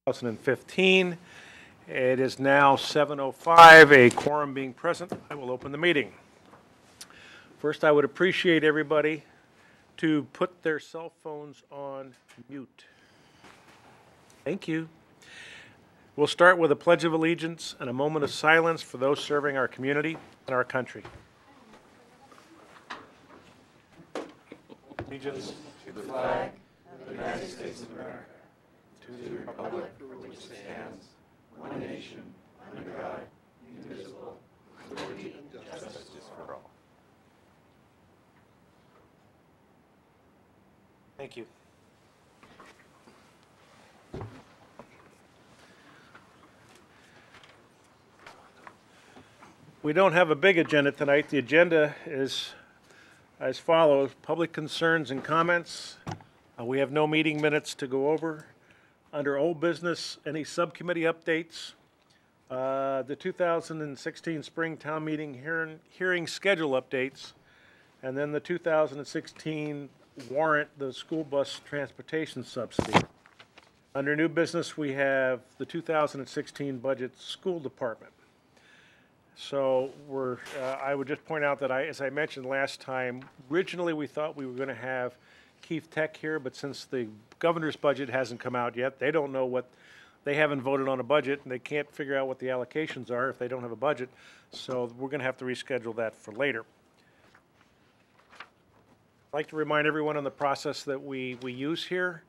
2015. It is now 7:05, a quorum being present. I will open the meeting. First, I would appreciate everybody to put their cell phones on mute. Thank you. We'll start with a pledge of allegiance and a moment of silence for those serving our community and our country. Allegiance to the flag of the United States of America, to the republic for which it stands, one nation, under God, indivisible, with liberty and justice for all. Thank you. We don't have a big agenda tonight. The agenda is as follows: public concerns and comments. We have no meeting minutes to go over. Under old business, any subcommittee updates? The 2016 spring town meeting hearing schedule updates, and then the 2016 warrant, the school bus transportation subsidy. Under new business, we have the 2016 budget school department. So I would just point out that as I mentioned last time, originally we thought we were going to have Keith Tech here, but since the governor's budget hasn't come out yet, they don't know they haven't voted on a budget, and they can't figure out what the allocations are if they don't have a budget. So we're going to have to reschedule that for later. I'd like to remind everyone on the process that we use here.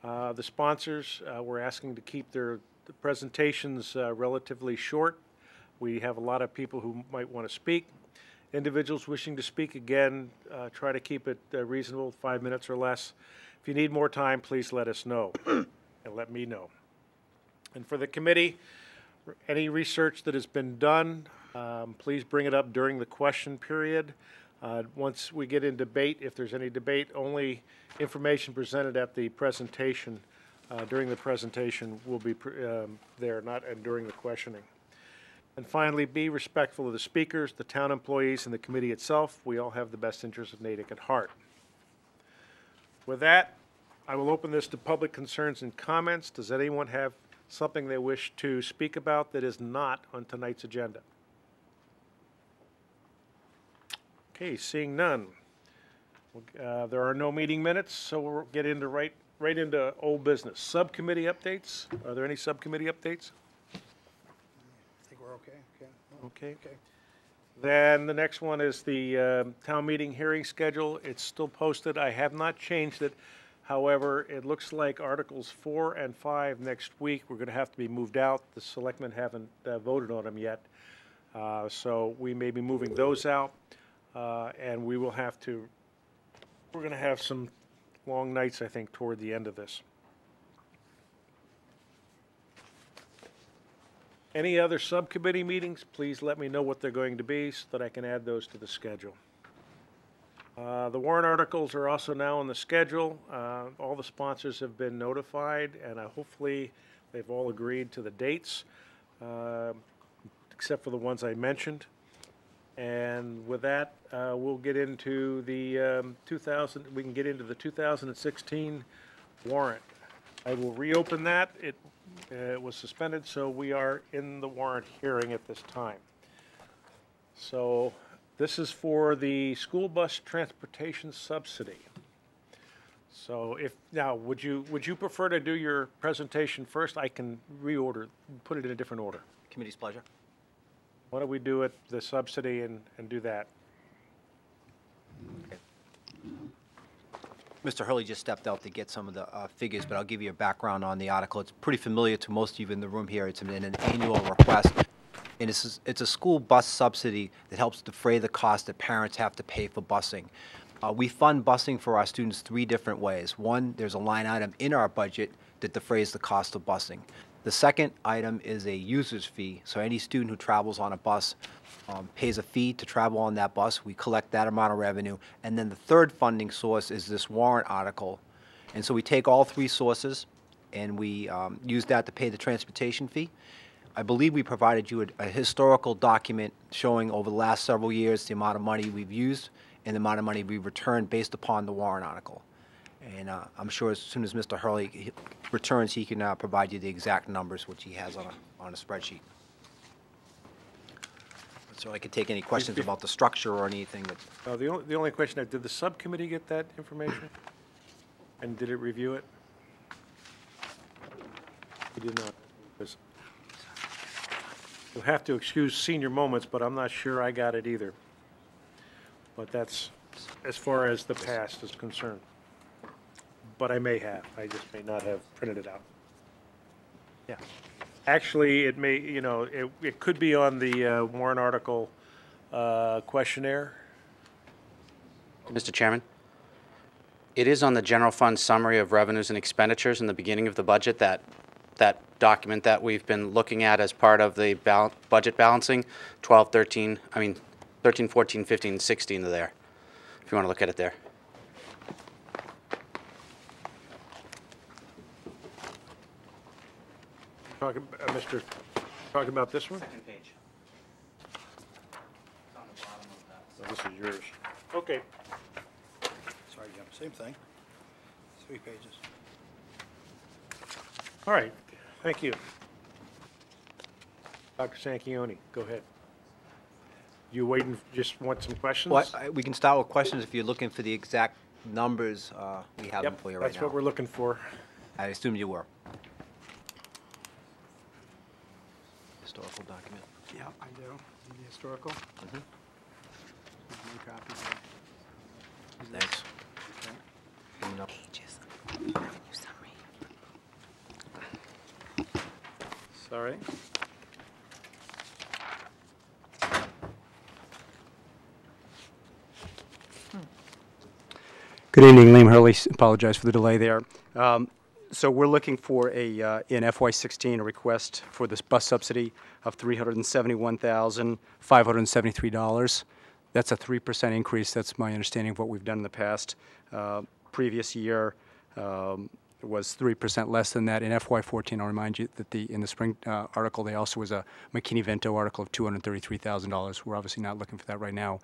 The sponsors, we're asking to keep the presentations relatively short. We have a lot of people who might want to speak. Individuals wishing to speak, again, try to keep it reasonable, 5 minutes or less. If you need more time, please let us know and let me know. And for the committee, any research that has been done, please bring it up during the question period. Once we get in debate, if there's any debate, only information presented at the presentation, during the presentation will be there, not during the questioning. And finally, be respectful of the speakers, the town employees, and the committee itself. We all have the best interests of Natick at heart. With that, I will open this to public concerns and comments. Does anyone have something they wish to speak about that is not on tonight's agenda? Okay, seeing none. There are no meeting minutes, so we'll get into right into old business. Subcommittee updates. Are there any subcommittee updates? Okay. Then the next one is the town meeting hearing schedule. It's still posted. I have not changed it. However, it looks like Articles 4 and 5 next week were going to have to be moved out. The selectmen haven't voted on them yet. So we may be moving those out. And we will have to, we're going to have some long nights, I think, toward the end of this. Any other subcommittee meetings, please let me know what they're going to be so that I can add those to the schedule. The warrant articles are also now on the schedule. All the sponsors have been notified, and hopefully they've all agreed to the dates, except for the ones I mentioned. And with that, we'll get into the we can get into the 2016 warrant. I will reopen that. It was suspended, so we are in the warrant hearing at this time. So this is for the school bus transportation subsidy. So would you prefer to do your presentation first? I can put it in a different order. Committee's pleasure. Why don't we do it, the subsidy, and do that? Okay. Mr. Hurley just stepped out to get some of the figures, but I'll give you a background on the article. It's pretty familiar to most of you in the room here. It's an annual request, and it's a school bus subsidy that helps defray the cost that parents have to pay for busing. We fund busing for our students 3 different ways. One, there's a line item in our budget that defrays the cost of busing. The second item is a user's fee, so any student who travels on a bus pays a fee to travel on that bus. We collect that amount of revenue. And then the third funding source is this warrant article. And so we take all 3 sources and we use that to pay the transportation fee. I believe we provided you a historical document showing over the last several years the amount of money we've used and the amount of money we returned based upon the warrant article. And I'm sure as soon as Mr. Hurley returns, he can provide you the exact numbers, which he has on a spreadsheet. So I can take any questions about the structure or anything that... The only question, did the subcommittee get that information? And did it review it? We did not. You'll have to excuse senior moments, but I'm not sure I got it either. But that's as far as the past is concerned. But I may have. I just may not have printed it out. Yeah. Actually, it may, it could be on the warrant article questionnaire. Mr. Chairman, it is on the general fund summary of revenues and expenditures in the beginning of the budget, that document that we've been looking at as part of the budget balancing, 12, 13, 14, 15, 16 are there, if you want to look at it there. Talking about this one? Second page. It's on the bottom of that. Oh, this is yours. Okay. Sorry, Jim, same thing. 3 pages. All right. Thank you. Dr. Sanquioni, go ahead. You waiting, just want some questions? Well, we can start with questions if you're looking for the exact numbers. We have them Yep, for you right now. that's what we're looking for. I assume you were. Historical document. Yeah, I do. The historical. Mhm. New copies. Thanks. Okay. No. Pages. Revenue summary. Sorry. Good evening, Liam Hurley. Apologize for the delay there. So we're looking for in FY16 a request for this bus subsidy of $371,573. That's a 3% increase. That's my understanding of what we've done in the past. Previous year was 3% less than that. In FY14, I'll remind you that in the spring article, there also was a McKinney-Vento article of $233,000. We're obviously not looking for that right now.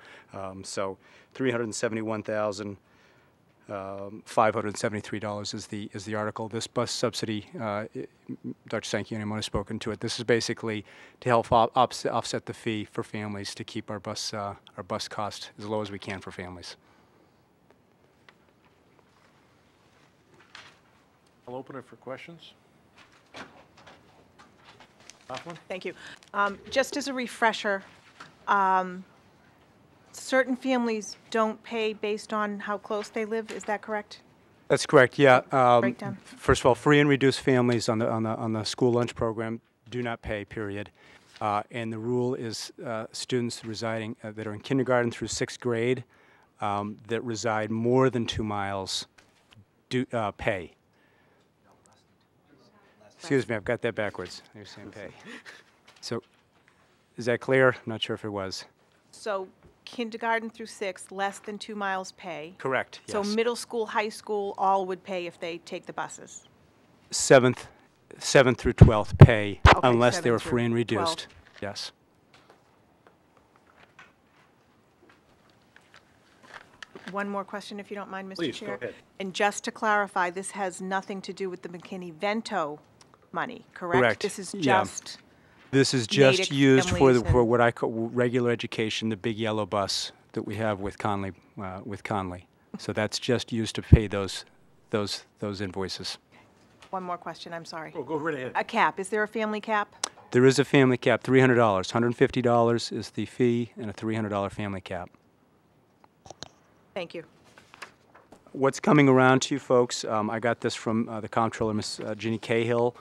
So $371,573 is the article. This bus subsidy, Dr. Sanquioni might have spoken to it. This is basically to help offset the fee for families to keep our bus cost as low as we can for families. I'll open it for questions. Hoffman? Thank you. Just as a refresher, certain families don't pay based on how close they live. Is that correct? That's correct. Yeah. Breakdown. First of all, free and reduced families on the school lunch program do not pay. Period. And the rule is students residing that are in kindergarten through 6th grade that reside more than 2 miles do pay. Excuse me, I've got that backwards. You're saying pay. So, is that clear? I'm not sure if it was. So kindergarten through 6th, less than 2 miles pay. Correct. Yes. So middle school, high school, all would pay if they take the buses. 7th through 12th pay unless they 7th were through free and 12th. reduced. Yes. One more question, if you don't mind, Mr. Please, go Chair. ahead. And just to clarify, this has nothing to do with the McKinney-Vento money, correct? Correct. This is Yeah. just, This is just Natick used for families for and- what I call regular education, the big yellow bus that we have with Conley. So that's just used to pay those invoices. one more question, I'm sorry. Oh, go right ahead. A cap, is there a family cap? There is a family cap, $300. $150 is the fee and a $300 family cap. Thank you. What's coming around to you folks, I got this from the comptroller, Ms. Ginny Cahill.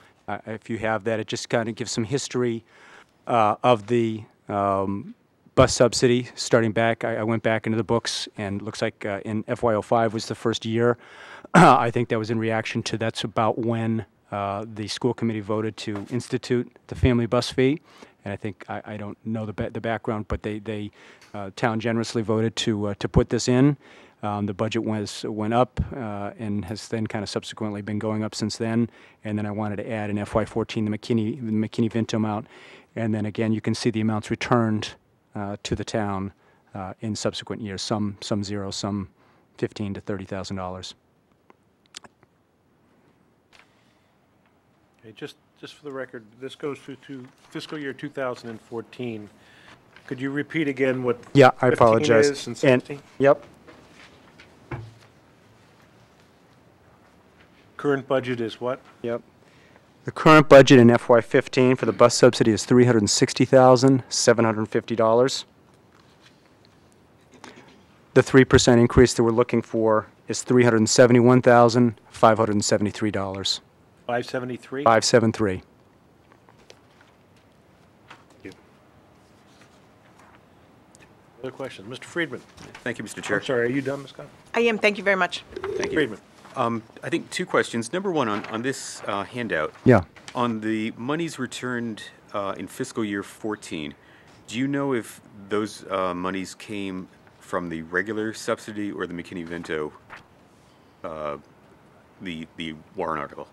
If you have that, it just kind of gives some history of the bus subsidy starting back. I went back into the books, and it looks like in FY05 was the first year. I think that was in reaction to that's about when the school committee voted to institute the family bus fee. And I think, I don't know the background, but they town generously voted to put this in. The budget went up and has then kind of subsequently been going up since then. And then I wanted to add in FY14 the McKinney-Vento amount. And then again, you can see the amounts returned to the town in subsequent years. Some zero, some $15,000 to $30,000. Okay, just for the record, this goes through to fiscal year 2014. Could you repeat again what Yeah, I 15 apologize. is and 16? Yep. Current budget is what? Yep. The current budget in FY15 for the bus subsidy is $360,750. The 3% increase that we're looking for is $371,573. 573? 573. Other questions? Mr. Friedman? Thank you, Mr. Chair. I'm sorry, are you done, Ms. Scott? I am, thank you very much. Thank you. Friedman? I think two questions. Number one, on this handout, Yeah. on the monies returned in fiscal year 14, do you know if those monies came from the regular subsidy or the McKinney-Vento, the warrant article?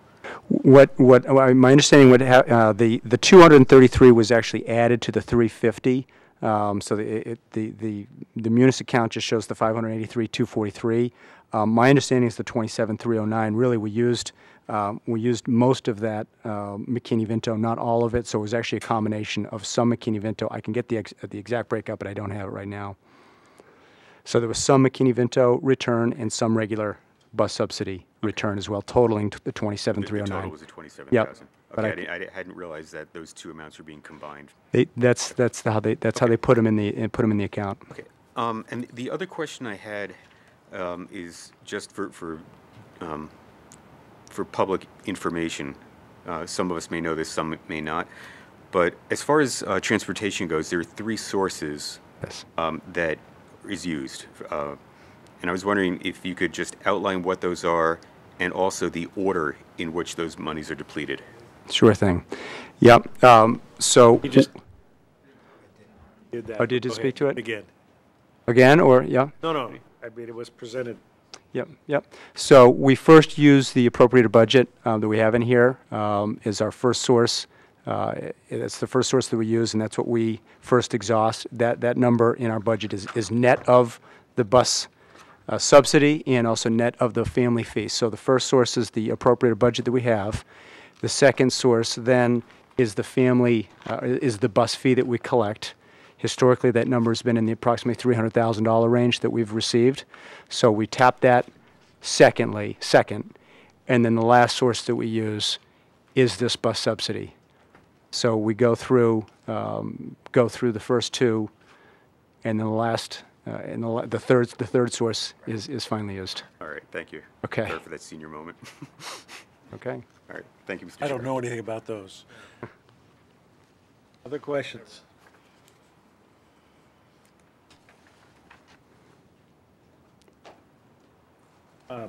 My understanding, the 233 was actually added to the 350. So the munis account just shows the 583,243. My understanding is the 27,309. Really, we used most of that McKinney-Vento, not all of it. So it was actually a combination of some McKinney-Vento. I can get the exact breakup, but I don't have it right now. So there was some McKinney-Vento return and some regular bus subsidy return as well, totaling the The 27,309. total was the 27,000. Yep. But Okay, I hadn't realized that those two amounts were being combined. That's how they put them in the account. Okay. And the other question I had is just for public information. Some of us may know this, some may not. But as far as transportation goes, there are three sources Yes. that is used. And I was wondering if you could just outline what those are and also the order in which those monies are depleted. Sure thing. Yep. So You just did that. Oh, did you Go speak ahead. to it? Again. Again, or yeah. No, I mean, it was presented. Yep. So we first use the appropriated budget that we have in here as our first source. That's the first source that we use, and that's what we first exhaust. That number in our budget is net of the bus subsidy and also net of the family fee. So the first source is the appropriated budget that we have. The second source then is the bus fee that we collect. Historically, that number has been in the approximately $300,000 range that we've received. So we tap that second, and then the last source that we use is this bus subsidy. So we go through the first two, and then the last, the third source is finally used. All right, thank you. Okay. Sorry for that senior moment. Okay. All right, thank you, Mr. I Chair. don't know anything about those. Other questions?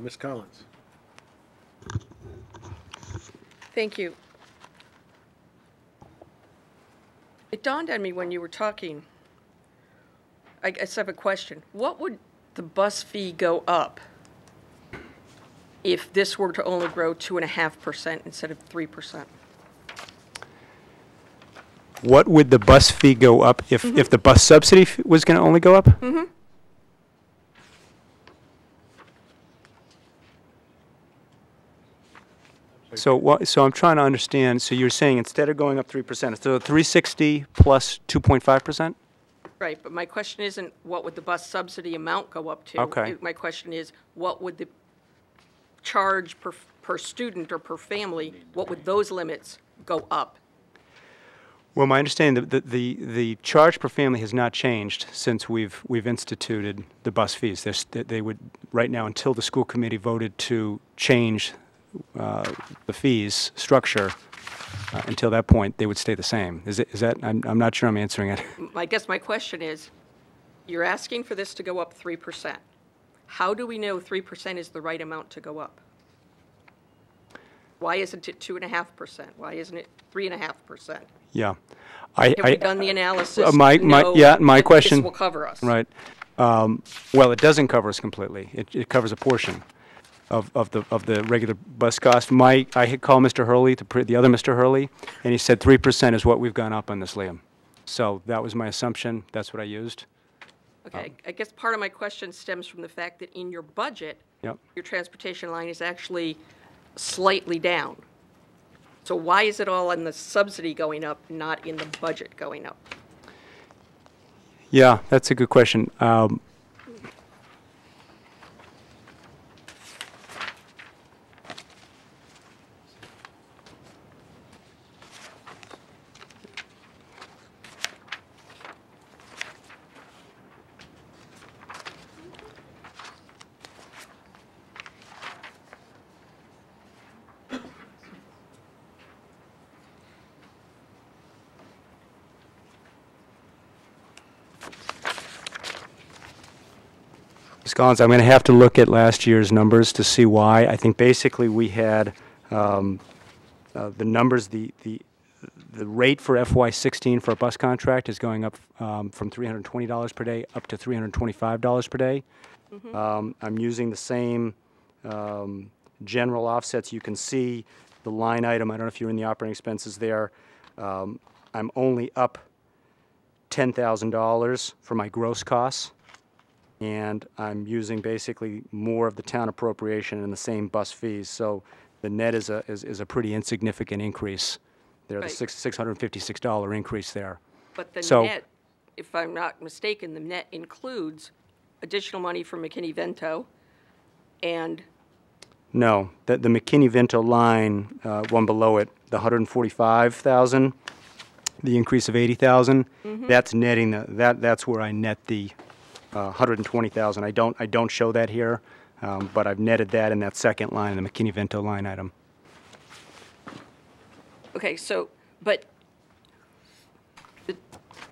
Ms. Collins? Thank you. It dawned on me when you were talking, I guess I have a question. What would the bus fee go up if this were to only grow 2.5% instead of 3%? What would the bus fee go up if the bus subsidy was going to only go up? Mm-hmm. So I'm trying to understand. So you're saying instead of going up 3%, so 360 plus 2.5%? Right, but my question isn't what would the bus subsidy amount go up to? Okay. My question is, what would the charge per student or per family, what would those limits go up? Well, my understanding the charge per family has not changed since we've instituted the bus fees. They would right now, until the school committee voted to change the fees structure, until that point they would stay the same. Is that I'm not sure I'm answering it. I guess my question is, you're asking for this to go up 3%. How do we know 3% is the right amount to go up? Why isn't it 2.5%? Why isn't it 3.5%? Yeah. Have we done the analysis? my that question. This will cover us. Right. Well, it doesn't cover us completely. It covers a portion of the regular bus cost. I had called Mr. Hurley, the other Mr. Hurley, and he said 3% is what we've gone up on this, Liam. So that was my assumption. That's what I used. Okay, I guess part of my question stems from the fact that in your budget, Yep. your transportation line is actually slightly down. So why is it all in the subsidy going up, not in the budget going up? Yeah, that's a good question. Ms. Collins, I'm going to have to look at last year's numbers to see why. I think basically we had the numbers, the rate for FY16 for a bus contract is going up from $320 per day up to $325 per day. I'm using the same general offsets. You can see the line item. I don't know if you're in the operating expenses there. I'm only up $10,000 for my gross costs, and I'm using basically more of the town appropriation and the same bus fees. So the net is a pretty insignificant increase there, Right. the $656 increase there. But the So- net, if I'm not mistaken, the net includes additional money from McKinney-Vento and, No, the McKinney-Vento line, one below it, the 145,000, the increase of 80,000, that's netting that's where I net the 120,000. I don't show that here, but I've netted that in that second line, the McKinney-Vento line item. okay, so, but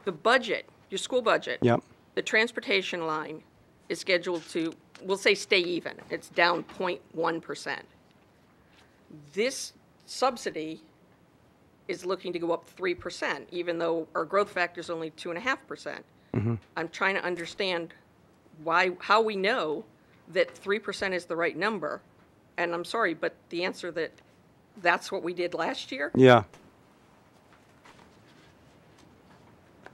the budget, your school budget. Yep. The transportation line is scheduled to, we'll say stay even. It's down 0.1%. This subsidy is looking to go up 3%, even though our growth factor is only 2.5%. I'm trying to understand how we know that 3% is the right number. And I'm sorry, but the answer that's what we did last year, Yeah,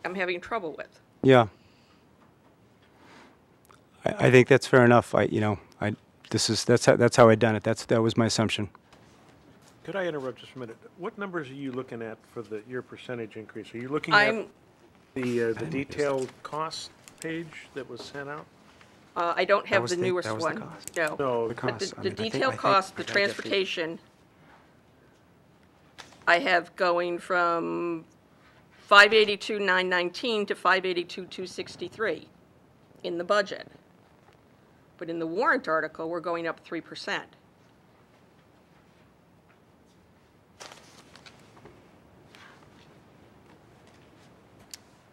I'm having trouble with. yeah. I think that's fair enough. That's how I done it. That was my assumption. Could I interrupt just a minute? What numbers are you looking at for your percentage increase? Are you looking at I'm, the detailed cost page that was sent out? I don't have was the the- newest that was the one. cost. No. No, The But costs. the detailed cost, the transportation, I have going from 582,919 to 582,263 in the budget. But in the warrant article, we're going up 3%.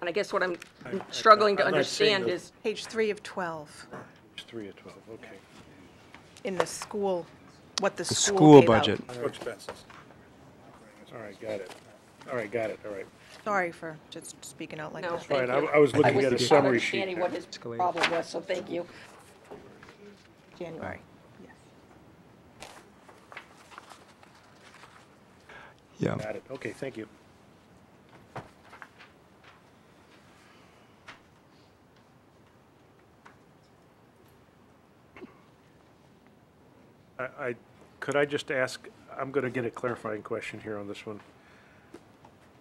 And I guess what I'm struggling to I'm not seeing understand the- is, Page 3 of 12 It's 3 of 12, okay. in the school, what the The school school gave out. budget. Expenses. All right, got it. All right, got it, all right. Sorry for just speaking out like no, that. thank Fine, you. I was looking at a not summary sheet. understanding what his problem was, so thank you. January, yes. Yeah. Got it, okay, thank you. Could I just ask, I'm going to get a clarifying question here on this one.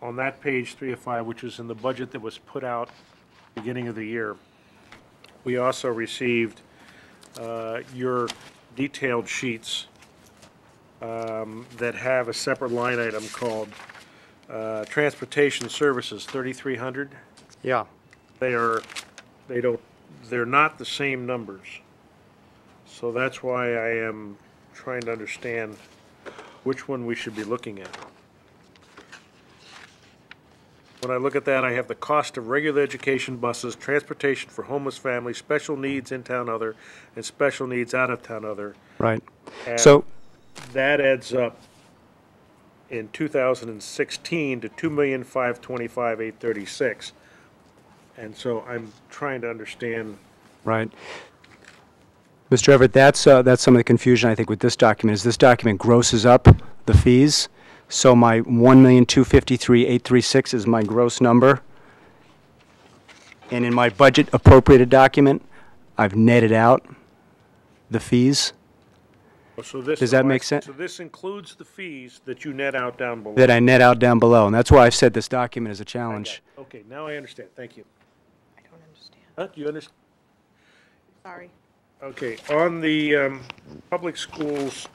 On that page 3 of 5, which is in the budget that was put out beginning of the year, we also received your detailed sheets that have a separate line item called Transportation Services, 3,300. Yeah. They're not the same numbers. So that's why I am trying to understand which one we should be looking at. When I look at that, I have the cost of regular education buses, transportation for homeless families, special needs in-town other, and special needs out-of-town other. Right. And So, that adds up in 2016 to $2,525,836. And so I'm trying to understand. right. Mr. Everett, that's some of the confusion, I think, with this document, is this document grosses up the fees. So my $1,253,836 is my gross number. And in my budget appropriated document, I've netted out the fees. So this. Does that make sense? So this includes the fees that you net out down below? That I net out down below, and that's why I've said this document is a I got challenge. it. Okay, now I understand. Thank you. I don't understand. Huh? You understand? Sorry. Okay, on the public schools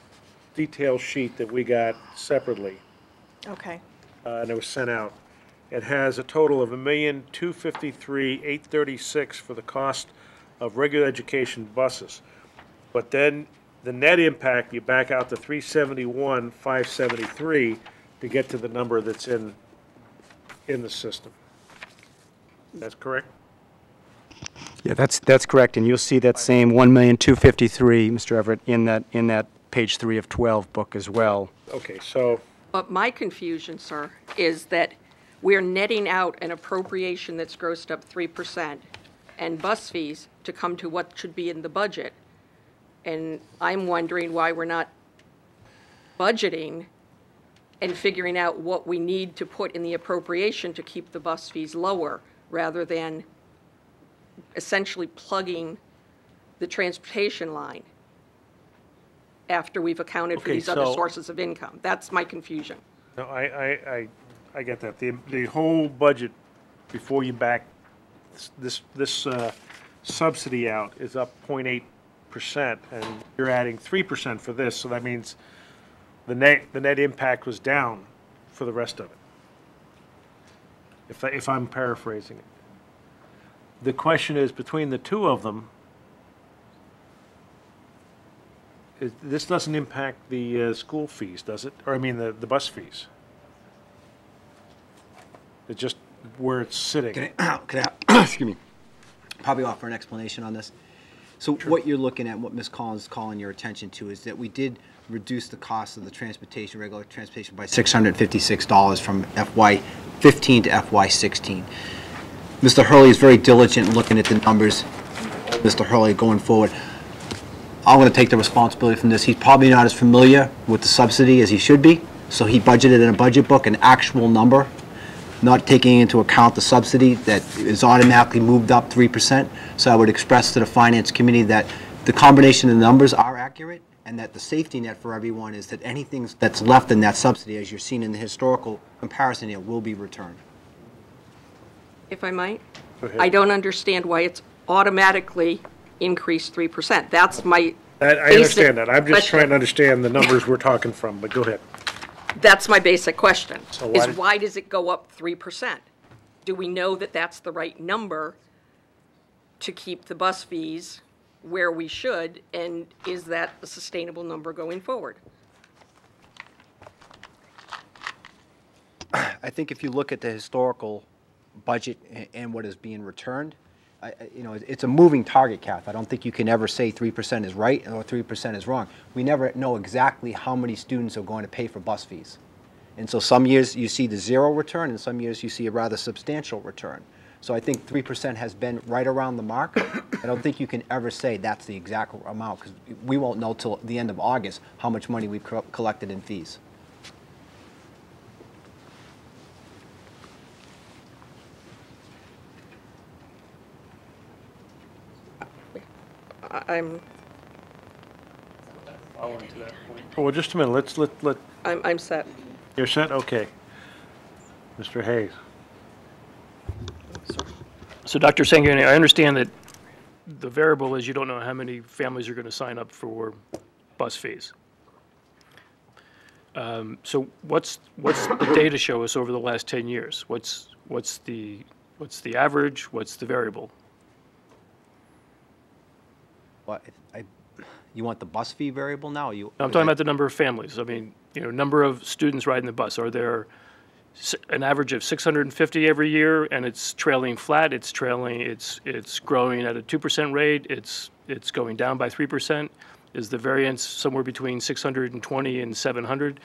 detail sheet that we got separately, Okay. and it was sent out, it has a total of $1,253,836 for the cost of regular education buses. But then the net impact, you back out the $371,573 to get to the number that's in the system. That's correct? Yeah, that's correct, and you'll see that same 1,253,000, Mr. Everett, in that page 3 of 12 book as well. Okay, so, But my confusion, sir, is that we're netting out an appropriation that's grossed up 3% and bus fees to come to what should be in the budget. And I'm wondering why we're not budgeting and figuring out what we need to put in the appropriation to keep the bus fees lower, rather than essentially plugging the transportation line after we've accounted for Okay, these other so- sources of income. That's my confusion. no, I get that. The whole budget, before you back this subsidy out, is up 0.8%, and you're adding 3% for this, so that means the net impact was down for the rest of it. If I'm paraphrasing it. The question is, between the two of them, this doesn't impact the school fees, does it? Or, I mean, the bus fees? It's just where it's sitting. Can I, excuse me, probably offer an explanation on this? So what you're looking at, what Ms. Collins is calling your attention to, is that we did reduce the cost of the transportation, regular transportation, by $656 from FY15 to FY16. Mr. Hurley is very diligent in looking at the numbers. Mr. Hurley, going forward, I'm going to take the responsibility from this. He's probably not as familiar with the subsidy as he should be, so he budgeted in a budget book an actual number, not taking into account the subsidy that is automatically moved up 3%. So I would express to the Finance Committee that the combination of the numbers are accurate, and that the safety net for everyone is that anything that's left in that subsidy, as you're seeing in the historical comparison here, will be returned. If I might? Go ahead. I don't understand why it's automatically increased 3%. That's my I basic understand that. I'm just question. trying to understand the numbers we're talking from, but go ahead. That's my basic question, So why is did- why does it go up 3%? Do we know that that's the right number to keep the bus fees where we should, and is that a sustainable number going forward? I think if you look at the historical budget and what is being returned, it's a moving target, Kath. I don't think you can ever say 3% is right or 3% is wrong. We never know exactly how many students are going to pay for bus fees. And so some years you see the zero return, and some years you see a rather substantial return. So I think 3% has been right around the mark. I don't think you can ever say that's the exact amount, because we won't know till the end of August how much money we've collected in fees. I'm Well, just a minute, let, I'm set. you're set? Okay. Mr. Hayes. So, Dr. Sanguini, I understand that the variable is you don't know how many families are going to sign up for bus fees. So what's the data show us over the last 10 years? What's the average? What's the variable? Well, you want the bus fee variable now? I'm talking about the number of families. I mean, number of students riding the bus. Are there an average of 650 every year, and it's trailing flat? It's growing at a 2% rate. It's going down by 3%. Is the variance somewhere between 620 and 700?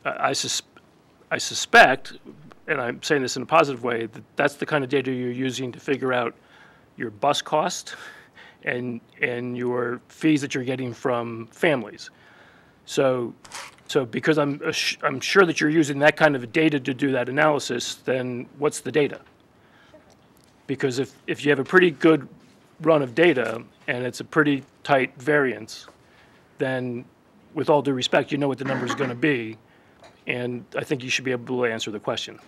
I suspect, and I'm saying this in a positive way, that that's the kind of data you're using to figure out your bus cost and your fees that you're getting from families. So because I'm sure that you're using that kind of data to do that analysis, then what's the data? Because if you have a pretty good run of data and it's a pretty tight variance, then with all due respect, you know what the number is going to be, and I think you should be able to answer the question.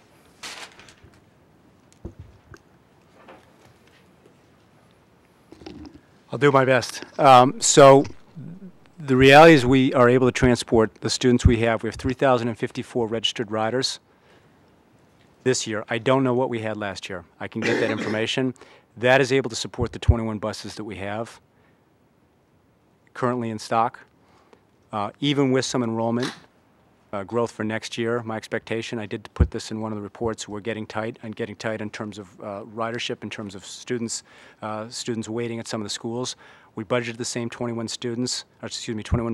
I'll do my best. So the reality is we are able to transport the students we have. We have 3,054 registered riders this year. I don't know what we had last year. I can get that information. That is able to support the 21 buses that we have currently in stock. Even with some enrollment growth for next year, my expectation, I did put this in one of the reports, we're getting tight in terms of ridership, in terms of students waiting at some of the schools. We budgeted the same 21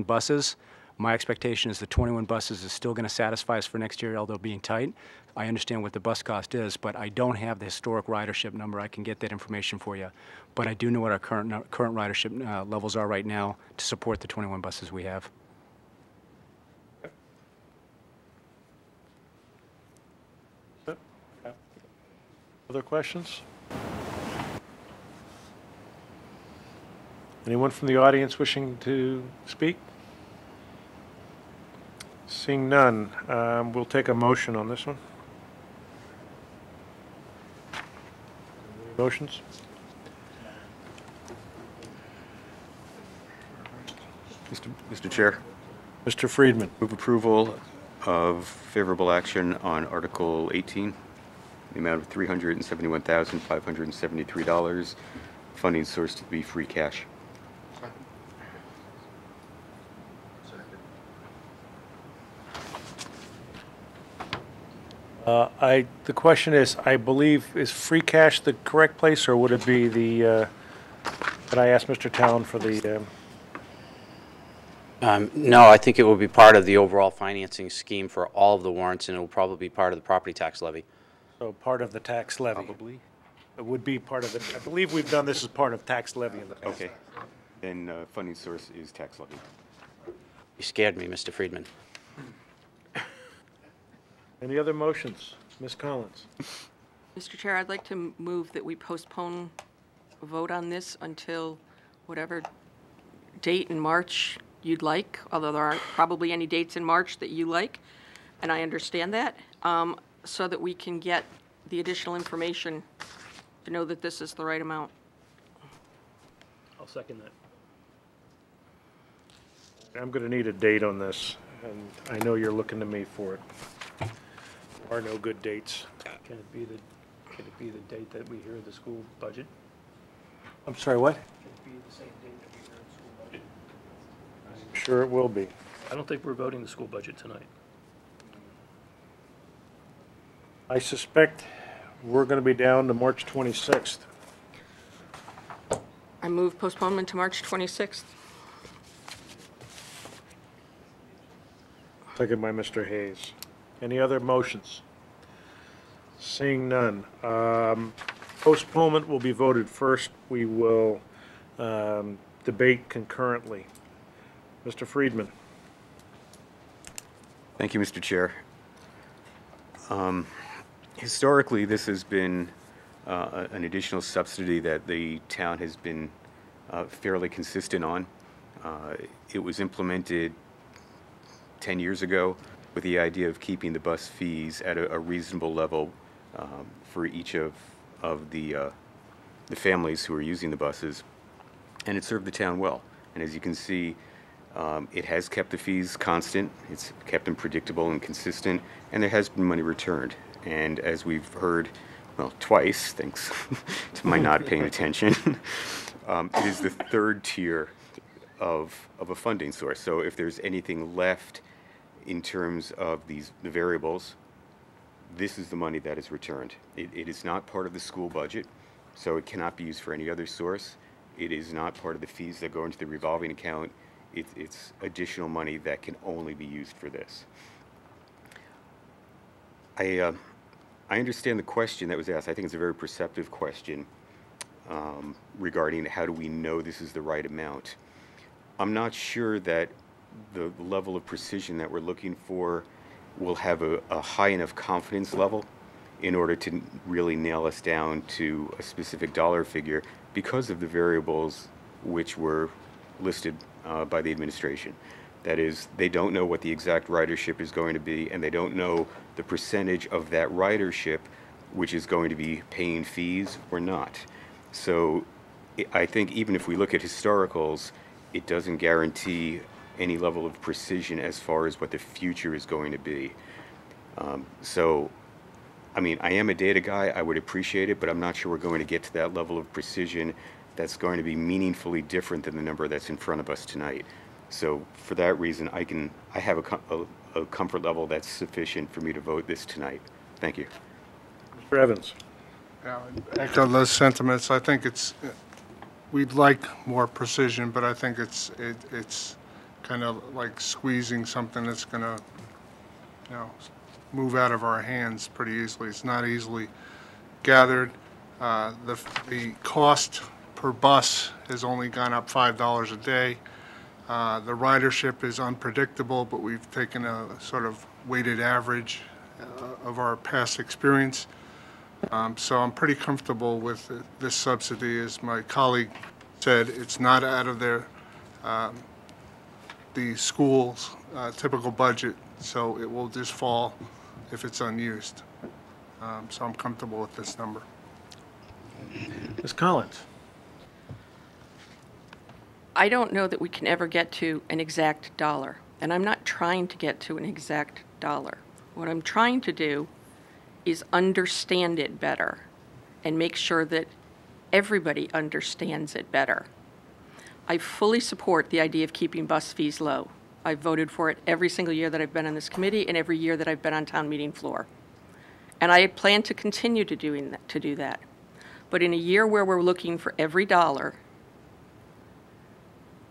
buses. My expectation is the 21 buses is still going to satisfy us for next year, although being tight. I understand what the bus cost is, but I don't have the historic ridership number. I can get that information for you. But I do know what our current ridership levels are right now to support the 21 buses we have. Other questions? Anyone from the audience wishing to speak? Seeing none, we'll take a motion on this one. Motions? Mr. Chair, Mr. Friedman. move approval of favorable action on Article 18, the amount of $371,573, funding source to be free cash. The question is, I believe, is free cash the correct place, or would it be the, could I ask Mr. Town for the, No, I think it will be part of the overall financing scheme for all of the warrants, and it will probably be part of the property tax levy. so part of the tax levy? Probably. It would be part of the, I believe we've done this as part of tax levy in the past. Okay. Then funding source is tax levy. You scared me, Mr. Friedman. Any other motions? Ms. Collins? Mr. Chair, I'd like to move that we postpone a vote on this until whatever date in March you'd like, although there aren't probably any dates in March that you like, and I understand that, so that we can get the additional information to know that this is the right amount. I'll second that. I'm going to need a date on this, and I know you're looking to me for it. There are no good dates. Can it be the date that we hear the school budget? I'm sorry, what? Can it be the same date that we hear the school budget? I'm sure it will be. I don't think we're voting the school budget tonight. I suspect we're going to be down to March 26th. I move postponement to March 26th. Second by Mr. Hayes. Any other motions? Seeing none. Postponement will be voted first. We will debate concurrently. Mr. Friedman. Thank you, Mr. Chair. Historically, this has been an additional subsidy that the town has been fairly consistent on. It was implemented 10 years ago with the idea of keeping the bus fees at a reasonable level for each of the families who are using the buses, and it served the town well. And as you can see, it has kept the fees constant, it's kept them predictable and consistent, and there has been money returned. And as we've heard, well, twice, thanks to my not paying attention, it is the third tier of a funding source. So if there's anything left in terms of the variables, this is the money that is returned. It is not part of the school budget, so it cannot be used for any other source. It is not part of the fees that go into the revolving account. It's additional money that can only be used for this. I understand the question that was asked. I think it's a very perceptive question regarding how do we know this is the right amount. I'm not sure that the level of precision that we're looking for will have a high enough confidence level in order to really nail us down to a specific dollar figure because of the variables which were listed by the administration. That is, they don't know what the exact ridership is going to be, and they don't know the percentage of that ridership which is going to be paying fees or not. So I think even if we look at historicals, it doesn't guarantee any level of precision as far as what the future is going to be. So, I mean, I am a data guy, I would appreciate it, but I'm not sure we're going to get to that level of precision that's going to be meaningfully different than the number that's in front of us tonight. So for that reason, I have a comfort level that's sufficient for me to vote this tonight. Thank you. Mr. Evans. Yeah, I echo those sentiments. I think we'd like more precision, but I think it's kind of like squeezing something that's going to, move out of our hands pretty easily. It's not easily gathered. The cost per bus has only gone up $5 a day. The ridership is unpredictable, but we've taken a sort of weighted average of our past experience. So I'm pretty comfortable with this subsidy. As my colleague said, it's not out of the school's typical budget, so it will just fall if it's unused. So I'm comfortable with this number. Ms. Collins. I don't know that we can ever get to an exact dollar, and I'm not trying to get to an exact dollar. What I'm trying to do is understand it better and make sure that everybody understands it better. I fully support the idea of keeping bus fees low. I've voted for it every single year that I've been on this committee and every year that I've been on town meeting floor. And I plan to continue to do that. But in a year where we're looking for every dollar,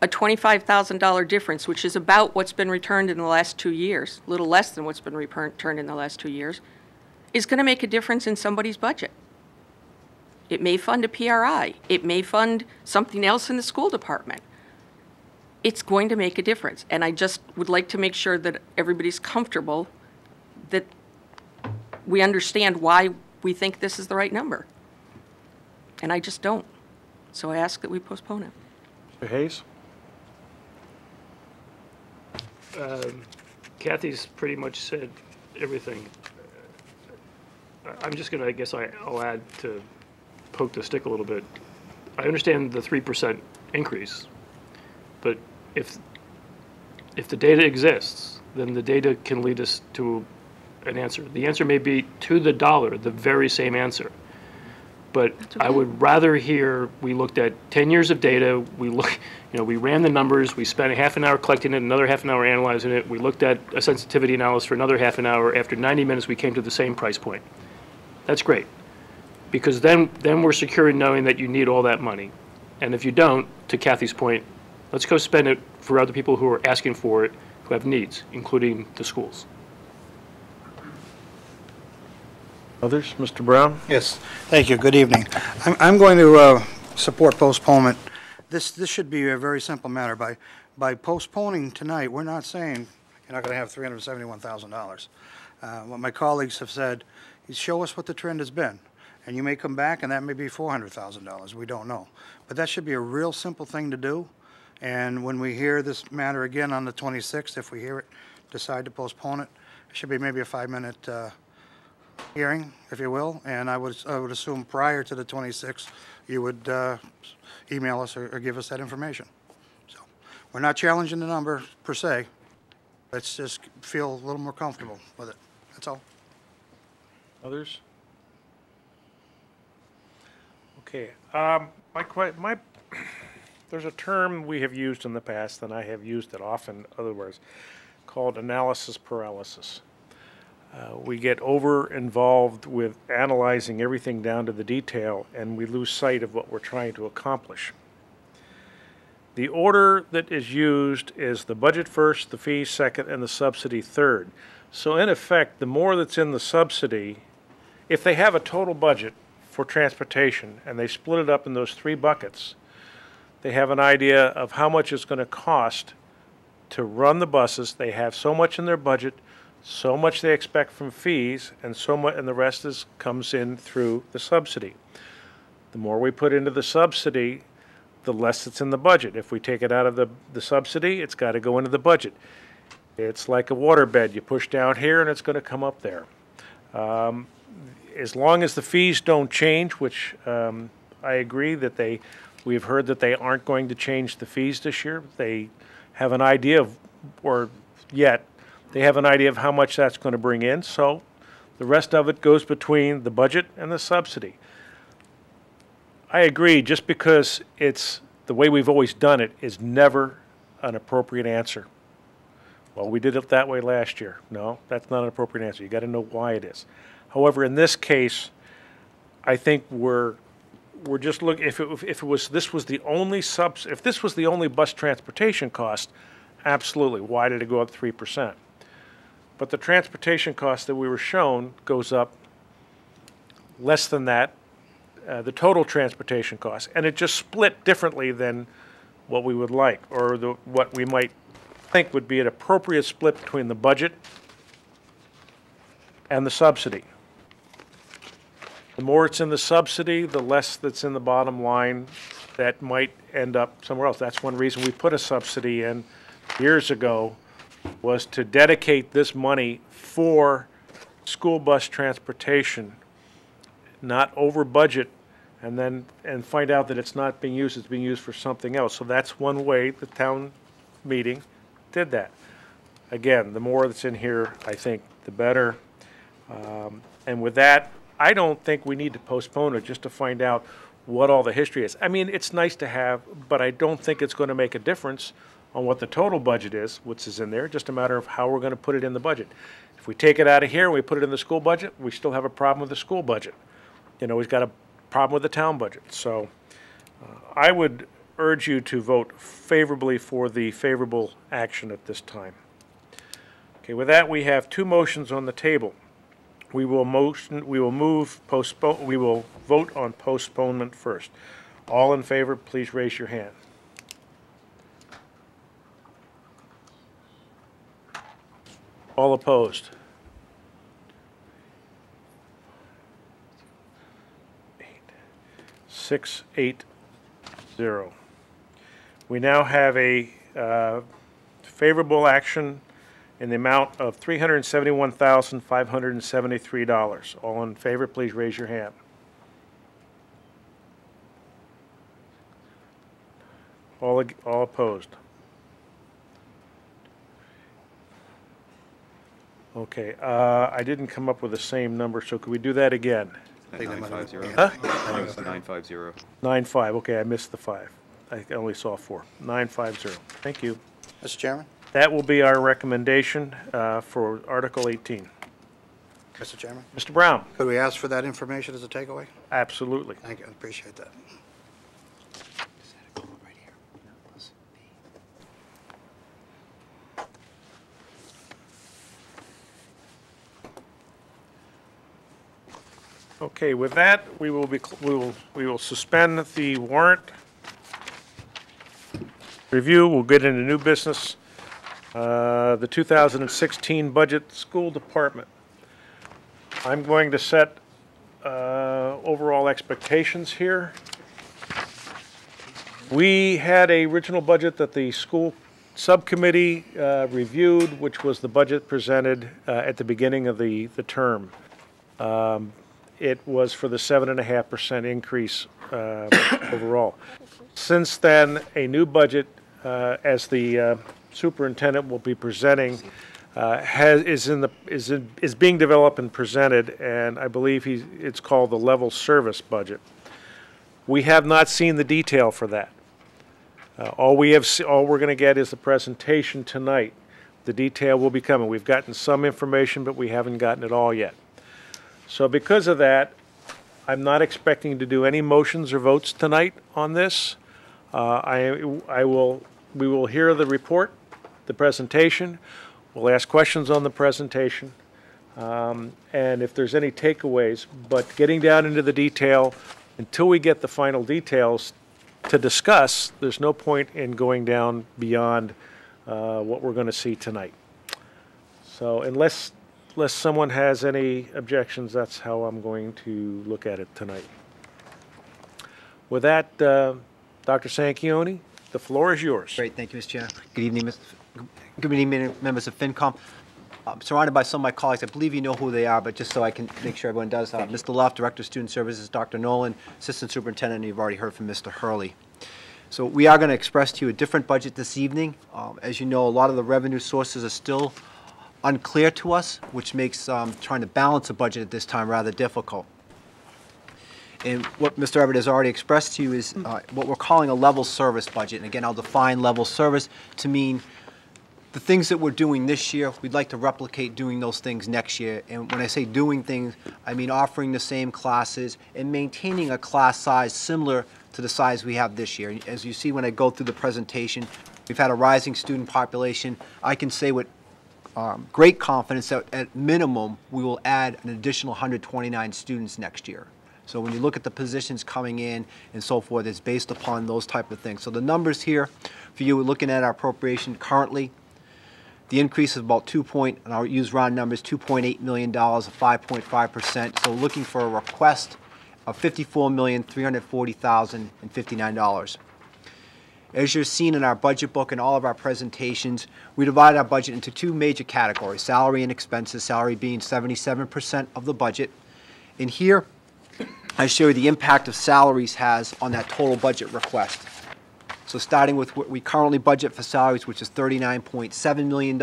a $25,000 difference, which is about what's been returned in the last 2 years, a little less than what's been returned in the last 2 years, is going to make a difference in somebody's budget. It may fund a PRI. It may fund something else in the school department. It's going to make a difference. And I just would like to make sure that everybody's comfortable that we understand why we think this is the right number. And I just don't. So I ask that we postpone it. Mr. Hayes. Kathy's pretty much said everything. I'm just going to, I guess I'll add to poke the stick a little bit. I understand the 3% increase, but if the data exists, then the data can lead us to an answer. The answer may be to the dollar, the very same answer. But I would rather hear we looked at 10 years of data, we ran the numbers, we spent a half an hour collecting it, another half an hour analyzing it, we looked at a sensitivity analysis for another half an hour. After 90 minutes, we came to the same price point. That's great, because then we're secure in knowing that you need all that money. And if you don't, to Kathy's point, let's go spend it for other people who are asking for it, who have needs, including the schools. Others? Mr. Brown? Yes, thank you. Good evening. I'm going to support postponement. This should be a very simple matter. By postponing tonight, we're not saying you're not going to have $371,000. What my colleagues have said is show us what the trend has been. And you may come back and that may be $400,000. We don't know. But that should be a real simple thing to do. And when we hear this matter again on the 26th, if we hear it, decide to postpone it, it should be maybe a 5-minute hearing, if you will, and I would assume prior to the 26th, you would email us or give us that information. So we're not challenging the number per se. Let's just feel a little more comfortable with it. That's all. Others? Okay. There's a term we have used in the past, and I have used it often, other words, called analysis paralysis. We get over-involved with analyzing everything down to the detail, and we lose sight of what we're trying to accomplish. The order that is used is the budget first, the fees second, and the subsidy third. So in effect, the more that's in the subsidy, if they have a total budget for transportation and they split it up in those 3 buckets, they have an idea of how much it's going to cost to run the buses. They have so much in their budget, so much they expect from fees, and so much, and the rest comes in through the subsidy. The more we put into the subsidy, the less it's in the budget. If we take it out of the subsidy, it's got to go into the budget. It's like a water bed. You push down here and it's going to come up there. As long as the fees don't change, which I agree that we've heard that they aren't going to change the fees this year. They have an idea of, they have an idea of how much that's going to bring in. So the rest of it goes between the budget and the subsidy. I agree, just because it's the way we've always done it is never an appropriate answer. Well, we did it that way last year. No, that's not an appropriate answer. You got to know why it is. However, in this case, I think we're just looking. If this was the only bus transportation cost, absolutely. Why did it go up 3%? But the transportation cost that we were shown goes up less than that, the total transportation cost, and it just split differently than what we would like, or what we might think would be an appropriate split between the budget and the subsidy. The more it's in the subsidy, the less that's in the bottom line that might end up somewhere else. That's one reason we put a subsidy in years ago, was to dedicate this money for school bus transportation, not over budget, and find out that it's not being used, it's being used for something else. So that's one way the town meeting did that. Again, the more that's in here, I think, the better. And with that, I don't think we need to postpone it just to find out what all the history is. I mean, it's nice to have, but I don't think it's going to make a difference on what the total budget is, which is in there, just a matter of how we're going to put it in the budget. If we take it out of here and we put it in the school budget, we still have a problem with the school budget. You know, we've got a problem with the town budget. So I would urge you to vote favorably for the favorable action at this time. Okay, with that, we have two motions on the table. We will vote on postponement first. All in favor, please raise your hand. All opposed? 6, 8, 0. We now have a favorable action in the amount of $371,573. All in favor, please raise your hand. All opposed? Okay, I didn't come up with the same number, so could we do that again? 950. Huh? 950. 9-5, okay, I missed the 5. I only saw 4. 950, thank you. Mr. Chairman? That will be our recommendation for Article 18. Mr. Chairman? Mr. Brown? Could we ask for that information as a takeaway? Absolutely. Thank you, I appreciate that. Okay, with that, we will suspend the warrant review. We'll get into new business. The 2016 budget, school department. I'm going to set overall expectations here. We had a original budget that the school subcommittee reviewed, which was the budget presented at the beginning of the term. It was for the 7.5% increase overall. Since then, a new budget, as the superintendent will be presenting, is being developed and presented, and I believe it's called the level service budget. We have not seen the detail for that. All we're going to get is the presentation tonight. The detail will be coming. We've gotten some information, but we haven't gotten it all yet. So because of that, I'm not expecting to do any motions or votes tonight on this. We will hear the report, the presentation. We'll ask questions on the presentation, and if there's any takeaways. But getting down into the detail, until we get the final details to discuss, there's no point in going down beyond what we're going to see tonight. So unless someone has any objections, that's how I'm going to look at it tonight. With that, Dr. Sanquioni, the floor is yours. Great, thank you, Mr. Chair. Good evening, good evening, members of FinCom. I'm surrounded by some of my colleagues. I believe you know who they are, but just so I can make sure everyone does. Mr. Luff, Director of Student Services, Dr. Nolan, Assistant Superintendent, and you've already heard from Mr. Hurley. So we are going to express to you a different budget this evening. As you know, a lot of the revenue sources are still unclear to us, which makes trying to balance a budget at this time rather difficult. And what Mr. Everett has already expressed to you is what we're calling a level service budget. And again, I'll define level service to mean the things that we're doing this year, we'd like to replicate doing those things next year. And when I say doing things, I mean offering the same classes and maintaining a class size similar to the size we have this year. As you see when I go through the presentation, we've had a rising student population. I can say with great confidence that at minimum, we will add an additional 129 students next year. So when you look at the positions coming in and so forth, it's based upon those type of things. So the numbers here for you, we're looking at our appropriation currently. The increase is about and I'll use round numbers, $2.8 million, 5.5%. So looking for a request of $54,340,059. As you're seeing in our budget book and all of our presentations, we divide our budget into two major categories, salary and expenses, salary being 77% of the budget. And here, I show you the impact of salaries has on that total budget request. So starting with what we currently budget for salaries, which is $39.7 million,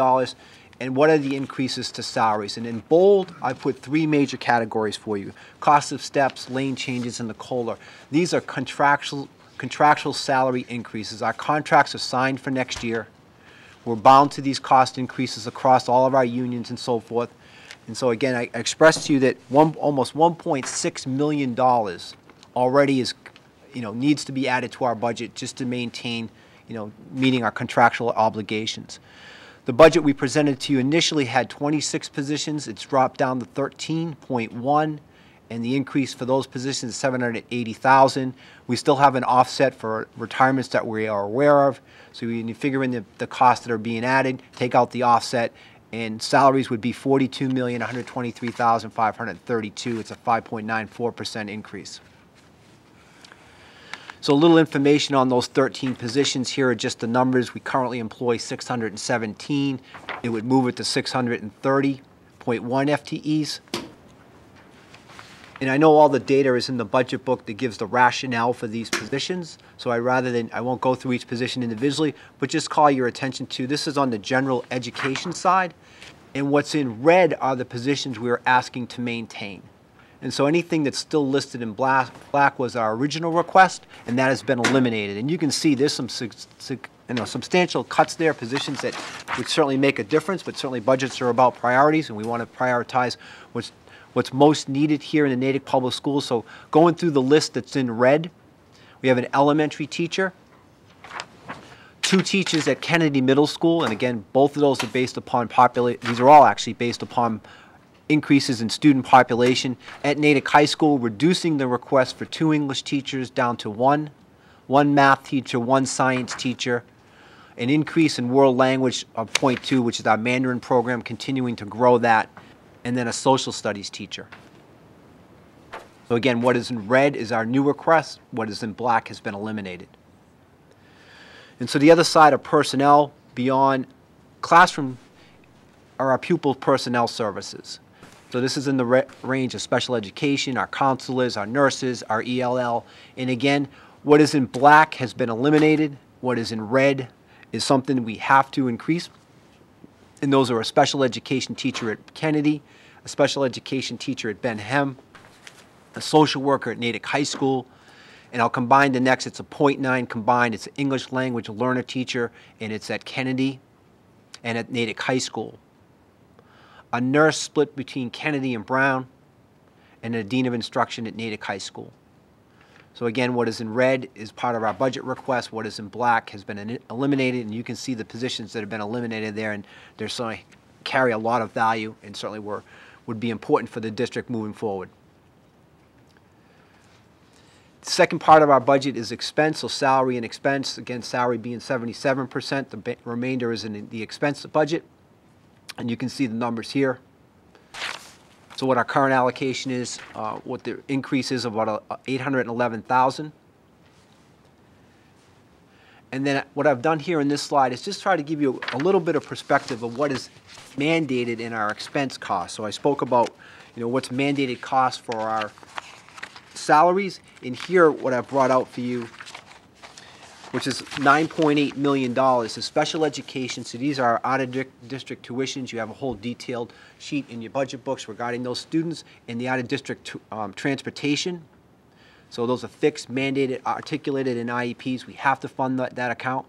and what are the increases to salaries? And in bold, I put three major categories for you. Cost of steps, lane changes, and the COLA. These are contractual salary increases. Our contracts are signed for next year. We're bound to these cost increases across all of our unions and so forth. And so again, I expressed to you that almost $1.6 million already is, needs to be added to our budget just to maintain, meeting our contractual obligations. The budget we presented to you initially had 26 positions. It's dropped down to 13.1, and the increase for those positions is $780,000. We still have an offset for retirements that we are aware of. So when you figure in the costs that are being added, take out the offset, and salaries would be $42,123,532. It's a 5.94% increase. So a little information on those 13 positions. Here are just the numbers. We currently employ 617. It would move it to 630.1 FTEs. And I know all the data is in the budget book that gives the rationale for these positions. So I won't go through each position individually, but just call your attention to, this is on the general education side. And what's in red are the positions we are asking to maintain. And so anything that's still listed in black was our original request, and that has been eliminated. And you can see there's some substantial cuts there, positions that would certainly make a difference, but certainly budgets are about priorities, and we want to prioritize what's most needed here in the Natick Public Schools. So going through the list that's in red, we have an elementary teacher, 2 teachers at Kennedy Middle School, and again, both of those are based upon these are all actually based upon increases in student population. At Natick High School, reducing the request for 2 English teachers down to 1 math teacher, 1 science teacher, an increase in world language of 0.2, which is our Mandarin program, continuing to grow that, and then a social studies teacher. So again, what is in red is our new request. What is in black has been eliminated. And so the other side of personnel beyond classroom are our pupil personnel services. So this is in the range of special education, our counselors, our nurses, our ELL. And again, what is in black has been eliminated. What is in red is something we have to increase. And those are a special education teacher at Kennedy, a special education teacher at Ben Hem, a social worker at Natick High School, and I'll combine the next. It's a 0.9 combined. It's an English language learner teacher, and it's at Kennedy and at Natick High School. A nurse split between Kennedy and Brown, and a dean of instruction at Natick High School. So again, what is in red is part of our budget request. What is in black has been eliminated, and you can see the positions that have been eliminated there, and they're certainly carry a lot of value and certainly would be important for the district moving forward. The second part of our budget is expense, so salary and expense. Again, salary being 77%. The remainder is in the expense budget. And you can see the numbers here. So what our current allocation is, what the increase is, about $811,000. And then what I've done here in this slide is just try to give you a little bit of perspective of what is mandated in our expense costs. So I spoke about, what's mandated costs for our salaries. And here, what I've brought out for you, which is $9.8 million, is special education. So these are out-of-district tuitions. You have a whole detailed sheet in your budget books regarding those students, and the out-of-district transportation. So those are fixed, mandated, articulated in IEPs. We have to fund that account.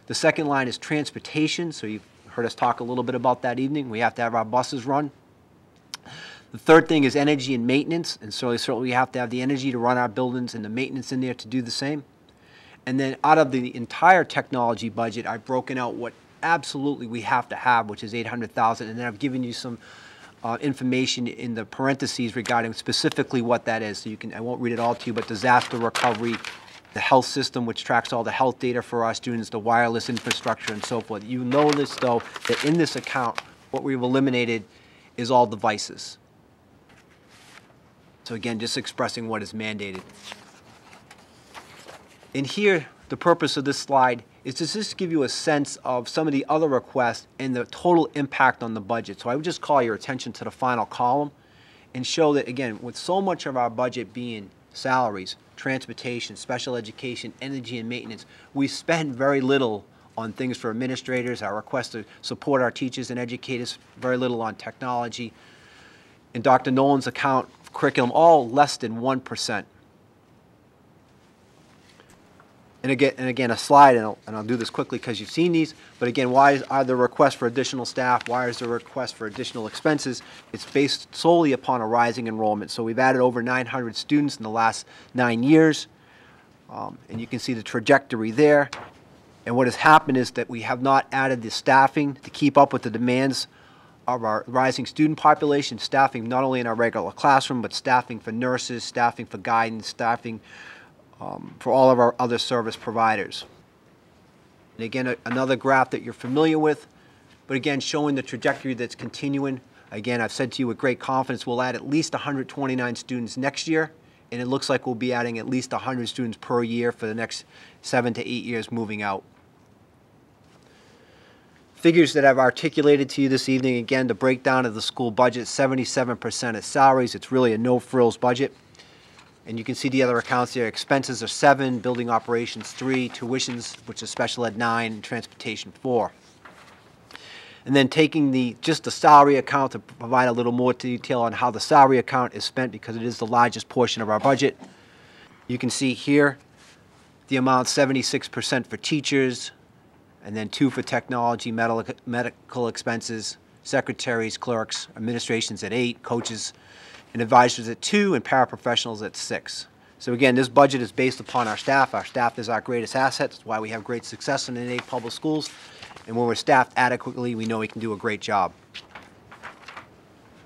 The second line is transportation. So you've heard us talk a little bit about that evening. We have to have our buses run. The third thing is energy and maintenance, and certainly we have to have the energy to run our buildings and the maintenance in there to do the same. And then out of the entire technology budget, I've broken out what absolutely we have to have, which is $800,000, and then I've given you some information in the parentheses regarding specifically what that is. So I won't read it all to you, but disaster recovery, the health system, which tracks all the health data for our students, the wireless infrastructure, and so forth. You notice, though, that in this account, what we've eliminated is all devices. So again, just expressing what is mandated. And here, the purpose of this slide is to just give you a sense of some of the other requests and the total impact on the budget. So I would just call your attention to the final column and show that, again, with so much of our budget being salaries, transportation, special education, energy, and maintenance, we spend very little on things for administrators, our request to support our teachers and educators, very little on technology. In Dr. Nolan's account, curriculum, all less than 1%. And again, a slide, and I'll do this quickly because you've seen these, but again, why are there requests for additional staff? Why is there a request for additional expenses? It's based solely upon a rising enrollment. So we've added over 900 students in the last 9 years, and you can see the trajectory there. And what has happened is that we have not added the staffing to keep up with the demands of our rising student population, staffing not only in our regular classroom, but staffing for nurses, staffing for guidance, staffing for all of our other service providers. And again, another graph that you're familiar with, but again, showing the trajectory that's continuing. Again, I've said to you with great confidence, we'll add at least 129 students next year, and it looks like we'll be adding at least 100 students per year for the next 7 to 8 years moving out. Figures that I've articulated to you this evening, again, the breakdown of the school budget, 77% is salaries. It's really a no-frills budget. And you can see the other accounts there. Expenses are 7, building operations 3, tuitions, which is special ed 9, and transportation 4. And then taking just the salary account to provide a little more detail on how the salary account is spent, because it is the largest portion of our budget. You can see here the amount, 76% for teachers, and then 2 for technology, medical expenses, secretaries, clerks, administrations at 8, coaches and advisors at 2, and paraprofessionals at 6. So again, this budget is based upon our staff. Our staff is our greatest asset. That's why we have great success in the Natick public schools. And when we're staffed adequately, we know we can do a great job.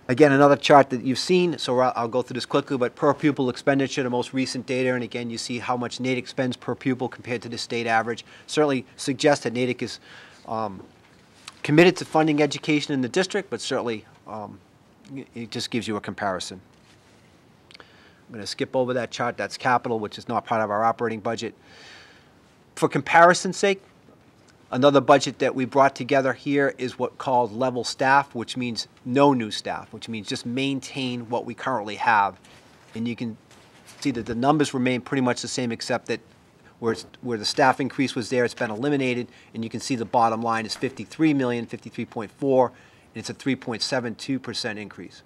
Again, another chart that you've seen, so I'll go through this quickly, but per pupil expenditure, the most recent data, and again, you see how much Natick spends per pupil compared to the state average. Certainly suggests that Natick is committed to funding education in the district, but certainly it just gives you a comparison. I'm going to skip over that chart. That's capital, which is not part of our operating budget. For comparison's sake, another budget that we brought together here is what called level staff, which means no new staff, which means just maintain what we currently have. And you can see that the numbers remain pretty much the same, except that where the staff increase was there, it's been eliminated, and you can see the bottom line is 53 million, 53.4, and it's a 3.72% increase.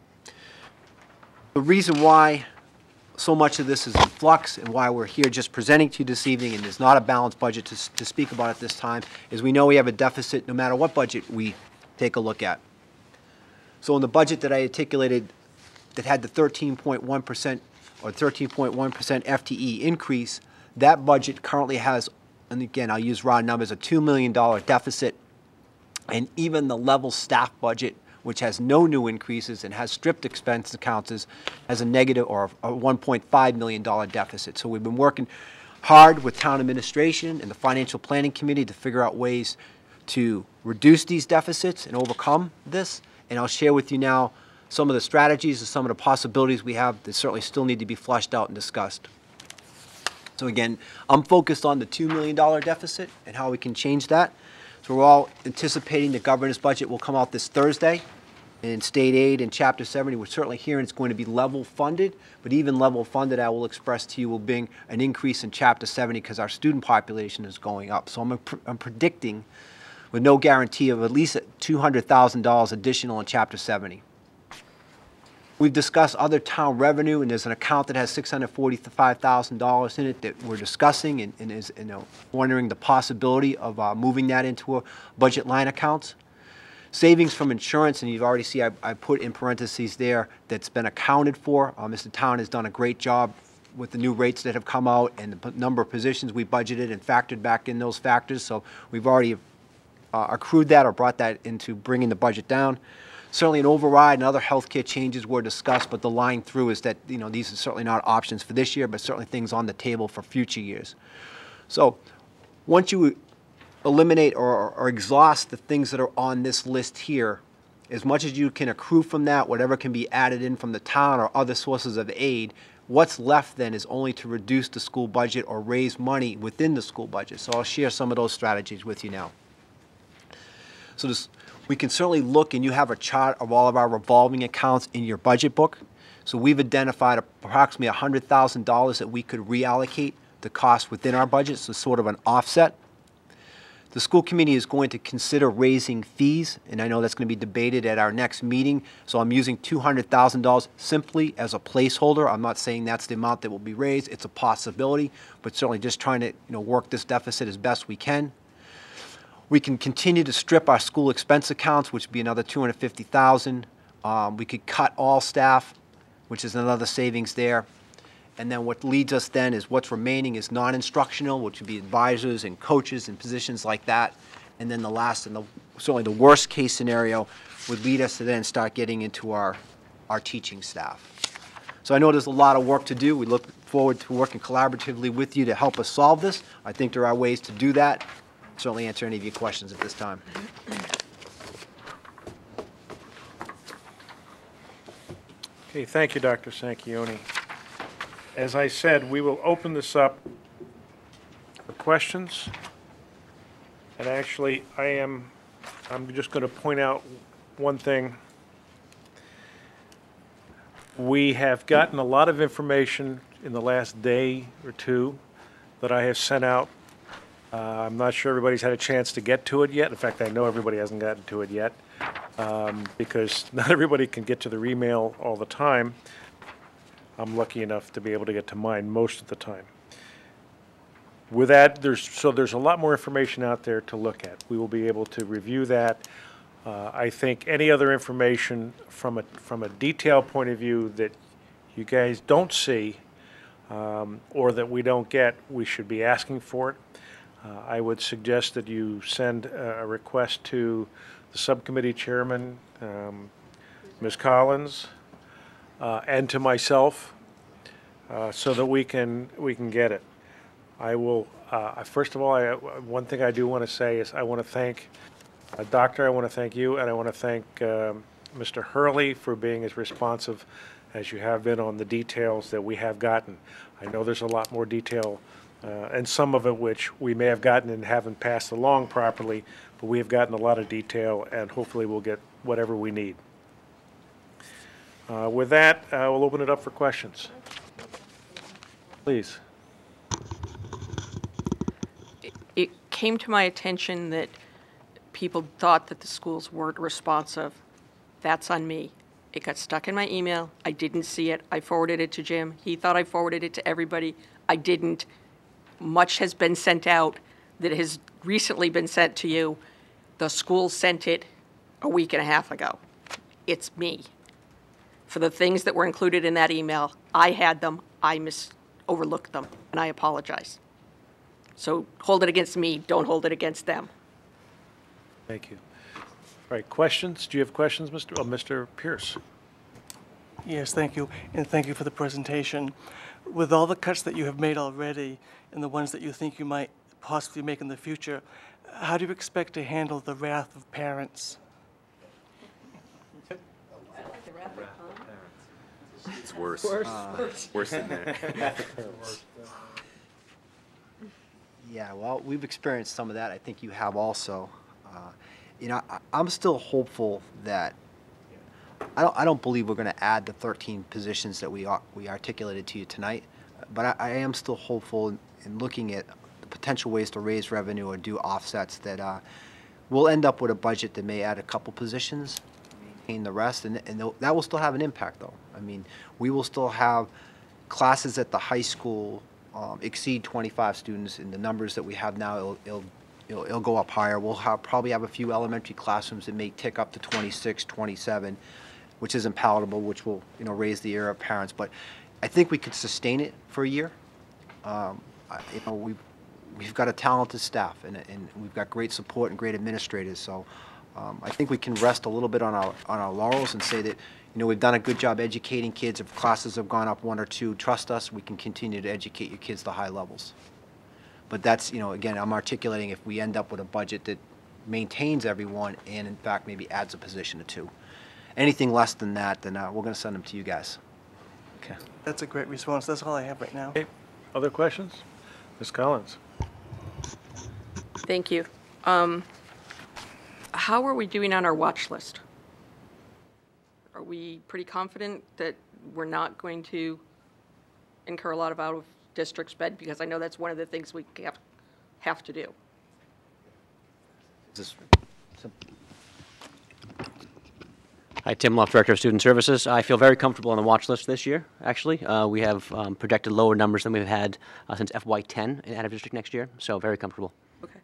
The reason why so much of this is in flux and why we're here just presenting to you this evening, and there's not a balanced budget to speak about at this time, is we know we have a deficit no matter what budget we take a look at. So in the budget that I articulated that had the 13.1% or 13.1% FTE increase, that budget currently has, and again, I'll use raw numbers, a $2 million deficit. And even the level staff budget, which has no new increases and has stripped expense accounts, has a negative or a $1.5 million deficit. So we've been working hard with town administration and the financial planning committee to figure out ways to reduce these deficits and overcome this. And I'll share with you now some of the strategies and some of the possibilities we have that certainly still need to be fleshed out and discussed. So again, I'm focused on the $2 million deficit and how we can change that. So we're all anticipating the governor's budget will come out this Thursday. In state aid and Chapter 70, we're certainly hearing it's going to be level funded, but even level funded, I will express to you, will bring an increase in Chapter 70 because our student population is going up. So I'm predicting, with no guarantee, of at least $200,000 additional in Chapter 70. We've discussed other town revenue, and there's an account that has $645,000 in it that we're discussing and is, wondering the possibility of moving that into a budget line accounts. Savings from insurance, and you've already see I put in parentheses there, that's been accounted for. Mr. Town has done a great job with the new rates that have come out and the number of positions we budgeted and factored back in those factors. So we've already accrued that or brought that into bringing the budget down. Certainly an override and other healthcare changes were discussed, but the line through is that, these are certainly not options for this year, but certainly things on the table for future years. So once you eliminate or exhaust the things that are on this list here, as much as you can accrue from that, whatever can be added in from the town or other sources of aid, what's left then is only to reduce the school budget or raise money within the school budget. So I'll share some of those strategies with you now. So we can certainly look, and you have a chart of all of our revolving accounts in your budget book. So we've identified approximately $100,000 that we could reallocate the cost within our budget, so sort of an offset. The school committee is going to consider raising fees, and I know that's going to be debated at our next meeting. So I'm using $200,000 simply as a placeholder. I'm not saying that's the amount that will be raised. It's a possibility, but certainly just trying to work this deficit as best we can. We can continue to strip our school expense accounts, which would be another $250,000. We could cut all staff, which is another savings there. And then what leads us then is what's remaining is non-instructional, which would be advisors and coaches and positions like that. And then the last and certainly the worst case scenario would lead us to then start getting into our teaching staff. So I know there's a lot of work to do. We look forward to working collaboratively with you to help us solve this. I think there are ways to do that. Certainly answer any of your questions at this time. Okay, thank you, Dr. Sanquioni. As I said, we will open this up for questions. And actually, I'm just going to point out one thing. We have gotten a lot of information in the last day or two that I have sent out. I'm not sure everybody's had a chance to get to it yet. In fact, I know everybody hasn't gotten to it yet because not everybody can get to their email all the time. I'm lucky enough to be able to get to mine most of the time. With that, there's a lot more information out there to look at. We will be able to review that. I think any other information from a detail point of view that you guys don't see or that we don't get, we should be asking for it. I would suggest that you send a request to the subcommittee chairman, Ms. Collins, and to myself, so that we can get it. I will. First of all, one thing I do want to say is I want to thank Doctor. I want to thank you, and I want to thank Mr. Hurley for being as responsive as you have been on the details that we have gotten. I know there's a lot more detail. And some of it which we may have gotten and haven't passed along properly, but we have gotten a lot of detail, and hopefully we'll get whatever we need. With that, we'll open it up for questions. Please. It came to my attention that people thought that the schools weren't responsive. That's on me. It got stuck in my email. I didn't see it. I forwarded it to Jim. He thought I forwarded it to everybody. I didn't. Much has been sent out that has recently been sent to you. The school sent it a week and a half ago. It's me. For the things that were included in that email, I had them, I overlooked them, and I apologize. So hold it against me, don't hold it against them. Thank you. All right, questions? Do you have questions, Mr. Pierce? Yes, thank you, and thank you for the presentation. With all the cuts that you have made already, and the ones that you think you might possibly make in the future, how do you expect to handle the wrath of parents? It's worse. Worse than that. Yeah, well, we've experienced some of that. I think you have also. I'm still hopeful that I don't believe we're going to add the 13 positions that we articulated to you tonight, but I am still hopeful in looking at the potential ways to raise revenue or do offsets that we'll end up with a budget that may add a couple positions, maintain the rest, and that will still have an impact, though. I mean, we will still have classes at the high school exceed 25 students, and the numbers that we have now, it'll go up higher. We'll probably have a few elementary classrooms that may tick up to 26, 27, which isn't palatable, which will raise the ire of parents. But I think we could sustain it for a year. We've got a talented staff, and we've got great support and great administrators. So I think we can rest a little bit on our laurels and say that we've done a good job educating kids. If classes have gone up 1 or 2, trust us, we can continue to educate your kids to high levels. But that's, again, I'm articulating if we end up with a budget that maintains everyone and, in fact, maybe adds a position or 2. Anything less than that, then we're going to send them to you guys. Okay. That's a great response. That's all I have right now. Okay. Other questions? Ms. Collins? Thank you. How are we doing on our watch list? Are we pretty confident that we're not going to incur a lot of out-of-district spend? Because I know that's one of the things we have to do. Hi, Tim Loft, Director of Student Services. I feel very comfortable on the watch list this year, actually. We have projected lower numbers than we've had since FY10 in out-of-district next year, so very comfortable. Okay.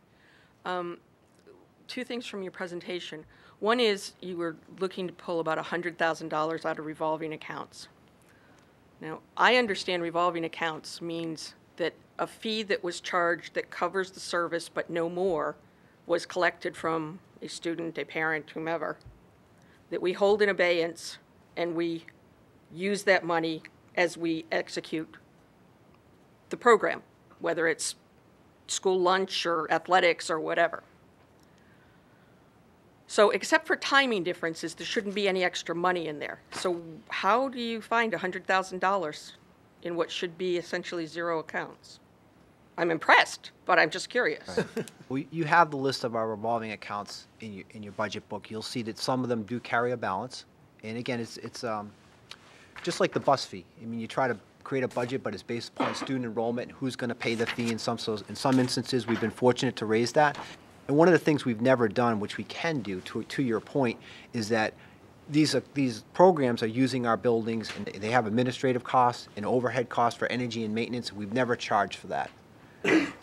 2 things from your presentation. One is you were looking to pull about $100,000 out of revolving accounts. Now, I understand revolving accounts means that a fee that was charged that covers the service but no more was collected from a student, a parent, whomever, that we hold in abeyance and we use that money as we execute the program, whether it's school lunch or athletics or whatever. So except for timing differences, there shouldn't be any extra money in there. So how do you find $100,000 in what should be essentially 0 accounts? I'm impressed, but I'm just curious. Right. Well, you have the list of our revolving accounts in your budget book. You'll see that some of them do carry a balance. And again, it's just like the bus fee. I mean, you try to create a budget, but it's based upon student enrollment and who's going to pay the fee. In some instances, we've been fortunate to raise that. And one of the things we've never done, which we can do, to your point, is that these programs are using our buildings, and they have administrative costs and overhead costs for energy and maintenance. We've never charged for that.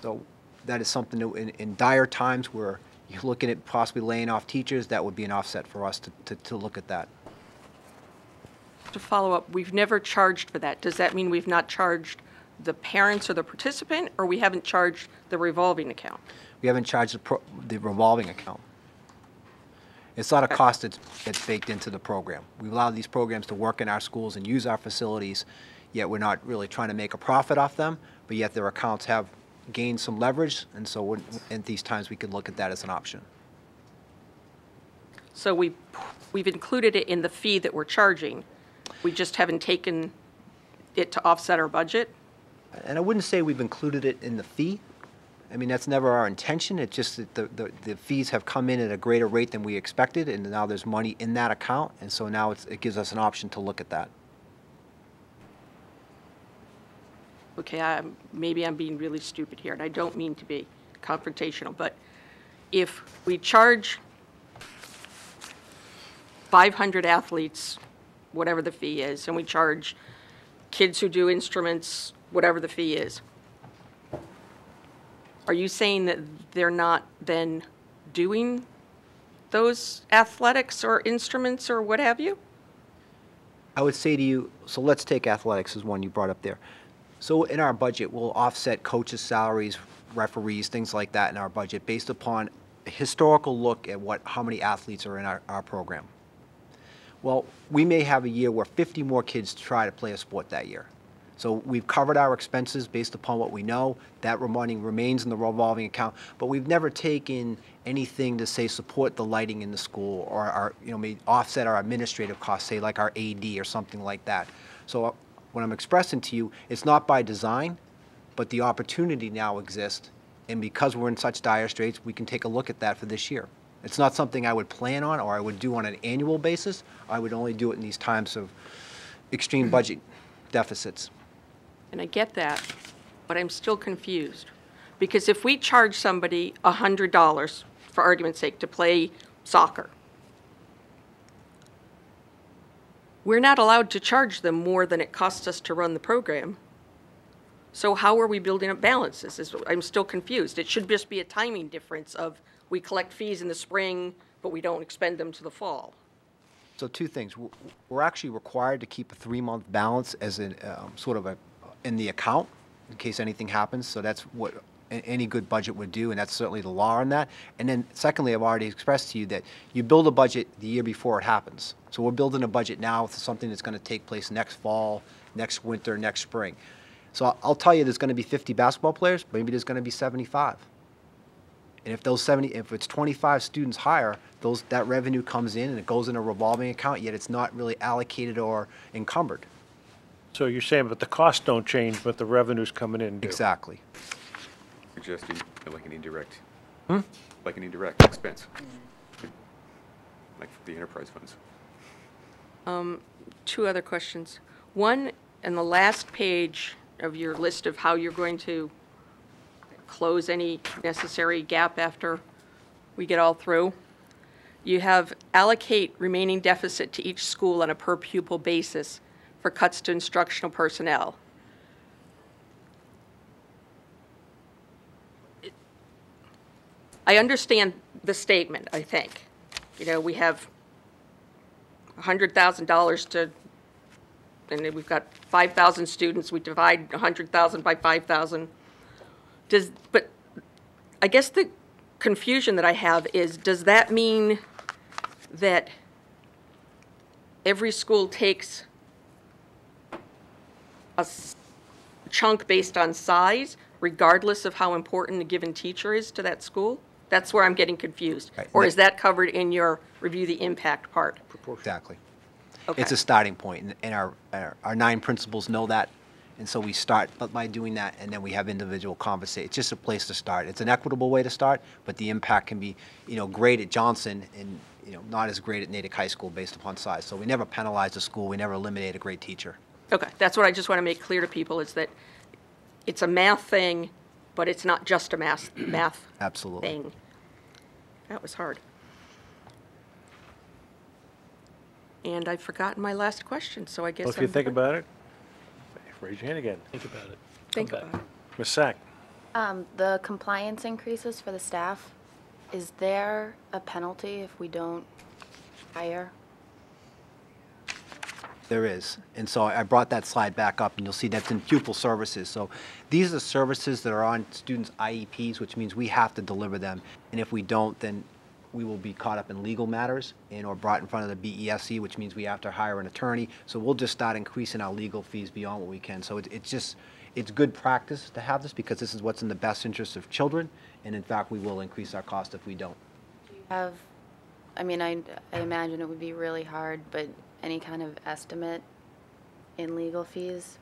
So that is something that in dire times where you're looking at possibly laying off teachers, that would be an offset for us to look at that. To follow up, we've never charged for that. Does that mean we've not charged the parents or the participant, or we haven't charged the revolving account? We haven't charged the revolving account. It's not a cost that's baked into the program. We allow these programs to work in our schools and use our facilities, yet we're not really trying to make a profit off them, but yet their accounts have gained some leverage, and so at these times we could look at that as an option. So we've included it in the fee that we're charging. We just haven't taken it to offset our budget? And I wouldn't say we've included it in the fee. I mean, that's never our intention. It's just that the fees have come in at a greater rate than we expected, and now there's money in that account, and so now it gives us an option to look at that. Okay, maybe I'm being really stupid here, and I don't mean to be confrontational, but if we charge 500 athletes, whatever the fee is, and we charge kids who do instruments, whatever the fee is, are you saying that they're not then doing those athletics or instruments or what have you? I would say to you, so let's take athletics as one you brought up there. So in our budget, we'll offset coaches' salaries, referees, things like that in our budget based upon a historical look at how many athletes are in our program. Well, we may have a year where 50 more kids try to play a sport that year. So we've covered our expenses based upon what we know. That money remains in the revolving account, but we've never taken anything to say support the lighting in the school or may offset our administrative costs, say like our AD or something like that. So what I'm expressing to you, it's not by design, but the opportunity now exists And because we're in such dire straits, we can take a look at that for this year. It's not something I would plan on or I would do on an annual basis. I would only do it in these times of extreme budget deficits. And I get that, but I'm still confused. Because if we charge somebody $100, for argument's sake, to play soccer, we're not allowed to charge them more than it costs us to run the program. So how are we building up balances? I'm still confused. It should just be a timing difference of we collect fees in the spring, but we don't expend them to the fall. So two things. We're actually required to keep a 3-month balance as in in the account in case anything happens. So that's what any good budget would do, and that's certainly the law on that. And then secondly, I've already expressed to you that you build a budget the year before it happens. So we're building a budget now for something that's going to take place next fall, next winter, next spring. So I'll tell you there's going to be 50 basketball players, maybe there's going to be 75. And if it's 25 students higher, that revenue comes in and it goes in a revolving account, yet it's not really allocated or encumbered. So you're saying, but the costs don't change, but the revenues coming in do? Exactly. Suggesting like an indirect, like an indirect expense, like the enterprise funds. 2 other questions. One, in the last page of your list of how you're going to close any necessary gap after we get all through, you have allocate remaining deficit to each school on a per pupil basis for cuts to instructional personnel. I understand the statement, I think. You know, we have $100,000 to, and we've got 5,000 students, we divide 100,000 by 5,000. But I guess the confusion that I have is, does that mean that every school takes a chunk based on size, regardless of how important a given teacher is to that school? That's where I'm getting confused. Right. Or is that covered in your review the impact part? Exactly. Okay. It's a starting point, and our 9 principals know that, and so we start by doing that, and then we have individual conversations. It's just a place to start. It's an equitable way to start, but the impact can be, great at Johnson and, not as great at Natick High School based upon size. So we never penalize a school. We never eliminate a great teacher. Okay, that's what I just want to make clear to people, is that it's a math thing, but it's not just a math Absolutely. thing. That was hard. And I've forgotten my last question, so I guess Well, if you think about it, raise your hand again. Think about it. Think Come back. about it. Ms. Sack? The compliance increases for the staff, is there a penalty if we don't hire? There is. And so I brought that slide back up, and you'll see that's in pupil services. So these are the services that are on students' IEPs, which means we have to deliver them. And if we don't, then we will be caught up in legal matters or brought in front of the BESC, which means we have to hire an attorney. So we'll just start increasing our legal fees beyond what we can. So it's good practice to have this, because this is what's in the best interest of children. And in fact, we will increase our cost if we don't. Do you have, I imagine it would be really hard, but any kind of estimate in legal fees?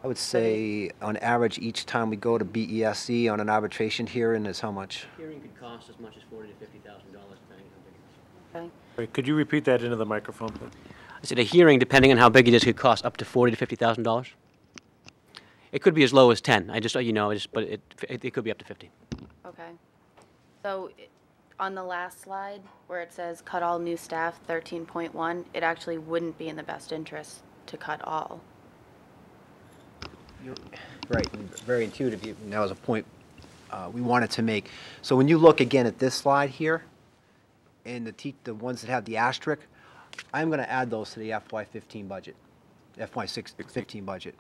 I would say on average, each time we go to BESC on an arbitration hearing is how much? Hearing could cost as much as $40,000 to $50,000, depending how big it is. Okay. Wait, could you repeat that into the microphone, please? I said a hearing, depending on how big it is, could cost up to $40,000 to $50,000. It could be as low as 10. But it could be up to 50. Okay. So on the last slide where it says cut all new staff 13.1, it actually wouldn't be in the best interest to cut all. Right, very intuitive. And that was a point we wanted to make. So when you look again at this slide here, and the ones that have the asterisk, I'm going to add those to the FY15 budget, FY15 budget.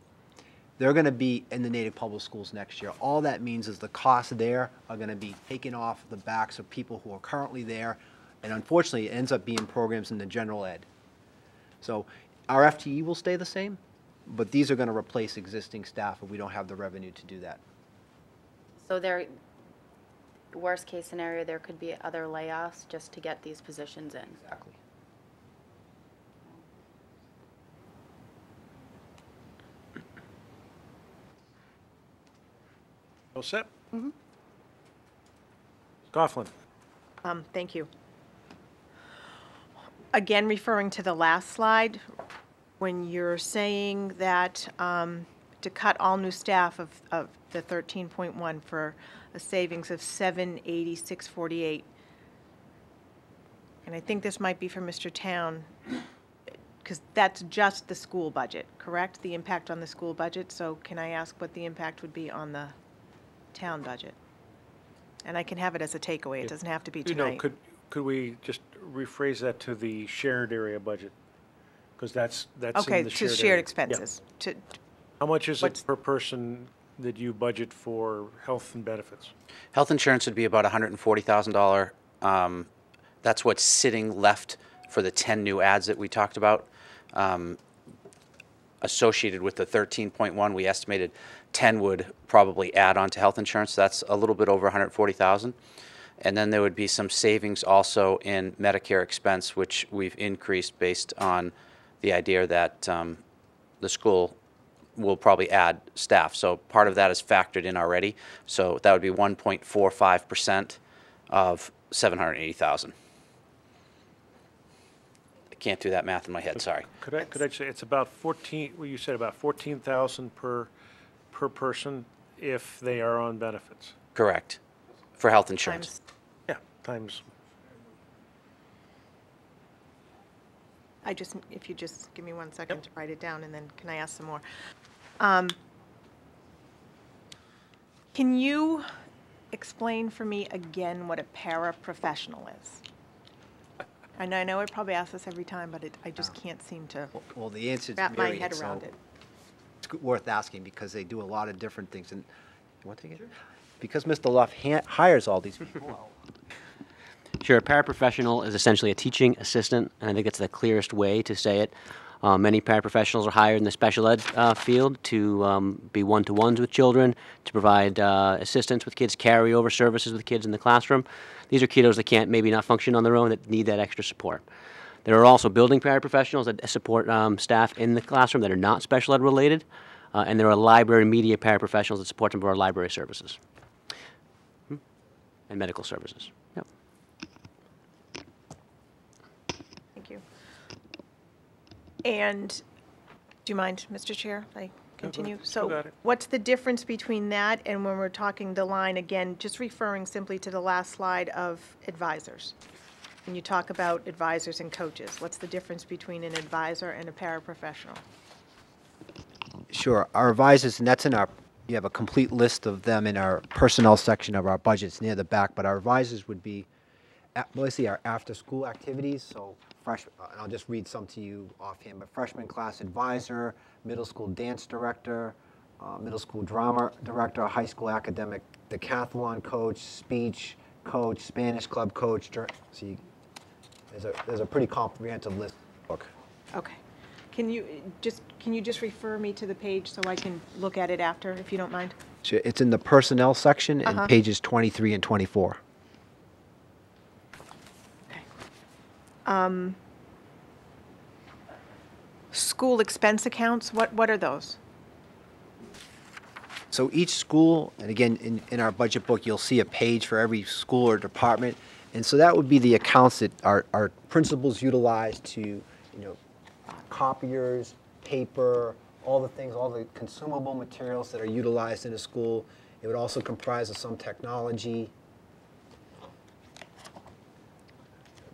They're going to be in the Natick Public Schools next year. All that means is the costs there are going to be taken off the backs of people who are currently there, and unfortunately, it ends up being programs in the general ed. So our FTE will stay the same, but these are going to replace existing staff if we don't have the revenue to do that. So worst case scenario, there could be other layoffs just to get these positions in. Exactly. All set? Coughlin. Thank you. Again, referring to the last slide, when you're saying that to cut all new staff of the 13.1 for a savings of 786.48, and I think this might be for Mr. Town, because that's just the school budget, correct? The impact on the school budget. So can I ask what the impact would be on the town budget? And I can have it as a takeaway. It doesn't have to be You know, tonight. could we just rephrase that to the shared area budget? Because that's Okay, in the to shared shared area. expenses. To, How much is What's- it per person that you budget for health and benefits? Health insurance would be about $140,000. That's what's sitting left for the 10 new ads that we talked about. Associated with the 13.1, we estimated 10 would probably add on to health insurance. That's a little bit over 140,000. And then there would be some savings also in Medicare expense, which we've increased based on the idea that the school will probably add staff. So part of that is factored in already. So that would be 1.45% of 780,000. I can't do that math in my head, sorry. Could I say, it's about 14, well, you said about 14,000 per person if they are on benefits. Correct, for health insurance. Yeah, times, if you just give me 1 second Yep. to write it down, and then can I ask some more? Can you explain for me again what a paraprofessional is? And I know I probably ask this every time, but I just can't seem to Well, the answer is wrap my myriad, head so around it. it's worth asking because they do a lot of different things. And you want to take it? Because Mr. Luff hires all these people. Sure, a paraprofessional is essentially a teaching assistant, and I think it's the clearest way to say it. Many paraprofessionals are hired in the special ed field to be one-to-ones with children, to provide assistance with kids, carryover services with kids in the classroom. These are kiddos that can't maybe not function on their own, that need that extra support. There are also building paraprofessionals that support staff in the classroom that are not special ed related, and there are library media paraprofessionals that support some of our library services and medical services. Yep. Thank you. And, do you mind, Mr. Chair, if I continue? got So it. what's the difference between that and when we're talking the line, again, just referring simply to the last slide of advisors? When you talk about advisors and coaches, what's the difference between an advisor and a paraprofessional? Sure. Our advisors, and that's in our, you have a complete list of them in our personnel section of our budgets near the back, but our advisors would be mostly our after-school activities, so and I'll just read some to you offhand, but freshman class advisor, middle school dance director, middle school drama director, high school academic decathlon coach, speech coach, Spanish club coach. See, there's a pretty comprehensive list book. Okay. Can you just refer me to the page so I can look at it after, if you don't mind? So it's in the personnel section in pages 23 and 24. Okay. School expense accounts, what are those? So each school, and again, in our budget book, you'll see a page for every school or department. And so that would be the accounts that our principals utilize to, copiers, paper, all the things, all the consumable materials that are utilized in a school. It would also comprise of some technology.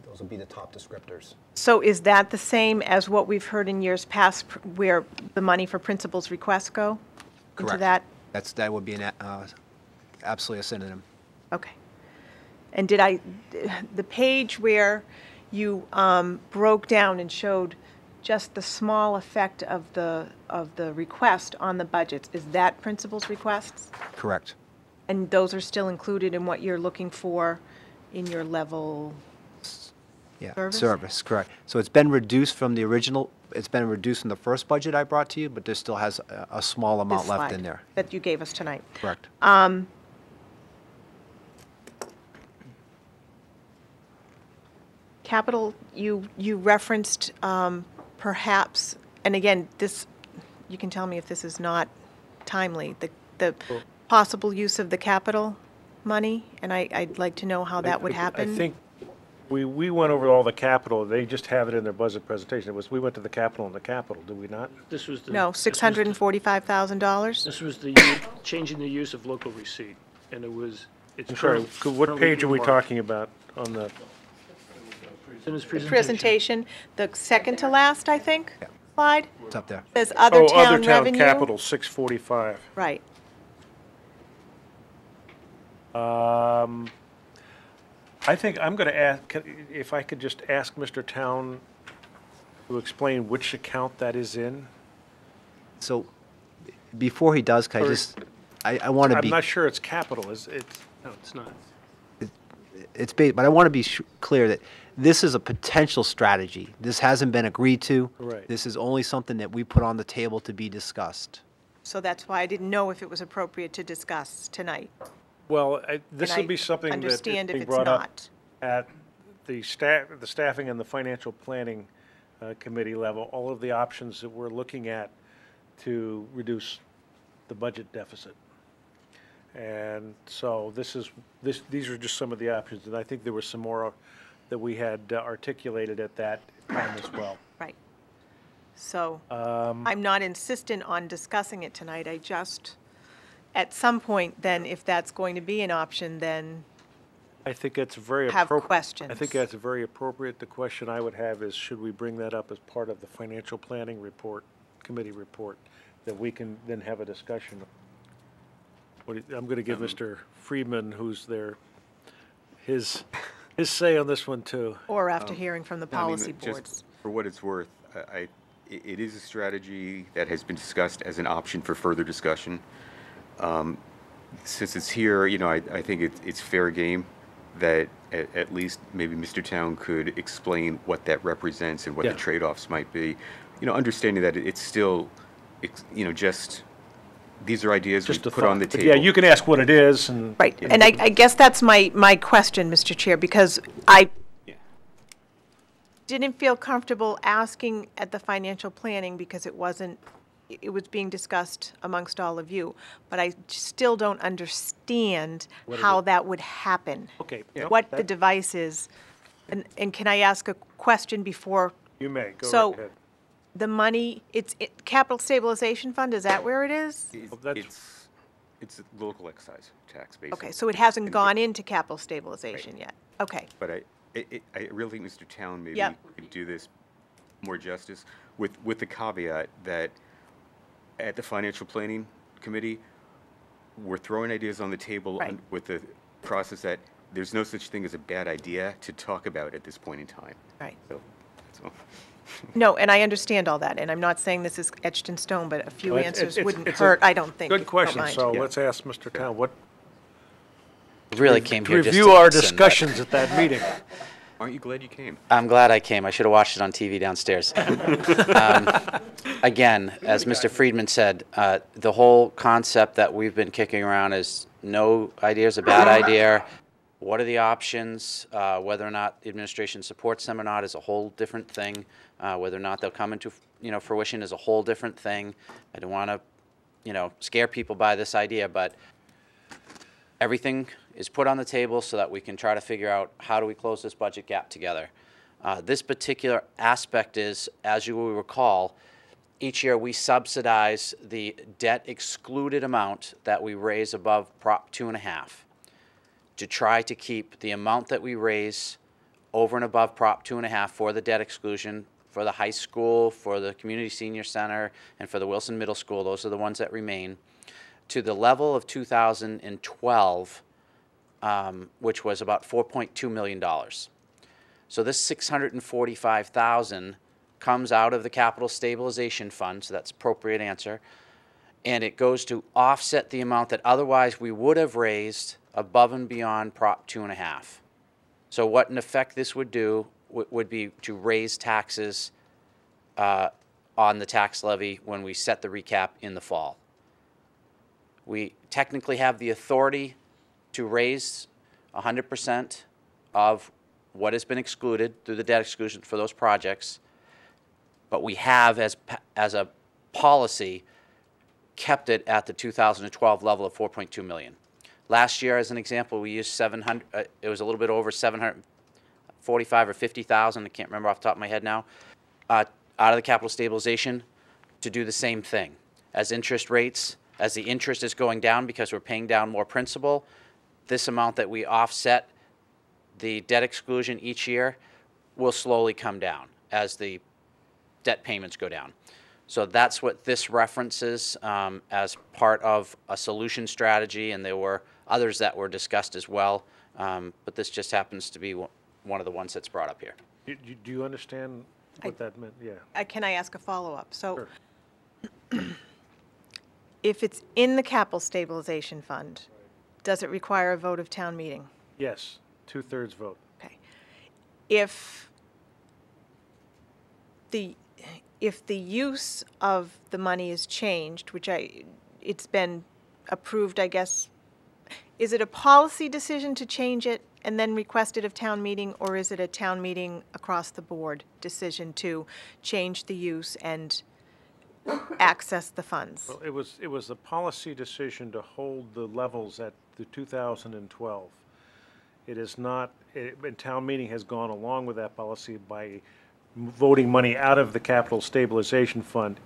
Those would be the top descriptors. So is that the same as what we've heard in years past, where the money for principals' requests go? Into Correct. that? That would be absolutely a synonym. Okay. And the page where you broke down and showed just the small effect of the request on the budgets, is that principals' requests? Correct. And those are still included in what you're looking for in your level? Yeah, Service? correct. So it's been reduced from the original, it's been reduced from the first budget I brought to you, but there still has a small amount This left slide in there. that you gave us tonight. Correct. Capital, you referenced perhaps, and again, this, you can tell me if this is not timely, the possible use of the capital money, and I'd like to know how that would happen. I think we went over all the capital. They just have it in their budget presentation. We went to the capital and the capital, did we not? This was the. No, $645,000? This was the, changing the use of local receipt, and it was, it's. I'm sorry, what page are we talking about on the? In his Presentation, the second to last, I think, slide, It's up there. says other town revenue. Capital, 645. Right. I think I'm going to ask, if I could just ask Mr. Town to explain which account that is in. So before he does, can I Or- just, I want to I'm be, not sure it's capital, it's, No, it's not. it's, but I want to be clear that this is a potential strategy. This hasn't been agreed to. Right. This is only something that we put on the table to be discussed. So that's why I didn't know if it was appropriate to discuss tonight. well, this And will be something that understand if being it's brought up not. at the staffing and the financial planning committee level, all of the options that we're looking at to reduce the budget deficit. And so these are just some of the options, and I think there were some more that we had articulated at that time as well. Right. So I'm not insistent on discussing it tonight. I just, at some point, then, if that's going to be an option, then I think it's very have appropriate. questions. I think that's very appropriate. The question I would have is, should we bring that up as part of the financial planning report, committee report, that we can then have a discussion? I'm going to give Mr. Friedman, who's there, his say on this one too. or after hearing from the I mean, policy just boards. for what it's worth, it is a strategy that has been discussed as an option for further discussion. Since it's here, I think it's fair game that at least maybe Mr. Town could explain what that represents and what Yeah. the trade-offs might be. Understanding that it's still, just, these are ideas we Just a put on the thought. But table. yeah, you can ask what it is and. Right, and I guess that's my question, Mr. Chair, because I Yeah. didn't feel comfortable asking at the financial planning because it was being discussed amongst all of you, but I still don't understand how that would happen. Okay, yeah, What the that- device is, and can I ask a question before? You may, go So, right ahead. the money, capital stabilization fund, is that where it is? It's a local excise tax, basically. Okay, so it hasn't gone into capital stabilization yet? Okay, But I really think Mr. Town maybe Yep. could do this more justice with the caveat that at the Financial Planning Committee, we're throwing ideas on the table Right. with the process that there's no such thing as a bad idea to talk about at this point in time. right. So, that's all. No, and I understand all that, and I'm not saying this is etched in stone, but a few Well, answers it's wouldn't a hurt, I don't think. Good Don't question, mind. so Yeah. let's ask Mr. Town, what, Really came here just to review our listen, but discussions at that meeting. Aren't you glad you came? I'm glad I came. I should have watched it on TV downstairs. Again, as Mr. Friedman said, the whole concept that we've been kicking around is no idea is a bad idea. What are the options? Whether or not the administration supports them or not is a whole different thing. Whether or not they'll come into fruition is a whole different thing. I don't want to scare people by this idea, but everything is put on the table so that we can try to figure out how do we close this budget gap together. This particular aspect is, as you will recall, each year we subsidize the debt excluded amount that we raise above Prop 2.5 to try to keep the amount that we raise over and above Prop 2.5 for the debt exclusion for the high school, for the community senior center, and for the Wilson Middle School. Those are the ones that remain to the level of 2012, which was about $4.2 million. So this $645,000 comes out of the capital stabilization fund, so that's appropriate answer, and it goes to offset the amount that otherwise we would have raised above and beyond Prop 2.5. So what in effect this would do would be to raise taxes on the tax levy when we set the recap in the fall. We technically have the authority to raise 100% of what has been excluded through the debt exclusion for those projects, but we have, as a policy, kept it at the 2012 level of $4.2 million. Last year, as an example, we used 700, it was a little bit over 745 or 50,000, I can't remember off the top of my head now, out of the capital stabilization to do the same thing. As interest rates, as the interest is going down because we're paying down more principal, this amount that we offset the debt exclusion each year will slowly come down as the debt payments go down. So that's what this references as part of a solution strategy, and there were others that were discussed as well, but this just happens to be one of the ones that's brought up here. Do you understand what that meant? Yeah. Can I ask a follow-up? So Sure. if it's in the capital stabilization fund, does it require a vote of town meeting? Yes, 2/3 vote. Okay. If the use of the money is changed, which it's been approved, I guess, is it a policy decision to change it and then request it of town meeting, or is it a town meeting across the board decision to change the use and access the funds? Well, it was a policy decision to hold the levels at the 2012. It is not, and town meeting has gone along with that policy by voting money out of the capital stabilization fund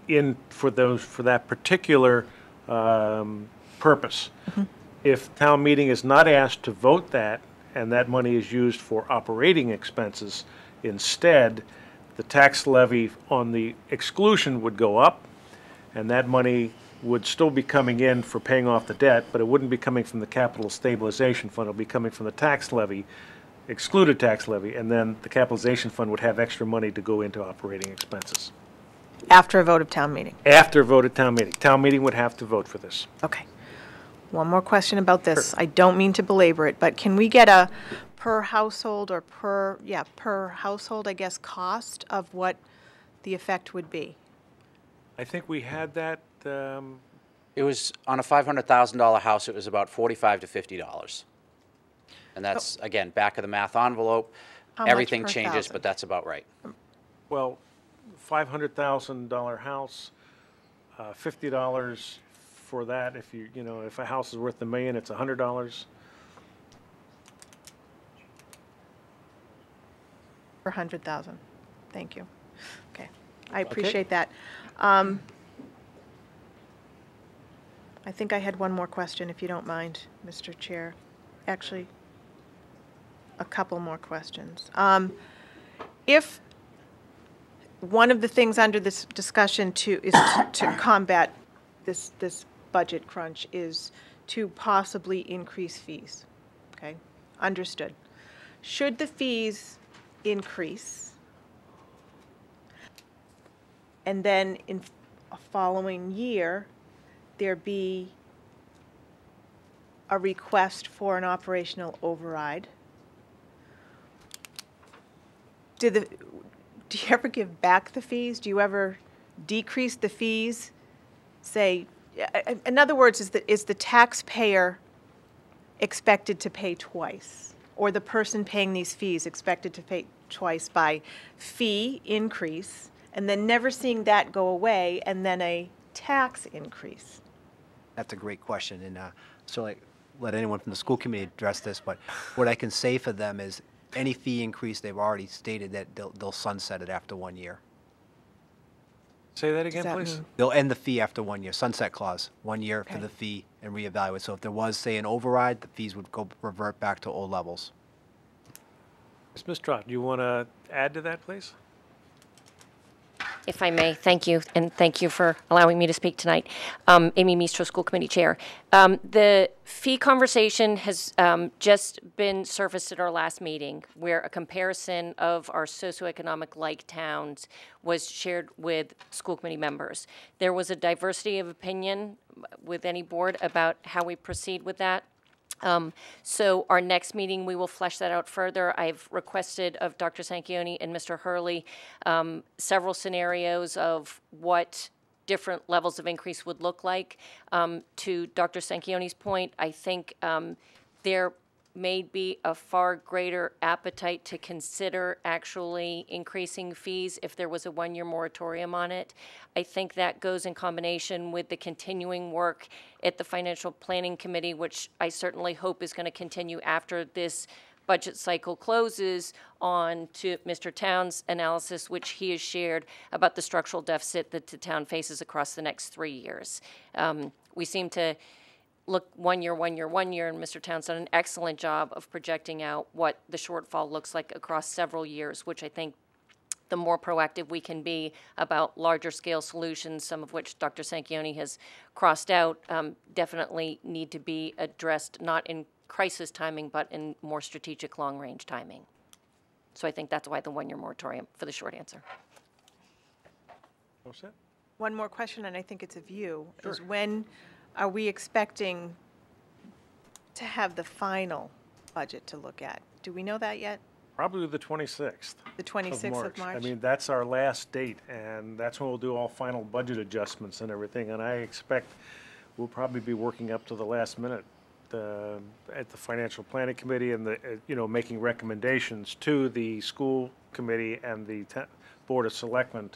for that particular purpose. Mm-hmm. If town meeting is not asked to vote that, and that money is used for operating expenses instead, the tax levy on the exclusion would go up, and that money would still be coming in for paying off the debt, but it wouldn't be coming from the capital stabilization fund. It would be coming from the tax levy, excluded tax levy, and then the capitalization fund would have extra money to go into operating expenses. After a vote of town meeting? After a vote at town meeting. Town meeting would have to vote for this. Okay. One more question about this. Sure. I don't mean to belabor it, but can we get a per household or per household, I guess, cost of what the effect would be? I think we had that. It was on a $500,000 house, it was about $45 to $50. And that's, again, back of the math envelope. How much Everything per changes, thousand? but that's about right. Well, $500,000 house, $50 for that. If if a house is worth $1 million, it's $100. Per 100,000. Thank you. Okay. I Okay. appreciate that. I think I had one more question, if you don't mind, Mr. Chair. Actually, a couple more questions. If one of the things under this discussion is to combat this budget crunch is to possibly increase fees, okay? Understood. Should the fees increase, and then in a following year, there be a request for an operational override, do you ever give back the fees? Do you ever decrease the fees? Say, in other words, is the taxpayer expected to pay twice? Or the person paying these fees expected to pay twice by fee increase, and then never seeing that go away, and then a tax increase? That's a great question, and so let anyone from the school committee address this, but what I can say for them is any fee increase, they've already stated that they'll sunset it after 1 year. Say that again, Does that please. mean- They'll end the fee after 1 year, sunset clause, 1 year for Okay. the fee and reevaluate. So if there was, say, an override, the fees would revert back to old levels. Ms. Trott, do you want to add to that, please? If I may, thank you, and thank you for allowing me to speak tonight. Amy Mistro, School Committee Chair. The fee conversation has just been surfaced at our last meeting, where a comparison of our socioeconomic-like towns was shared with school committee members. There was a diversity of opinion with any board about how we proceed with that. So our next meeting, we will flesh that out further. I've requested of Dr. Sanchioni and Mr. Hurley several scenarios of what different levels of increase would look like. To Dr. Sanchioni's point, I think there may be a far greater appetite to consider actually increasing fees if there was a one-year moratorium on it. I think that goes in combination with the continuing work at the Financial Planning Committee, which I certainly hope is going to continue after this budget cycle closes, on to Mr. Town's analysis, which he has shared about the structural deficit that the town faces across the next 3 years. We seem to look 1 year, 1 year, 1 year, and Mr. Town's done an excellent job of projecting out what the shortfall looks like across several years, which I think the more proactive we can be about larger scale solutions, some of which Dr. Sanquioni has crossed out, definitely need to be addressed, not in crisis timing, but in more strategic long-range timing. So I think that's why the one-year moratorium, for the short answer. All set? One more question, and I think it's of you, is when are we expecting to have the final budget to look at? Do we know that yet? Probably the 26th. The 26th of March? I mean, that's our last date, and that's when we'll do all final budget adjustments and everything. And I expect we'll probably be working up to the last minute at the Financial Planning Committee and making recommendations to the school committee and the Board of Selectmen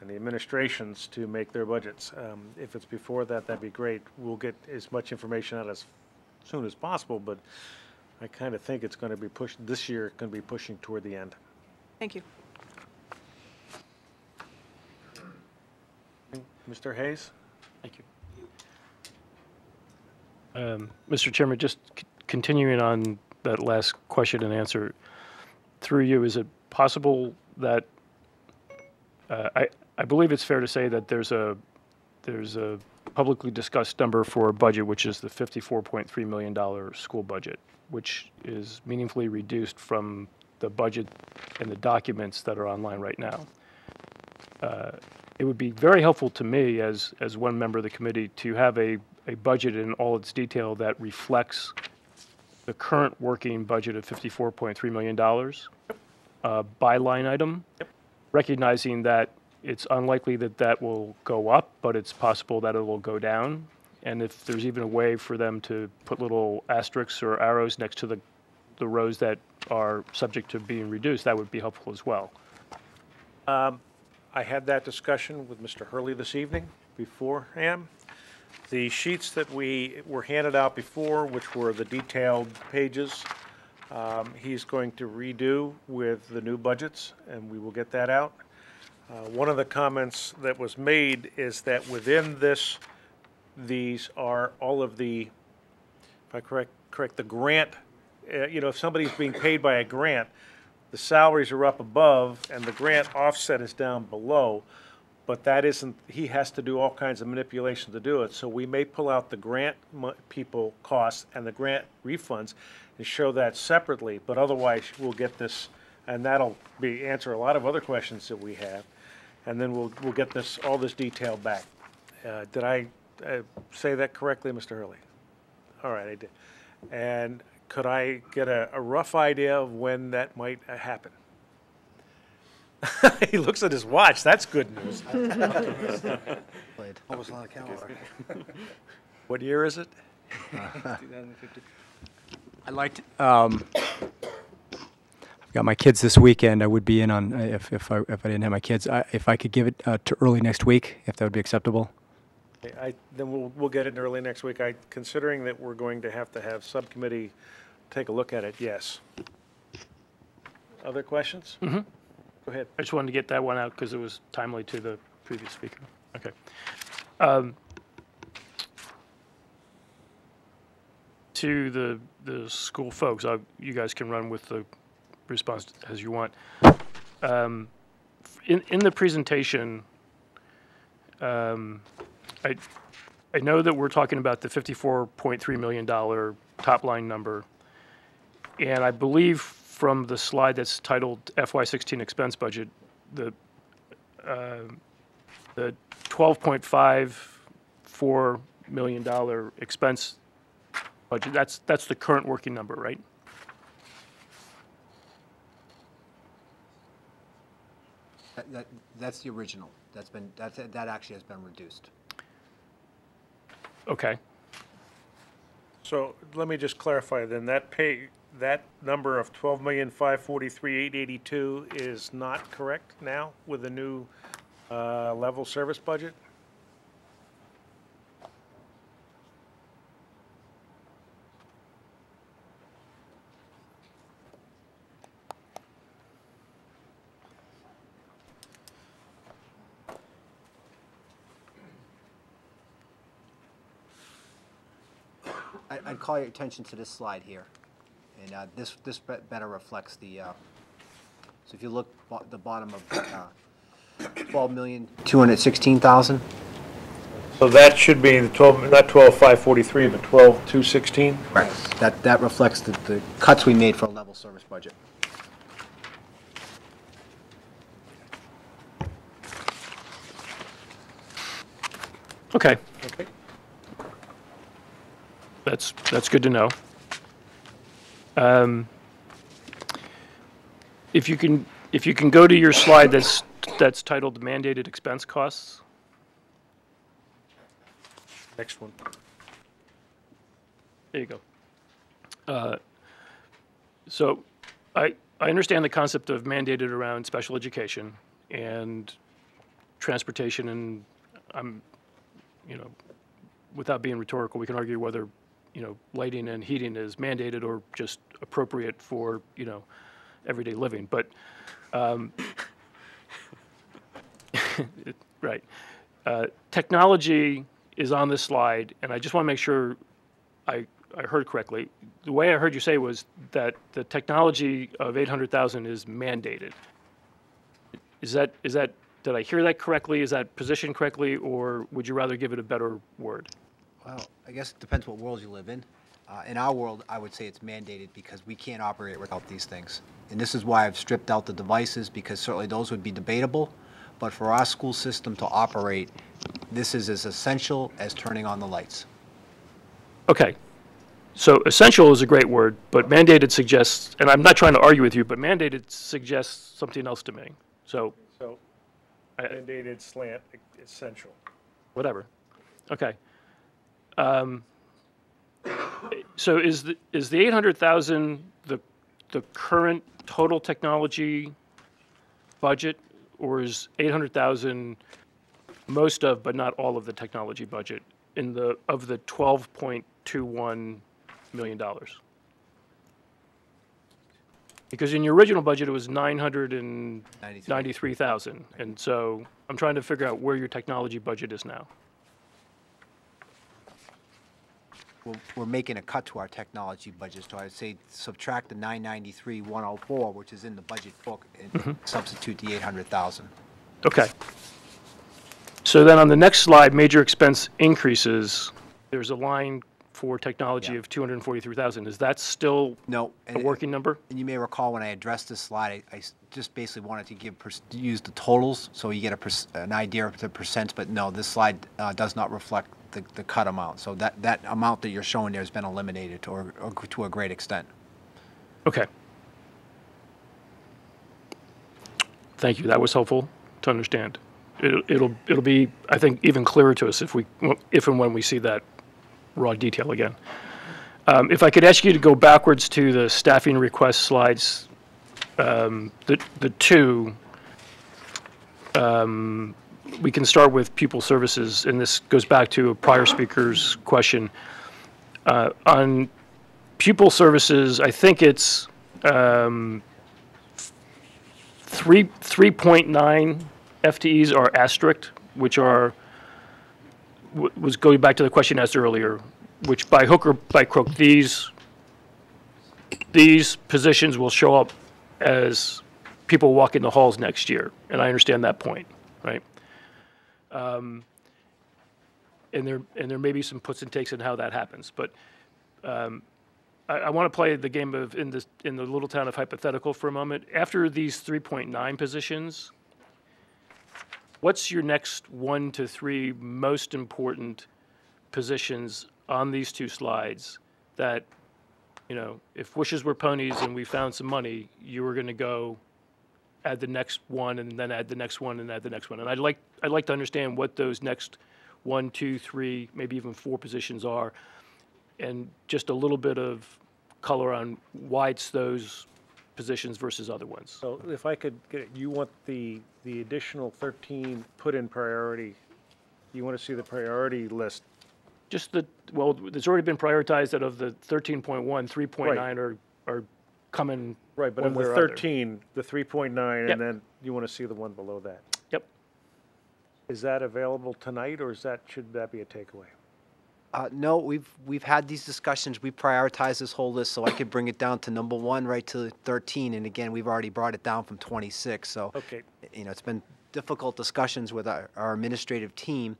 and the administrations to make their budgets. If it's before that, that'd be great. We'll get as much information out as soon as possible, but I kind of think it's going to be pushed, this year, going to be pushing toward the end. Thank you. Mr. Hayes? Thank you. Mr. Chairman, just continuing on that last question and answer, through you, is it possible that, I believe it's fair to say that there's a publicly discussed number for a budget, which is the $54.3 million school budget, which is meaningfully reduced from the budget and the documents that are online right now. It would be very helpful to me as one member of the committee to have a budget in all its detail that reflects the current working budget of $54.3 million by line item, recognizing that it's unlikely that that will go up, but it's possible that it will go down. And if there's even a way for them to put little asterisks or arrows next to the rows that are subject to being reduced, that would be helpful as well. I had that discussion with Mr. Hurley this evening beforehand. The sheets that were handed out before, which were the detailed pages, he's going to redo with the new budgets, and we will get that out. One of the comments that was made is that within these are all of the, if I correct the grant, if somebody's being paid by a grant, the salaries are up above and the grant offset is down below, but that isn't, he has to do all kinds of manipulation to do it. So we may pull out the grant people costs and the grant refunds and show that separately, but otherwise we'll get this, and that'll answer a lot of other questions that we have. And then we'll get all this detail back. Did I say that correctly, Mr. Hurley? All right, I did. And could I get a rough idea of when that might happen? He looks at his watch. That's good news. Almost on the calendar. What year is it? 2050. I'd like to, I've got my kids this weekend. I would be in on, if I didn't have my kids, if I could give it to early next week, if that would be acceptable. Then we'll get it early next week. Considering that we're going to have subcommittee take a look at it, yes. Other questions? Mm-hmm. Go ahead. I just wanted to get that one out because it was timely to the previous speaker. Okay. To the school folks, you guys can run with the response as you want. In the presentation, I know that we're talking about the $54.3 million top line number, and I believe from the slide that's titled FY16 expense budget, the $12.54 million expense budget, that's the current working number, right? That's the original. That actually has been reduced. Okay. So let me just clarify then, that number of 12,543,882 is not correct now with the new level service budget? I'd call your attention to this slide here. And this better reflects the, so if you look at the bottom of 12,216,000. So that should be the 12, not 12,543, but 12,216? Right. That reflects the cuts we made for a level service budget. Okay, Okay. that's good to know. If you can go to your slide that's titled mandated expense costs. Next one. There you go. So I understand the concept of mandated around special education and transportation, and I'm, without being rhetorical, we can argue whether, lighting and heating is mandated or just appropriate for, everyday living. But, right. Technology is on this slide, and I just want to make sure I heard correctly. The way I heard you say was that the technology of 800,000 is mandated. Is that, did I hear that correctly? Is that positioned correctly, or would you rather give it a better word? Well, I guess it depends what world you live in. In our world, I would say it's mandated because we can't operate without these things. And this is why I've stripped out the devices, because certainly those would be debatable. But for our school system to operate, this is as essential as turning on the lights. Okay. So essential is a great word, but mandated suggests, and I'm not trying to argue with you, but mandated suggests something else to me. So Mandated slant essential. whatever. Okay. So is the 800,000 the current total technology budget, or is 800,000 most of but not all of the technology budget of the $12.21 million? Because in your original budget it was 993,000, and so I'm trying to figure out where your technology budget is now. We're making a cut to our technology budget, so I'd say subtract the 993,104, which is in the budget book, and substitute the 800,000. Okay. So then on the next slide, major expense increases, there's a line for technology of 243,000. Is that still No, a working number? And you may recall when I addressed this slide, I just basically wanted to use the totals, so you get an idea of the percents. But no, this slide does not reflect the cut amount. So that amount that you're showing there has been eliminated or to a great extent. Okay. Thank you. That was helpful to understand. It'll be, I think, even clearer to us if and when we see that raw detail again. If I could ask you to go backwards to the staffing request slides, the two, we can start with pupil services, and this goes back to a prior speaker's question. On pupil services, I think it's 3.9 FTEs are asterisked, which are, was going back to the question asked earlier, which by hook or by crook, these positions will show up as people walking the halls next year, and I understand that point, right? And there may be some puts and takes in how that happens, but I want to play the game of in the little town of hypothetical for a moment. After these 3.9 positions, what's your next 1 to 3 most important positions on these two slides that, if wishes were ponies and we found some money, you were going to go add the next one and then add the next one and add the next one? And I'd like to understand what those next 1, 2, 3, maybe even 4 positions are. and just a little bit of color on why it's those positions versus other ones. So if I could get, you want the additional 13 put in priority, you want to see the priority list. Just well, it's already been prioritized that of the 13.1, 3.9 Right. are coming Right, but one of way the or other. 13, the 3.9, Yep. and then you want to see the one below that. Yep. Is that available tonight, or should that be a takeaway? No, we've had these discussions. We prioritize this whole list so I could bring it down to number 1 right to 13. And again, we've already brought it down from 26. So, Okay. you know, it's been difficult discussions with our administrative team.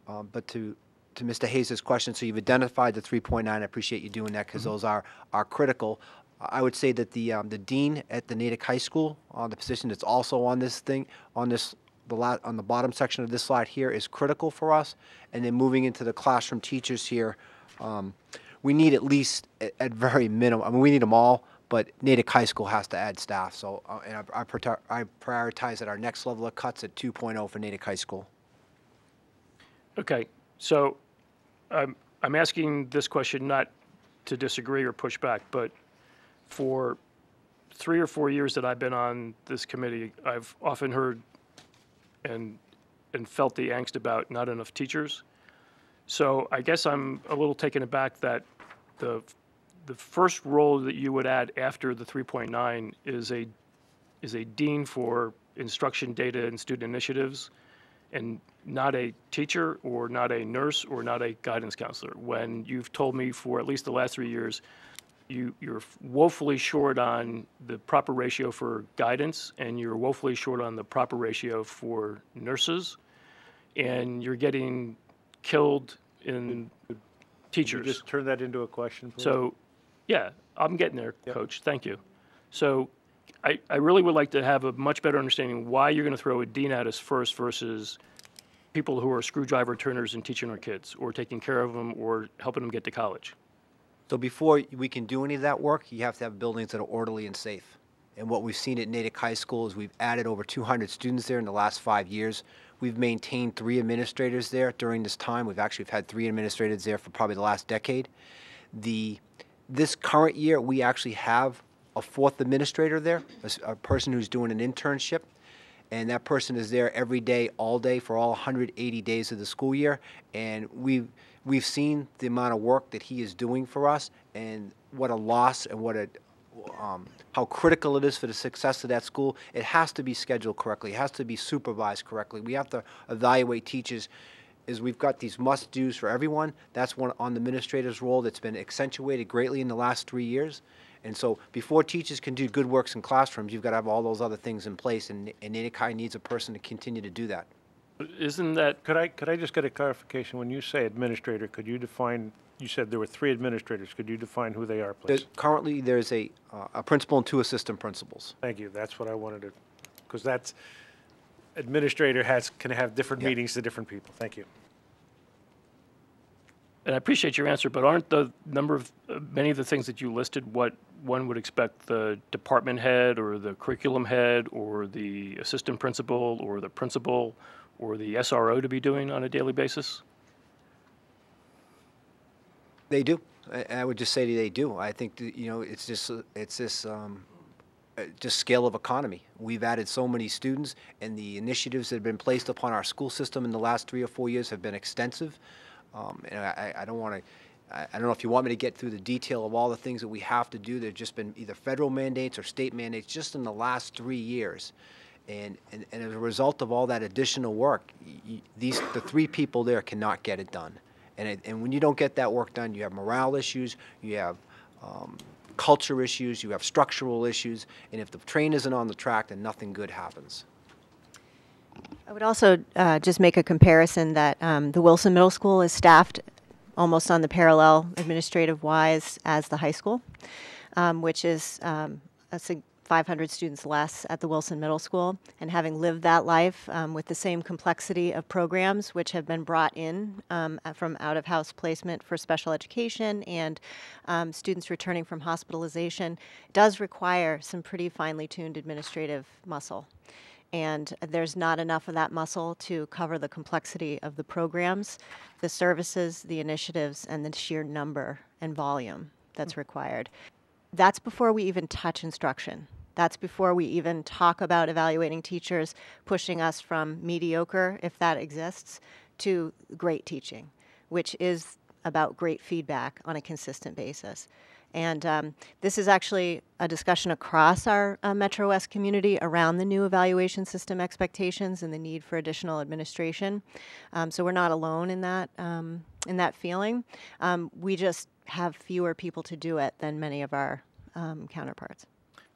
But to Mr. Hayes' question, so you've identified the 3.9. I appreciate you doing that because those are critical. I would say that the dean at the Natick High School, the position that's also on this thing, on the bottom section of this slide here, is critical for us. And then moving into the classroom teachers here, we need at least at very minimum. I mean, we need them all, but Natick High School has to add staff. So and I prioritize at our next level of cuts at 2.0 for Natick High School. Okay, so I'm asking this question not to disagree or push back, but for 3 or 4 years that I've been on this committee, I've often heard and felt the angst about not enough teachers. So I guess I'm a little taken aback that the first role that you would add after the 3.9 is a dean for instruction, data, and student initiatives, and not a teacher or not a nurse or not a guidance counselor, when you've told me for at least the last 3 years you're woefully short on the proper ratio for guidance, and you're woefully short on the proper ratio for nurses, and you're getting killed in teachers. Could you just turn that into a question, please? So, yeah, I'm getting there, Coach. Thank you. So I really would like to have a much better understanding why you're going to throw a dean at us first versus people who are screwdriver turners and teaching our kids or taking care of them or helping them get to college. So before we can do any of that work, you have to have buildings that are orderly and safe. And what we've seen at Natick High School is we've added over 200 students there in the last 5 years. We've maintained 3 administrators there during this time. We've had 3 administrators there for probably the last decade. This current year, we actually have a 4th administrator there, a person who's doing an internship. And that person is there every day, all day, for all 180 days of the school year. And we've seen the amount of work that he is doing for us, and what a loss and how critical it is for the success of that school. It has to be scheduled correctly. It has to be supervised correctly. We have to evaluate teachers. We've got these must-dos for everyone. That's one on the administrator's role that's been accentuated greatly in the last 3 years. And so before teachers can do good works in classrooms, you've got to have all those other things in place, and Natick High needs a person to continue to do that. Isn't that... Could I just get a clarification? When you say administrator, could you define, you said there were 3 administrators. Could you define who they are, please? Currently, there's a principal and 2 assistant principals. Thank you. That's what I wanted to, because that's, administrator can have different meetings to different people. Thank you. And I appreciate your answer, but aren't the number of, many of the things that you listed what one would expect the department head or the curriculum head or the assistant principal or the principal or the SRO to be doing on a daily basis? They do. I would just say they do. I think that, it's just scale of economy. We've added so many students, and the initiatives that have been placed upon our school system in the last 3 or 4 years have been extensive. And I don't want to. I don't know if you want me to get through the detail of all the things that we have to do. There've just been either federal mandates or state mandates just in the last 3 years. And as a result of all that additional work, the 3 people there cannot get it done. And when you don't get that work done, you have morale issues, you have culture issues, you have structural issues, and if the train isn't on the track, then nothing good happens. I would also just make a comparison that the Wilson Middle School is staffed almost on the parallel administrative-wise as the high school, which is 500 students less at the Wilson Middle School. And having lived that life with the same complexity of programs which have been brought in from out-of-house placement for special education and students returning from hospitalization, does require some pretty finely tuned administrative muscle. And there's not enough of that muscle to cover the complexity of the programs, the services, the initiatives, and the sheer number and volume that's required. That's before we even touch instruction. That's before we even talk about evaluating teachers, pushing us from mediocre, if that exists, to great teaching, which is about great feedback on a consistent basis. And this is actually a discussion across our Metro West community around the new evaluation system expectations and the need for additional administration. So we're not alone in that feeling. We just have fewer people to do it than many of our counterparts.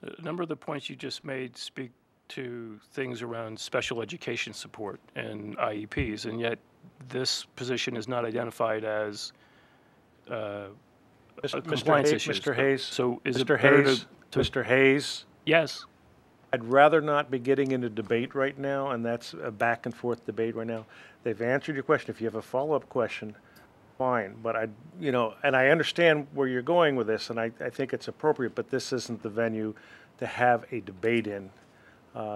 A number of the points you just made speak to things around special education support and IEPs, and yet this position is not identified as compliance issues. Mr. Hayes. So is it Mr. better Hayes, Mr. Hayes, Yes. I'd rather not be getting into debate right now, and that's a back and forth debate right now. They've answered your question. If you have a follow-up question, fine. But and I understand where you're going with this, and I think it's appropriate, but this isn't the venue to have a debate in.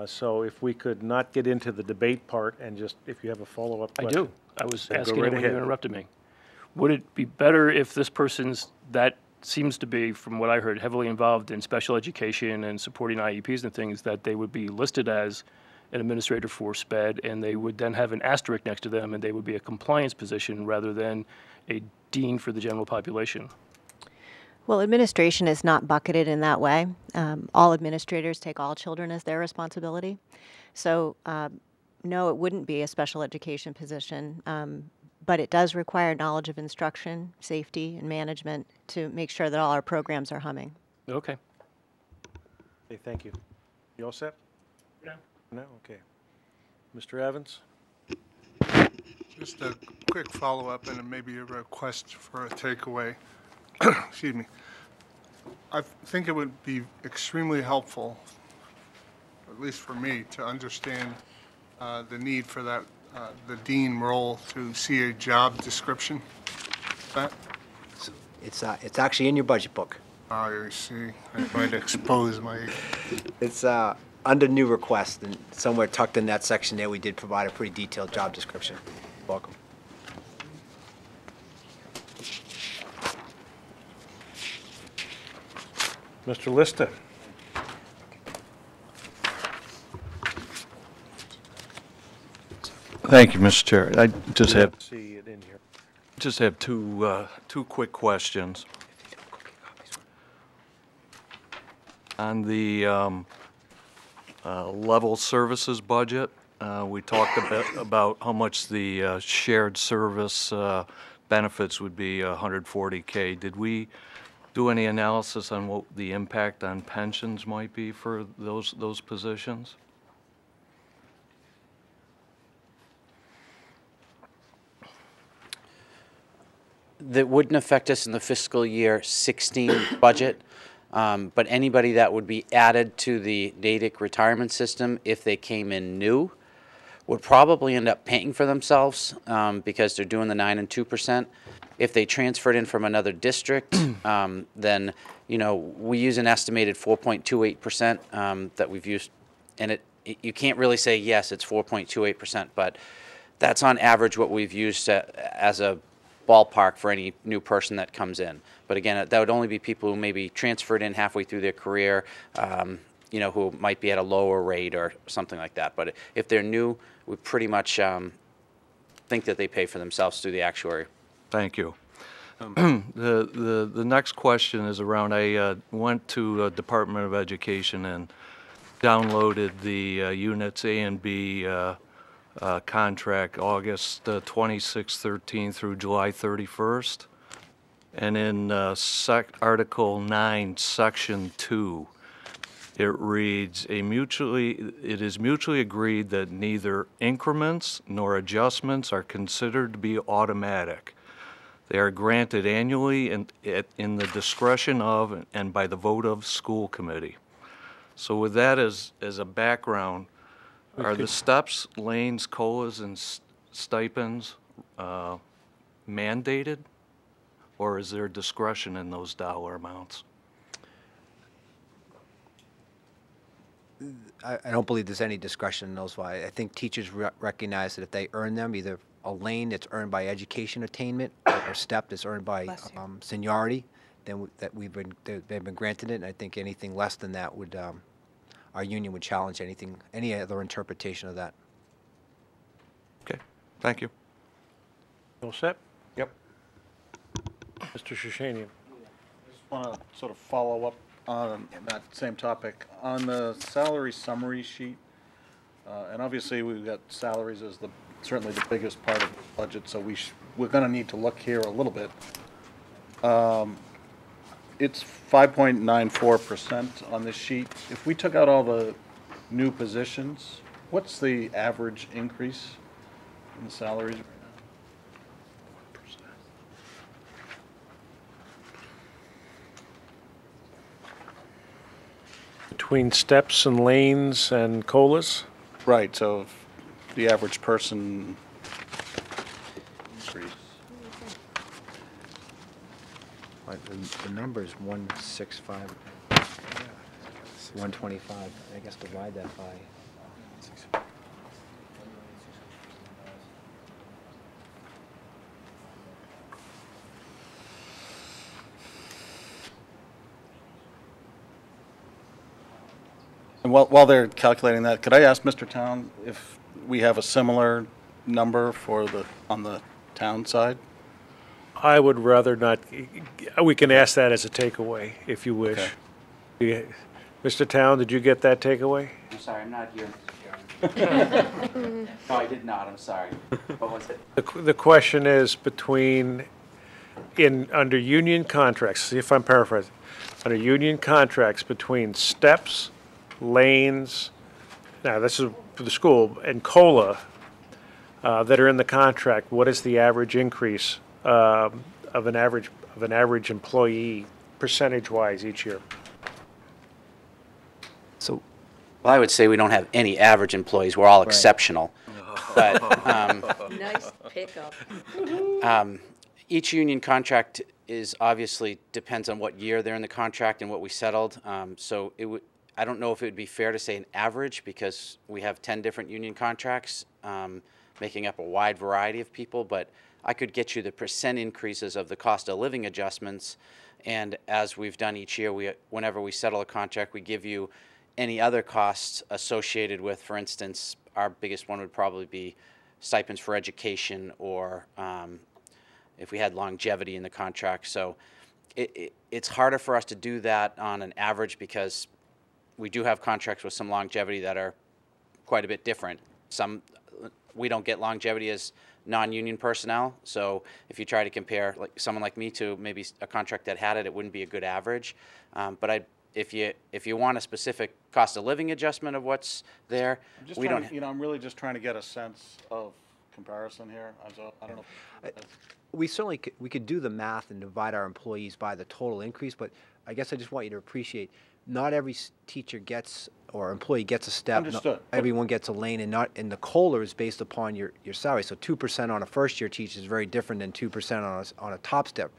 So if we could not get into the debate part and just, if you have a follow-up I question. do. I was then go asking right it when you ahead. interrupted me. Would it be better if this person's, that seems to be, from what I heard, heavily involved in special education and supporting IEPs and things, that they would be listed as an administrator for SPED, and they would then have an asterisk next to them, and they would be a compliance position rather than a dean for the general population? Well, administration is not bucketed in that way. All administrators take all children as their responsibility. So, no, it wouldn't be a special education position, but it does require knowledge of instruction, safety, and management to make sure that all our programs are humming. Okay. Okay, thank you. You all set? No. No? Okay. Mr. Evans? Just a quick follow-up and maybe a request for a takeaway. Excuse me. I think it would be extremely helpful, at least for me, to understand the need for that, the dean role, to see a job description. That, It's actually in your budget book. I see. I might expose my... It's under new request, and somewhere tucked in that section there, we did provide a pretty detailed job description. Welcome. Mr. Lista? Thank you, Mr. Chair. I just have See it in here. two quick questions. On the level services budget, we talked a bit about how much the shared service benefits would be, $140K. Did we do any analysis on what the impact on pensions might be for those positions? That wouldn't affect us in the fiscal year 16 budget, but anybody that would be added to the Natick retirement system, if they came in new, would probably end up paying for themselves because they're doing the 9 and 2%. If they transferred in from another district, then, we use an estimated 4.28% that we've used, and you can't really say, yes, it's 4.28%, but that's on average what we've used as a ballpark for any new person that comes in. But again, that would only be people who maybe transferred in halfway through their career, who might be at a lower rate or something like that. But if they're new, we pretty much think that they pay for themselves through the actuary. Thank you. The next question is around, I went to Department of Education and downloaded the units A and B contract August 26, 13 through July 31st. And in Article 9, Section 2, it reads, it is mutually agreed that neither increments nor adjustments are considered to be automatic. They are granted annually in the discretion of and by the vote of school committee. So with that as a background, are the steps, lanes, COLAs, and stipends mandated, or is there discretion in those dollar amounts? I don't believe there's any discretion in those. I think teachers recognize that if they earn them, either a lane that's earned by education attainment or step that's earned by seniority, then they've been granted it. And I think anything less than that would, our union would challenge any other interpretation of that. Okay, thank you. All set? Yep. Mr. Shoshanian. Just want to sort of follow up on that same topic. On the salary summary sheet, and obviously we've got salaries as certainly the biggest part of the budget, so we're going to need to look here a little bit. It's 5.94% on this sheet. If we took out all the new positions, what's the average increase in the salaries? Between steps and lanes and colas? Right, so if the average person increase. The number is 165, 125. I guess divide that by. And while they're calculating that, could I ask Mr. Town if we have a similar number on the town side? I would rather not, we can ask that as a takeaway, if you wish. Okay. Mr. Town, did you get that takeaway? I'm sorry, I'm not here, Mr. Chairman. No, I did not, I'm sorry. What was it? The question is under union contracts, see if I'm paraphrasing, under union contracts between steps, lanes, now this is for the school, and COLA that are in the contract, what is the average increase of an average employee percentage-wise each year? So, Well, I would say we don't have any average employees. We're all exceptional. But Nice pickup. each union contract is obviously depends on what year they're in the contract and what we settled. So I don't know if it would be fair to say an average because we have 10 different union contracts making up a wide variety of people, but I could get you the percent increases of the cost of living adjustments, and as we've done each year, whenever we settle a contract, we give you any other costs associated with, for instance, our biggest one would probably be stipends for education or if we had longevity in the contract. So it's harder for us to do that on an average because we do have contracts with some longevity that are quite a bit different. We don't get longevity as non-union personnel, so if you try to compare someone like me to maybe a contract that had it, it wouldn't be a good average. But if you want a specific cost of living adjustment of what's there, we don't. I'm really just trying to get a sense of comparison here. I don't know. we certainly could do the math and divide our employees by the total increase, but I guess I just want you to appreciate not every teacher gets or employee gets a step. Understood. Not everyone gets a lane, and the COLA is based upon your salary. So 2% on a first-year teacher is very different than 2% on a top step.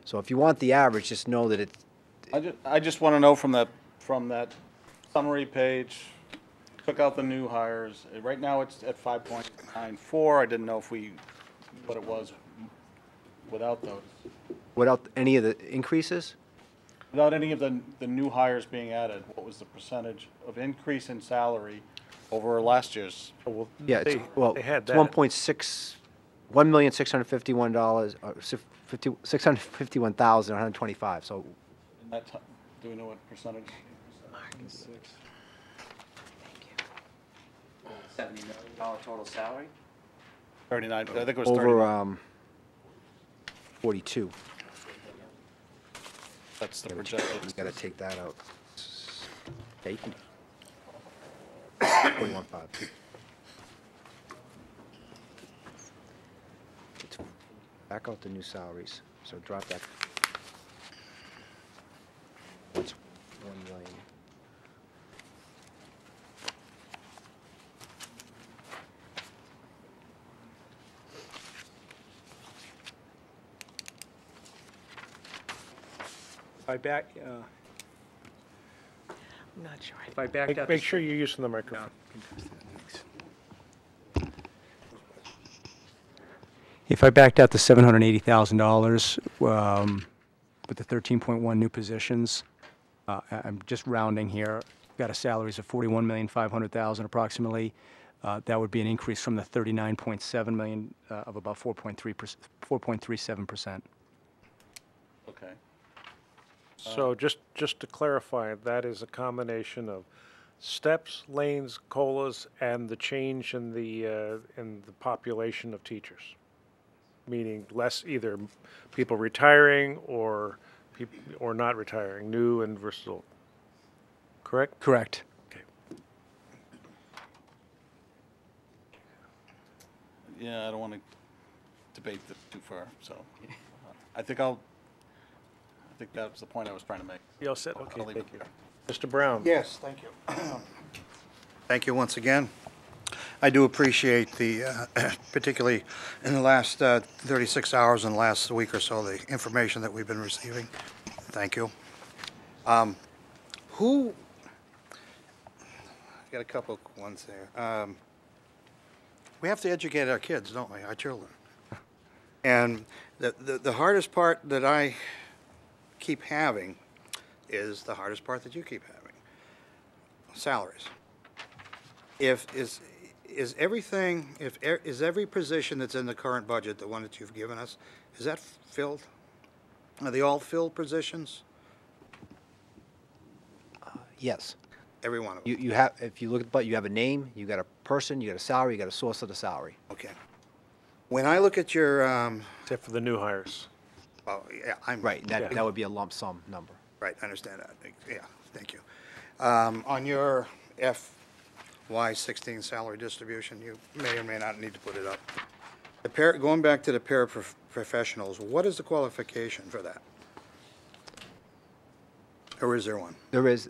So if you want the average, just know that it's. I just want to know from that summary page, took out the new hires. Right now it's at 5.94. I didn't know what it was without those. Without any of the increases? Without any of the new hires being added, what was the percentage of increase in salary over last year's? Well, Yeah, they had that. $1,651,125. So And that do we know what percentage? $70 million total salary? 39. I think it was 39. over 42. That's the projected. You got to take that out. Yeah, you can. 41.5. Back out the new salaries. So drop that. What's 1 million? If I back, I'm not sure. if I backed out. Make sure you're using the microphone. If I backed out the $780,000 with the 13.1 new positions, I'm just rounding here, got a salaries of $41,500,000 approximately. That would be an increase from the $39.7 million of about 4.37%. Okay. So just to clarify, that is a combination of steps, lanes, COLAs, and the change in the population of teachers, meaning less either people retiring or not retiring, new and versus old. Correct? Correct. Yeah, I don't want to debate this too far, so I think that was the point I was trying to make. You all set? Okay, I'll leave thank it you. there. Mr. Brown? Yes, thank you. Thank you once again. I do appreciate the, particularly in the last 36 hours and the last week or so, the information that we've been receiving. Thank you. Got a couple ones there. We have to educate our kids, don't we, our children? And the hardest part that I keep having is the hardest part that you keep having. Salaries. Is every position that's in the current budget, the one that you've given us, is that filled? Are they all filled positions? Yes. Every one of them? You have, if you look at the budget, you have a name, you got a person, you got a salary, you got a source of the salary. Okay. When I look at your, Except for the new hires. oh, yeah, Right, that would be a lump sum number. Right, I understand that. Yeah, thank you. On your FY16 salary distribution, you may or may not need to put it up. Going back to the paraprofessionals, what is the qualification for that? Or is there one? There is,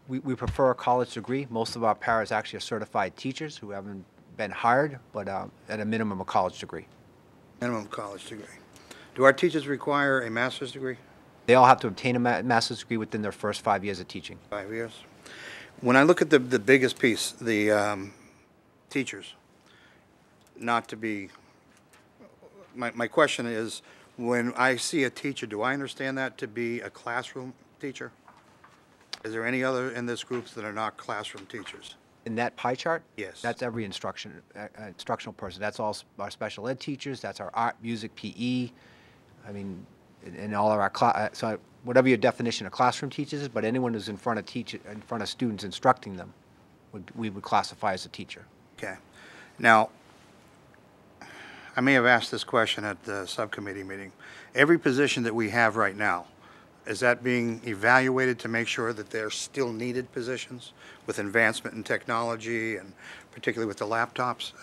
we prefer a college degree. Most of our paras actually are certified teachers who haven't been hired, but at a minimum, a college degree. Minimum college degree. Do our teachers require a master's degree? They all have to obtain a master's degree within their first 5 years of teaching. 5 years. When I look at the biggest piece, the teachers, not to be, my question is, when I see a teacher, do I understand that to be a classroom teacher? Is there any other in this group that are not classroom teachers? In that pie chart? Yes. That's every instructional person. That's all our special ed teachers, that's our art, music, PE, I mean, in all of our so whatever your definition of classroom teachers is, but anyone who's in front of students instructing them, we would classify as a teacher. Okay. Now, I may have asked this question at the subcommittee meeting. Every position that we have right now, is that being evaluated to make sure that they're still needed positions with advancement in technology and particularly with the laptops?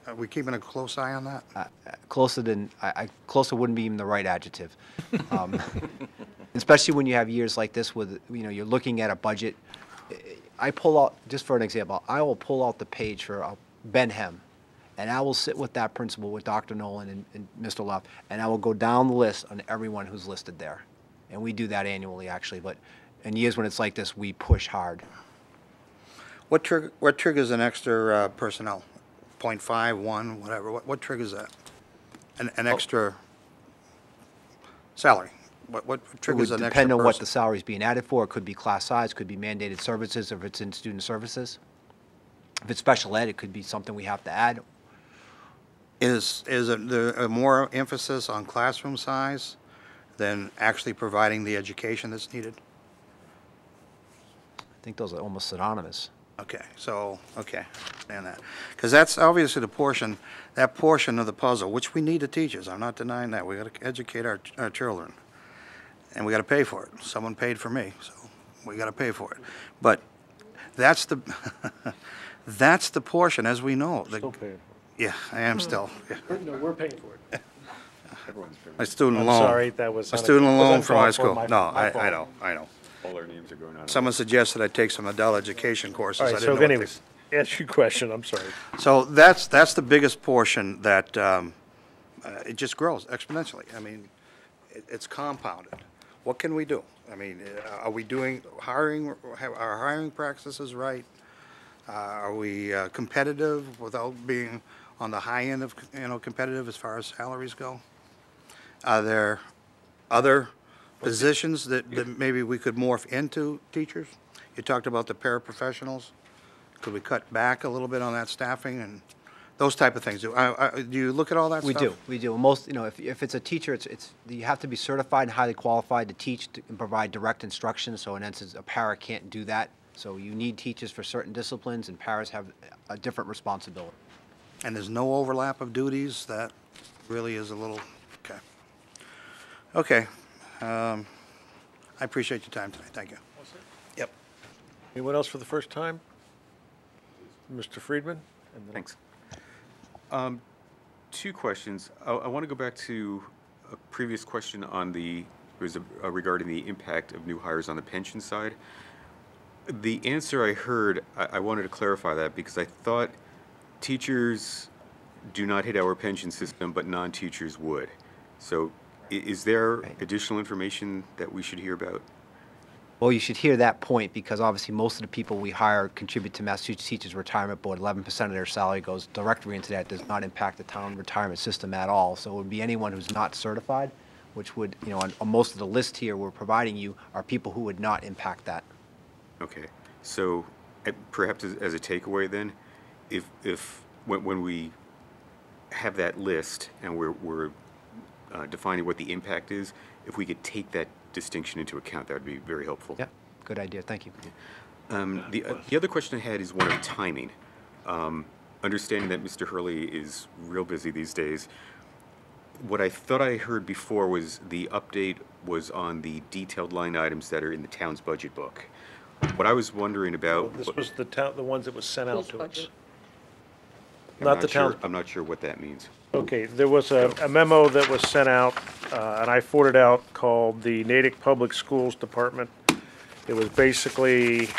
Are we keeping a close eye on that? Closer wouldn't be even the right adjective. Especially when you have years like this with, you're looking at a budget. I pull out, just for an example, I will pull out the page for Ben Hem, and I will sit with that principal, with Dr. Nolan and Mr. Love, and I will go down the list on everyone who's listed there. And we do that annually, actually, but in years when it's like this, we push hard. What triggers an extra personnel? 0.5, 1, whatever. What triggers that? An extra salary? What triggers an extra Depend on what person? the salary is being added for. It could be class size, could be mandated services if it's in student services. If it's special ed, it could be something we have to add. Is there a more emphasis on classroom size than actually providing the education that's needed? I think those are almost synonymous. Okay, so, okay, understand that. Because that's obviously that portion of the puzzle, which we need the teachers. I'm not denying that. We got to educate our children. And we got to pay for it. Someone paid for me, so we got to pay for it. But that's the, that's the portion, as we know. Still paying for it. Yeah, I am still. Yeah. No, we're paying for it. My student I'm loan. sorry, that was My student loan from high uncalled for. school. No, My I fault. know. All our names are going on. Someone suggested I take some adult education courses. All I right, didn't so know what they- anyways, answer your question, I'm sorry. So that's the biggest portion that it just grows exponentially. I mean, it's compounded. What can we do? I mean, are we doing hiring? Are hiring practices right? Are we competitive without being on the high end of, competitive as far as salaries go? Are there other positions that maybe we could morph into teachers? You talked about the paraprofessionals. Could we cut back a little bit on that staffing and those type of things? Do you look at all that stuff? We do. Most, if it's a teacher, you have to be certified and highly qualified to teach and provide direct instruction. So in essence, a para can't do that. So you need teachers for certain disciplines, and paras have a different responsibility. And there's no overlap of duties? That really is a little, okay. Okay. I appreciate your time tonight. Thank you. Yep. Anyone else for the first time? Mr. Friedman? And then Thanks. Two questions. I want to go back to a previous question on regarding the impact of new hires on the pension side. The answer I heard, I wanted to clarify that because I thought teachers do not hit our pension system, but non-teachers would. So is there additional information that we should hear about? Well, you should hear that point because obviously most of the people we hire contribute to Massachusetts Teachers Retirement Board. 11% of their salary goes directly into that. Does not impact the town retirement system at all. So it would be anyone who's not certified, which would, on most of the list here we're providing you are people who would not impact that. Okay. So perhaps as a takeaway then, when we have that list and we're defining what the impact is, if we could take that distinction into account, that would be very helpful. Yeah, good idea. Thank you. The other question I had is one of timing. Understanding that Mr. Hurley is real busy these days, what I thought I heard before was the update was on the detailed line items that are in the town's budget book. What I was wondering about... This was the ones that was sent out to us. I'm Not the town. I'm not sure what that means. Okay, there was a memo that was sent out, and I forwarded out, called the Natick Public Schools Department. It was basically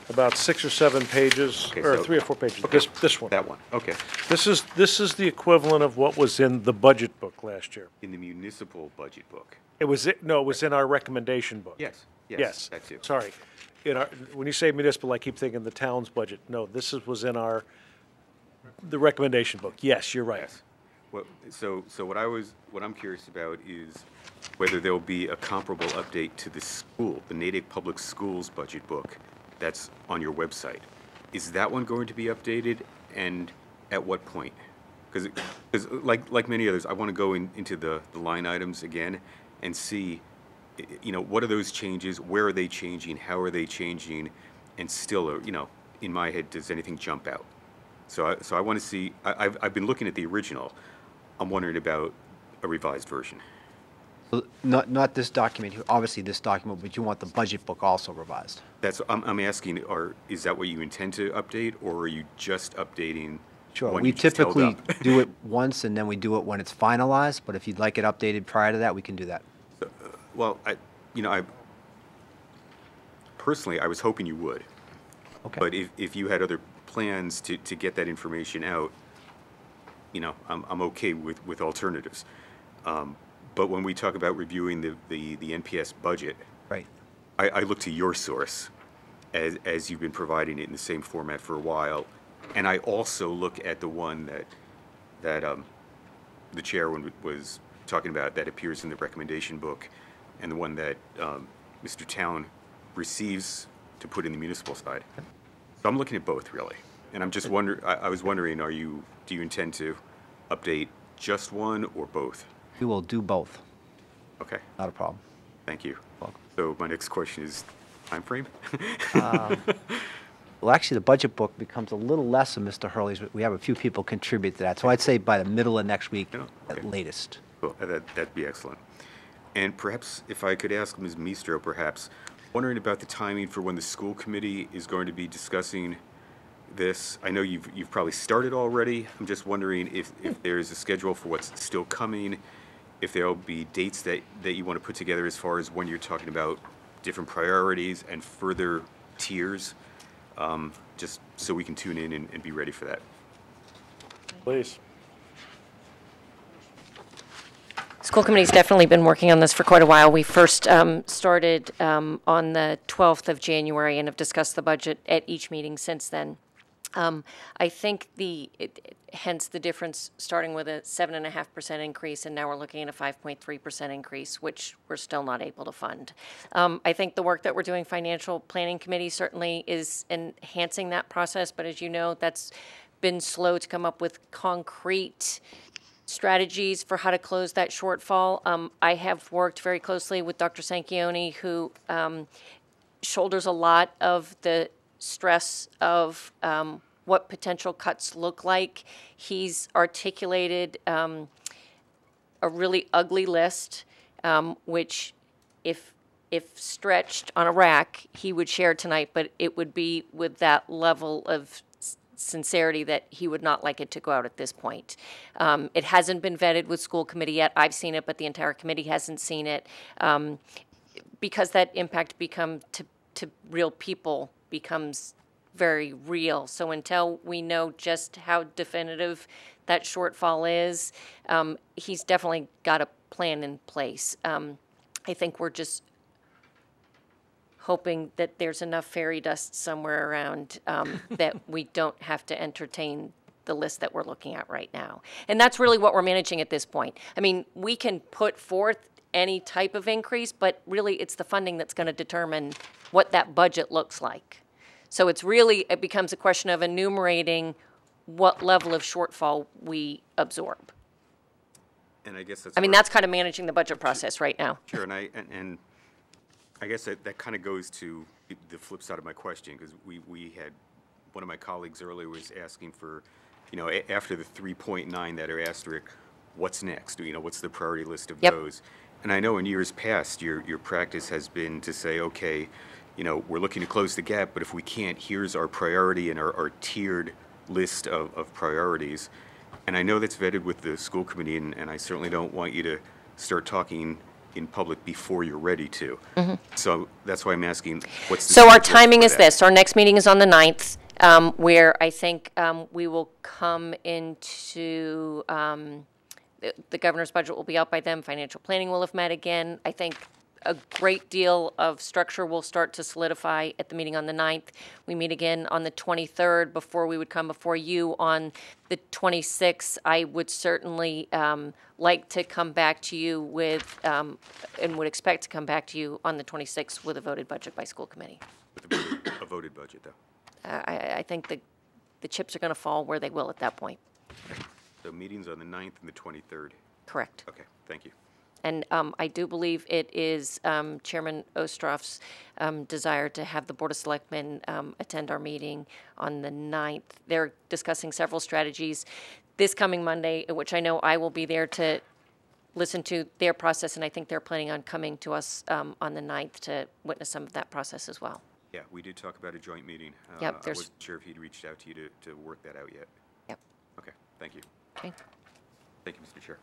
about 6 or 7 pages, Okay, or so- 3 or 4 pages. Okay, This one. That one, okay. This is the equivalent of what was in the budget book last year. In the municipal budget book. It was it was in our recommendation book. Yes, Yes. that too. Sorry. When you say municipal, I keep thinking the town's budget. No, was in the recommendation book. Yes, you're right. Yes. Well, so what I'm curious about is whether there'll be a comparable update to the Natick Public Schools budget book that's on your website. Is that one going to be updated, and at what point? Because like many others, I want to go into the line items again and see, what are those changes? Where are they changing? How are they changing? And still, in my head, does anything jump out? So I want to see. I've been looking at the original. I'm wondering about a revised version. Not this document, obviously this document, but you want the budget book also revised. I'm asking, is that what you intend to update, or are you just updating? Sure, one we you just held typically up? do it once and then we do it when it's finalized, but if you'd like it updated prior to that, we can do that. Well, I personally, I was hoping you would. Okay. But if you had other plans to get that information out, I'm okay with alternatives. But when we talk about reviewing the NPS budget, right, I look to your source as you've been providing it in the same format for a while, and I also look at the one that the chairman was talking about that appears in the recommendation book, and the one that Mr. Town receives to put in the municipal side. So I'm looking at both really, and I'm just I was wondering, do you intend to update just one or both? We will do both. Okay. Not a problem. Thank you. Welcome. So my next question is time frame? Well, actually, the budget book becomes a little less of Mr. Hurley's. We have a few people contribute to that, so I'd say by the middle of next week at latest. Cool. That'd be excellent. And perhaps if I could ask Ms. Mistro, perhaps, wondering about the timing for when the school committee is going to be discussing this. I know you've probably started already. I'm just wondering if there's a schedule for what's still coming, if there'll be dates that you want to put together as far as when you're talking about different priorities and further tiers, just so we can tune in and be ready for that. Please. School committee's definitely been working on this for quite a while. We first started on the 12th of January and have discussed the budget at each meeting since then. I think hence the difference starting with a 7.5% increase, and now we're looking at a 5.3% increase, which we're still not able to fund. I think the work that we're doing, Financial Planning Committee certainly is enhancing that process, but as you know, that's been slow to come up with concrete strategies for how to close that shortfall. I have worked very closely with Dr. Sanchioni, who shoulders a lot of the stress of what potential cuts look like. He's articulated a really ugly list, which if stretched on a rack, he would share tonight, but it would be with that level of sincerity that he would not like it to go out at this point. It hasn't been vetted with school committee yet. I've seen it, but the entire committee hasn't seen it, because that impact to real people becomes very real. So until we know just how definitive that shortfall is, he's definitely got a plan in place. I think we're just hoping that there's enough fairy dust somewhere around that we don't have to entertain the list that we're looking at right now. And that's really what we're managing at this point. I mean, we can put forth any type of increase, but really it's the funding that's going to determine what that budget looks like. So it becomes a question of enumerating what level of shortfall we absorb. And I guess that's. I mean, that's kind of managing the budget process right now. Sure, and I guess that kind of goes to the flip side of my question, because we had, one of my colleagues earlier was asking for, after the 3.9 that are asterisk, what's next? What's the priority list of those? And I know in years past, your practice has been to say, okay, we're looking to close the gap, but if we can't, here's our priority and our tiered list of priorities. And I know that's vetted with the school committee, and I certainly don't want you to start talking in public before you're ready to. Mm-hmm. So that's why I'm asking, what's the... So our timing is this. Our next meeting is on the 9th, where I think we will come into... the governor's budget will be out by then. Financial planning will have met again. I think a great deal of structure will start to solidify at the meeting on the 9th. We meet again on the 23rd before we would come before you on the 26th. I would certainly like to come back to you with, and would expect to come back to you on the 26th with a voted budget by school committee. With a voted budget, though? I think the chips are going to fall where they will at that point. So meetings on the 9th and the 23rd? Correct. Okay, thank you. And I do believe it is Chairman Ostroff's desire to have the Board of Selectmen attend our meeting on the 9th. They're discussing several strategies this coming Monday, which I know I will be there to listen to their process, and I think they're planning on coming to us on the 9th to witness some of that process as well. Yeah, we did talk about a joint meeting. Yep, I wasn't sure if he'd reached out to you to work that out yet. Yep. Okay, thank you. Okay. Thank you, Mr. Chair.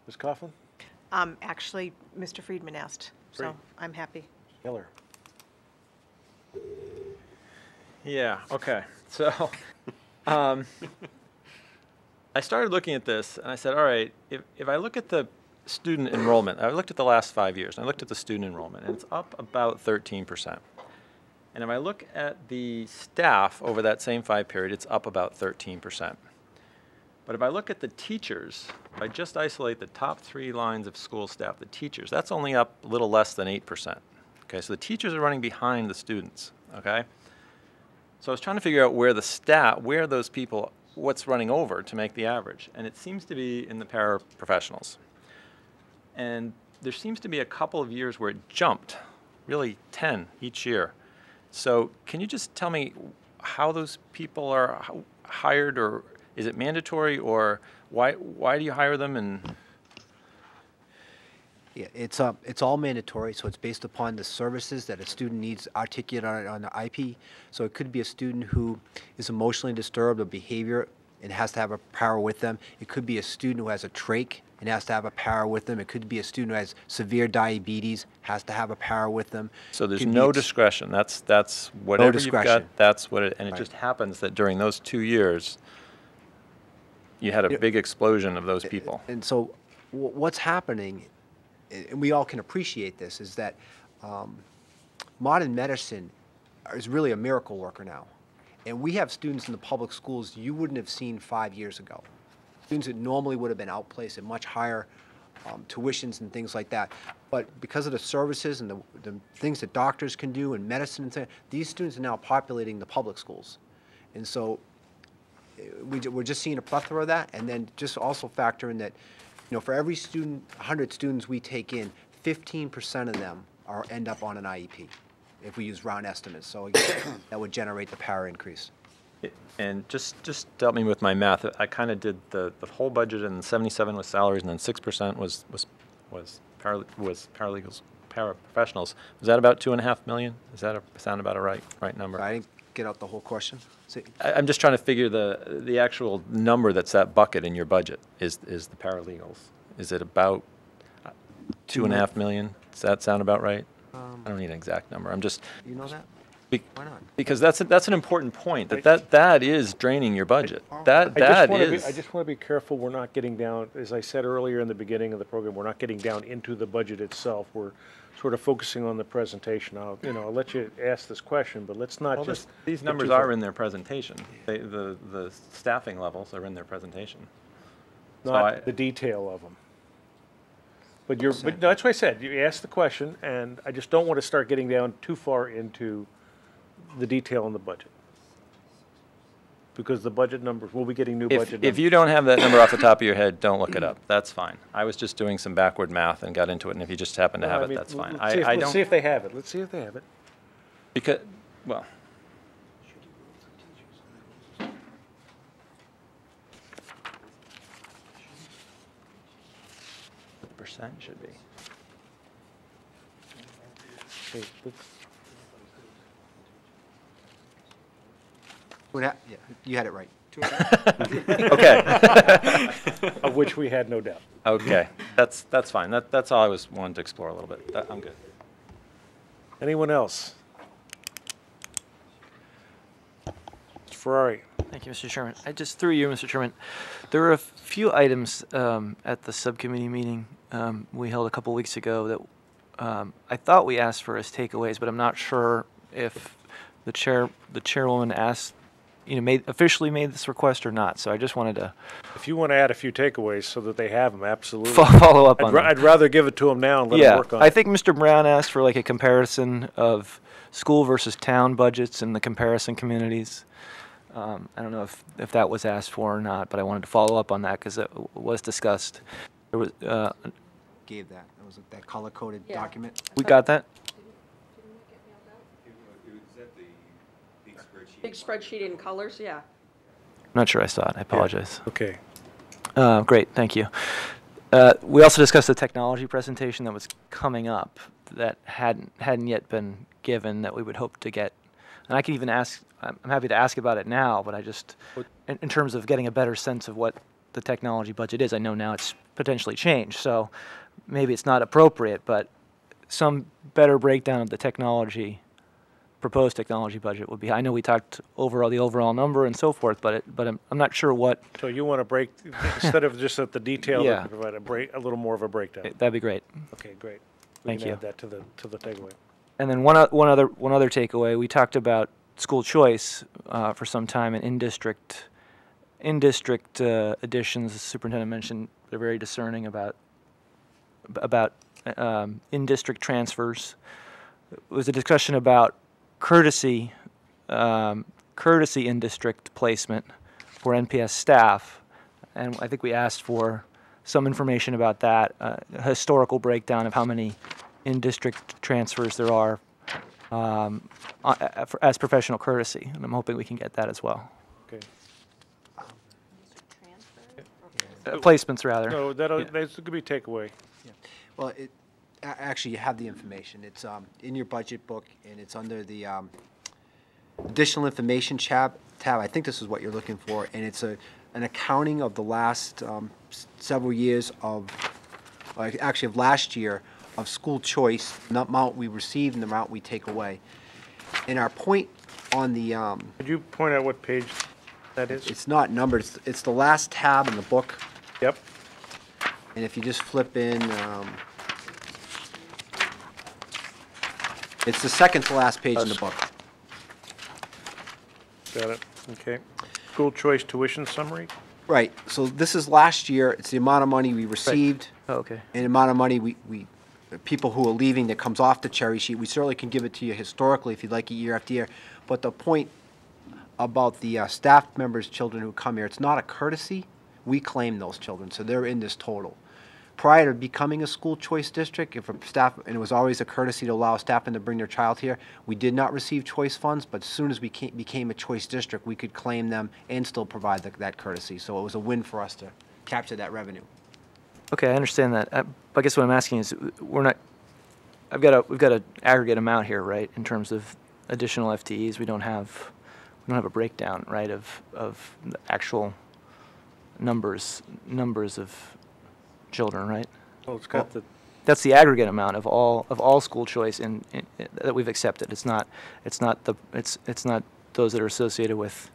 Ms. Coughlin? Actually, Mr. Friedman asked, so Great. I'm happy. Miller? Yeah, okay. So I started looking at this, and I said, all right, if I look at the student enrollment, I looked at the last 5 years, and I looked at the student enrollment, and it's up about 13%. And if I look at the staff over that same 5 period, it's up about 13%. But if I look at the teachers, if I just isolate the top 3 lines of school staff, the teachers, that's only up a little less than 8%. Okay, so the teachers are running behind the students, okay? So I was trying to figure out where those people, what's running over to make the average. And it seems to be in the paraprofessionals. And there seems to be a couple of years where it jumped, really 10 each year. So can you just tell me how those people are hired, or is it mandatory, or why do you hire them? And yeah, it's all mandatory, so it's based upon the services that a student needs articulated on the IP. So it could be a student who is emotionally disturbed or behavior and has to have a para with them. It could be a student who has a trach and has to have a para with them. It could be a student who has severe diabetes, has to have a para with them. So there's no discretion. That's whatever you've got, that's what it, and it Right. just happens that during those 2 years, you had a big explosion of those people. And so what's happening, and we all can appreciate this, is that modern medicine is really a miracle worker now. And we have students in the public schools you wouldn't have seen 5 years ago. Students that normally would have been outplaced at much higher tuitions and things like that. But because of the services and the things that doctors can do and medicine and things, these students are now populating the public schools. And so we're just seeing a plethora of that. And then just also factor in that, you know, for every student, 100 students we take in, 15% of them end up on an IEP, if we use round estimates. So again, that would generate the para increase. And just help me with my math. I kind of did the whole budget, and 77 was salaries, and then 6% was paralegals, paraprofessionals. Was that about $2.5 million? Does that sound about a right number? I didn't get out the whole question. See, I'm just trying to figure the actual number that's that bucket in your budget is the paralegals. Is it about $2.5 million? Does that sound about right? I don't need an exact number. I'm just. You know that? Why not? Because that's an important point. That is draining your budget. I just want to be careful. We're not getting down, as I said earlier in the beginning of the program, we're not getting down into the budget itself. We're sort of focusing on the presentation. I'll let you ask this question, but let's not just. These numbers are in their presentation. The staffing levels are in their presentation. Not the detail of them. But that's what I said. You asked the question, and I just don't want to start getting down too far into the detail in the budget. Because the budget numbers, we'll be getting new budget numbers. If you don't have that number off the top of your head, don't look it up. That's fine. I was just doing some backward math and got into it, and if you just happen to have it, that's fine. Let's see if they have it. Let's see if they have it. Because, well. What the percent should be. Okay, Yeah, you had it right. Okay. Of which we had no doubt. Okay, that's fine. That's all I was wanting to explore a little bit. I'm good. Anyone else? Mr. Ferrari. Thank you, Mr. Chairman. Through you, Mr. Chairman, there were a few items at the subcommittee meeting we held a couple weeks ago that I thought we asked for as takeaways, but I'm not sure if the chairwoman asked, officially made this request or not. So I just wanted to. If you want to add a few takeaways so that they have them, absolutely. Follow up on them. I'd rather give it to them now and let them work on it. I think Mr. Brown asked for like a comparison of school versus town budgets in the comparison communities. I don't know if that was asked for or not, but I wanted to follow up on that because it was discussed. There was gave that. That was that color-coded document. We got that? Big spreadsheet in colors, yeah. I'm not sure I saw it. I apologize. Okay. Great, thank you. We also discussed the technology presentation that was coming up that hadn't yet been given that we would hope to get. And I could even ask, I'm happy to ask about it now, but I just, in terms of getting a better sense of what the technology budget is, I know now it's potentially changed, so maybe it's not appropriate, but some better breakdown of the proposed technology budget would be. I know we talked the overall number and so forth, but I'm not sure what. So you want to break instead of just at the detail, provide a little more of a breakdown. That'd be great. Okay, great. Thank you. Add that to the takeaway. And then one other takeaway. We talked about school choice for some time, and in-district additions. The superintendent mentioned they're very discerning about in-district transfers. There was a discussion about courtesy in-district placement for NPS staff, and I think we asked for some information about that, a historical breakdown of how many in-district transfers there are as professional courtesy, and I'm hoping we can get that as well. Okay. Placements, rather. No, that could be takeaway. Yeah. Well, actually, you have the information. It's in your budget book, and it's under the additional information tab. I think this is what you're looking for, and it's an accounting of the last several years of last year of school choice, the amount we receive and the amount we take away. And our point on the could you point out what page that is? It's not numbered. It's the last tab in the book. Yep. And if you just flip in. It's the second to last page in the book. Got it, okay. School choice tuition summary? Right, so this is last year, it's the amount of money we received. Oh, okay. And the amount of money the people who are leaving that comes off the cherry sheet. We certainly can give it to you historically if you'd like it year after year. But the point about the staff members' children who come here, it's not a courtesy. We claim those children, so they're in this total. Prior to becoming a school choice district, if a staff, and it was always a courtesy to allow staff to bring their child here, we did not receive choice funds, but as soon as we became a choice district, we could claim them and still provide that courtesy. So it was a win for us to capture that revenue. Okay, I understand that. I guess what I'm asking is, we've got an aggregate amount here, right, in terms of additional FTEs. We don't have a breakdown, right, of the actual numbers of children, right? Well, it's got the... That's the aggregate amount of all school choice that we've accepted. It's not those that are associated with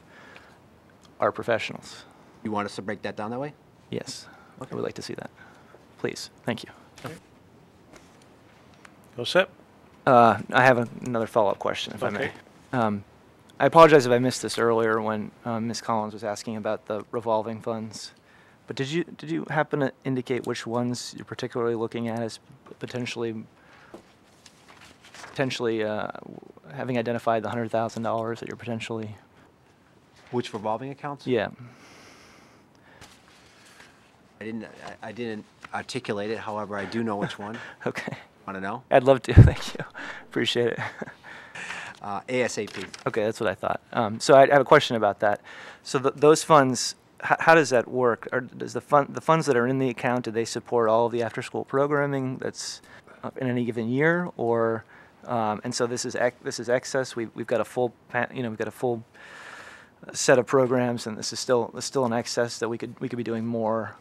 our professionals. You want us to break that down that way? Yes, okay. I would like to see that. Please, thank you. Okay. All set? I have another follow-up question, if Okay. I may. I apologize if I missed this earlier when Ms. Collins was asking about the revolving funds. But did you happen to indicate which ones you're particularly looking at as potentially having identified the $100,000 that you're potentially? Which revolving accounts? Yeah. I didn't articulate it. However, I do know which one. Okay. Want to know? I'd love to. Thank you. Appreciate it. ASAP. Okay, that's what I thought. So I have a question about that. So those funds, how does that work? Or does the funds that are in the account, do they support all of the after-school programming that's in any given year, or and so this is excess? We've got a full we've got a full set of programs, and this is still an excess that we could be doing more.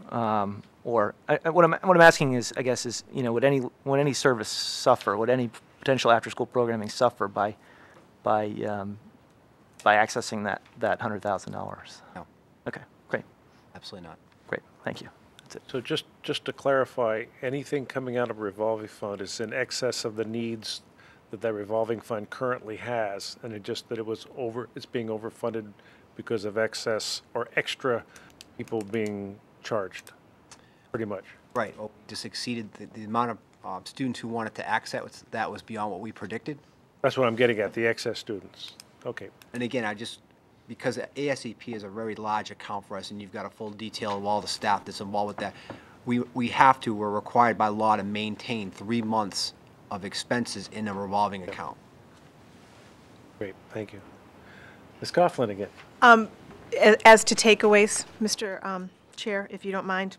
Or what I'm asking is, I guess, is would any service suffer? Would any potential after-school programming suffer by accessing that $100,000? No. Okay, great. Absolutely not. Great, thank you. That's it. So just to clarify, anything coming out of a revolving fund is in excess of the needs that revolving fund currently has, and it's being overfunded because of excess or extra people being charged, pretty much. Right. Oh, just exceeded the amount of students who wanted to access. That was beyond what we predicted. That's what I'm getting at, the excess students. Okay. And again, because ASEP is a very large account for us, and you've got a full detail of all the staff that's involved with that, we're required by law to maintain 3 months of expenses in a revolving account. Great, thank you. Ms. Coughlin again. As to takeaways, Mr. Chair, if you don't mind,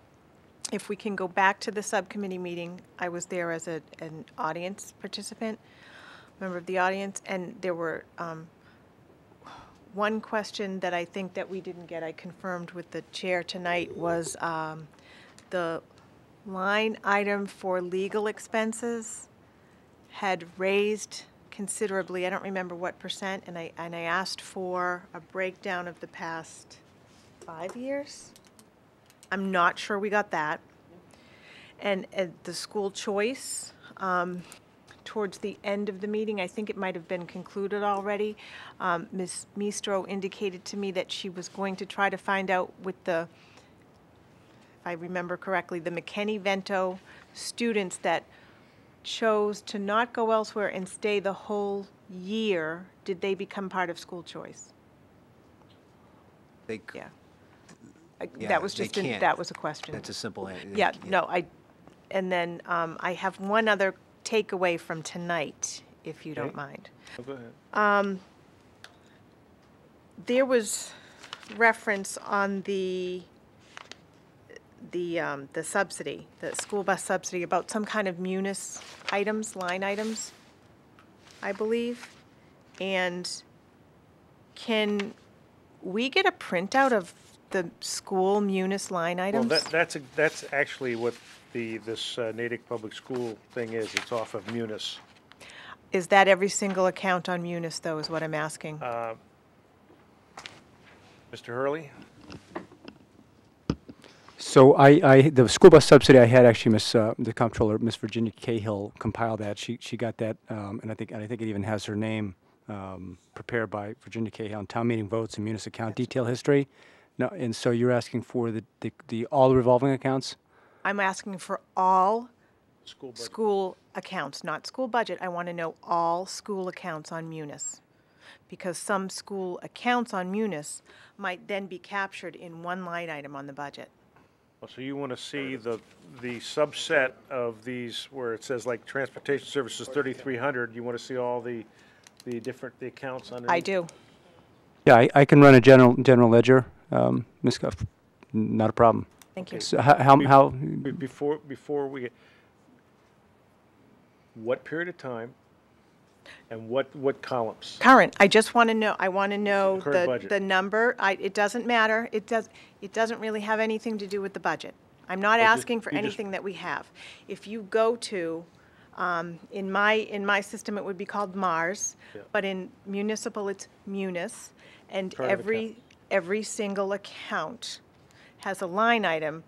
if we can go back to the subcommittee meeting, I was there as an audience participant, member of the audience, and there were one question that I think that we didn't get, I confirmed with the chair tonight, was the line item for legal expenses had raised considerably. I don't remember what percent, and I asked for a breakdown of the past 5 years. I'm not sure we got that. And the school choice, towards the end of the meeting, I think it might have been concluded already. Ms. Mistro indicated to me that she was going to try to find out with if I remember correctly, the McKinney-Vento students that chose to not go elsewhere and stay the whole year, did they become part of school choice? Yeah, that was just that was a question. That's a simple answer. Yeah, no, and then I have one other takeaway from tonight, if you don't mind. Oh, go ahead. There was reference on the subsidy, the school bus subsidy, about some kind of munis items, line items, I believe. And can we get a printout of the school munis line items? Well, that's actually what this Natick Public School thing is. It's off of Munis. Is that every single account on Munis, though, is what I'm asking? Mr. Hurley? So the school bus subsidy I had, actually, the comptroller, Miss Virginia Cahill, compiled that. She got that, and I think it even has her name prepared by Virginia Cahill on town meeting votes and munis account detail history. No, and so you're asking for all the revolving accounts? I'm asking for all School budget. school accounts, not school budget. I want to know all school accounts on Munis. Because some school accounts on Munis might then be captured in one line item on the budget. So you want to see the subset of these where it says like transportation services 3,300, you want to see all the accounts underneath? I do. Yeah, I can run a general ledger, Ms. Cuff, not a problem. Thank you. So how Before we get, what period of time and what columns? Current, I just want to know, I want to know Current budget. the number. It doesn't matter. It doesn't really have anything to do with the budget. I'm not asking for anything that we have. If you go to, in my system, it would be called Mars, Yeah. but in municipal, it's Munis, and Chart of every single account has a line item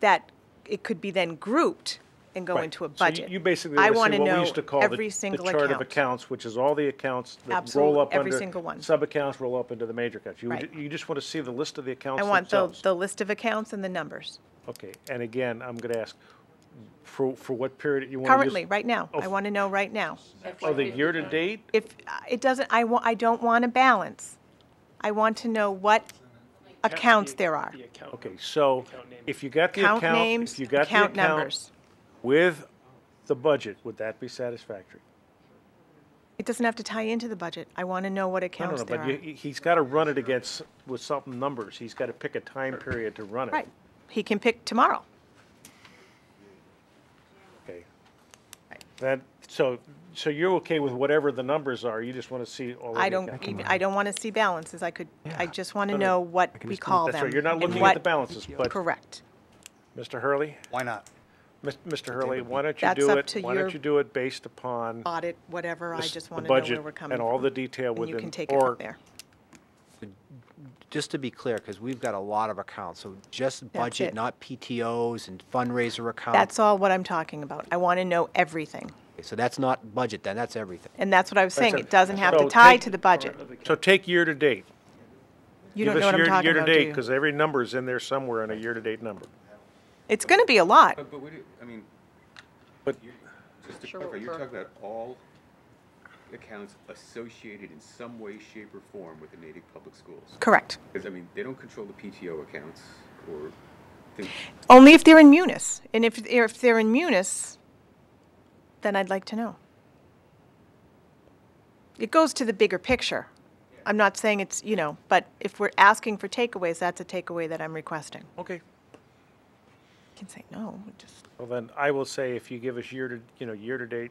that it could be then grouped and go Right. into a So budget. you basically I want to see wanna what we know used to call every the single chart of account. accounts, which is all the accounts that roll Absolutely, up every under. single one. Sub-accounts roll up into the major accounts. Right. You just want to see the list of the accounts I want themselves. the list of accounts and the numbers. Okay, and again, I'm going to ask, for what period you want to use? Currently, right now. Oh, I want to know right now. Oh, the year-to-date? If it doesn't, I don't want a balance. I want to know what accounts there are. Okay, so if you got the Account account, names, if you got the account account numbers. with the budget, would that be satisfactory? It doesn't have to tie into the budget. I want to know what No, accounts there but are. he's got to run it against, with some numbers. He's got to pick a time period to run it. Right. He can pick tomorrow. Okay. So you're okay with whatever the numbers are, you just want to see all of the I don't accounts? even, I don't want to see balances. I just want to No, no. know what we call them. That's right, you're not and looking at what- the balances, but. Correct. Mr. Hurley? Why not? Mr. Hurley, why don't you That's do up it, to why don't your you do it based upon Audit, whatever. I the just want to know where budget we're coming and from. all the detail And you within, can take it or from there. Just to be clear, because we've got a lot of accounts, so just budget, it. not PTOs and fundraiser accounts. That's all what I'm talking about. I want to know everything. So that's not budget then, that's everything. And that's what I was saying. it. It doesn't have So to tie take- to the budget. So take year-to-date. You don't know what I'm talking about, do Year-to-date, you? because every number's in there somewhere in a year-to-date number. It's going to be a lot. But we do, I mean, But just to Sure, clarify, you're sure. talking about all accounts associated in some way, shape, or form with the Natick Public Schools. Correct. Because, I mean, they don't control the PTO accounts or things. Only if they're in Munis. And if they're in Munis, then I'd like to know. It goes to the bigger picture. I'm not saying it's, but if we're asking for takeaways, that's a takeaway that I'm requesting. Okay. You can say no, just, Well, then I will say if you give us year-to-date,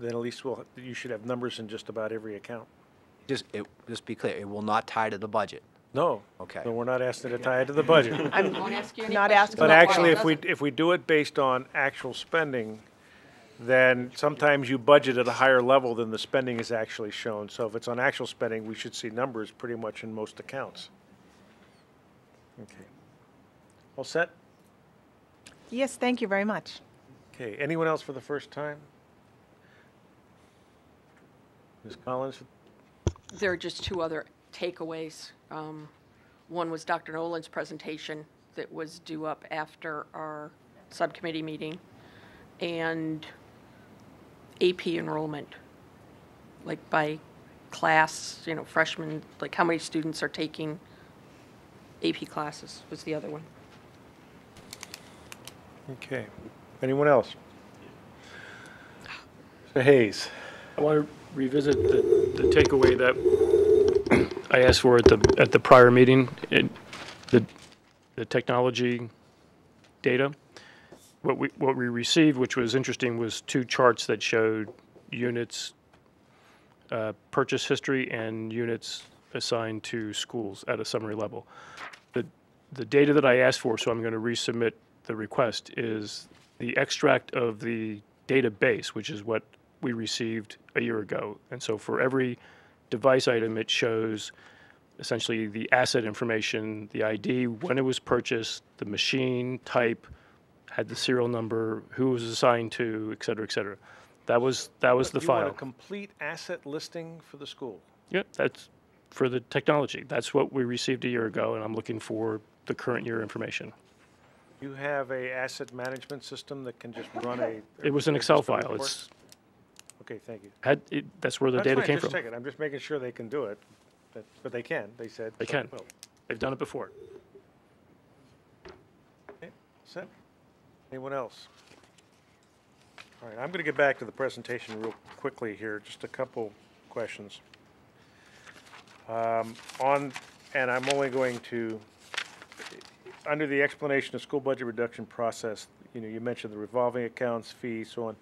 then at least you should have numbers in just about every account. Just be clear, it will not tie to the budget. No. Okay. No, we're not asking to tie it to the budget. I'm Won't ask you any not questions asking. But about why actually, it if we do it based on actual spending, then sometimes you budget at a higher level than the spending is actually shown. So if it's on actual spending, we should see numbers pretty much in most accounts. Okay. All set? Yes, thank you very much. Okay, anyone else for the first time? Ms. Collins? There are just two other takeaways. One was Dr. Nolan's presentation that was due up after our subcommittee meeting, and AP enrollment, like by class, freshmen, like how many students are taking AP classes was the other one. Okay. Anyone else? Mr. Hayes? I want to revisit the takeaway that I asked for at the prior meeting, the technology data. What we received, which was interesting, was two charts that showed units purchase history and units assigned to schools at a summary level. The data that I asked for, so I'm going to resubmit the request, is the extract of the database, which is what we received a year ago. And so for every device item, it shows essentially the asset information, the ID, when it was purchased, the machine type, had the serial number, who it was assigned to, et cetera, et cetera. That was the You want a file. complete asset listing for the school? Yep, that's for the technology. That's what we received a year ago, and I'm looking for the current year information. You have a asset management system that can just run a? It was an a Excel just a file. report? It's Okay, thank you. that's where the That's data fine, came just from. checking. I'm just making sure they can do it, but they can, they said. They so can. will. They've done it before. Okay, set. Anyone else? All right, I'm going to get back to the presentation real quickly here, just a couple questions. And I'm only going to, under the explanation of school budget reduction process, you know, you mentioned the revolving accounts, fees, so on.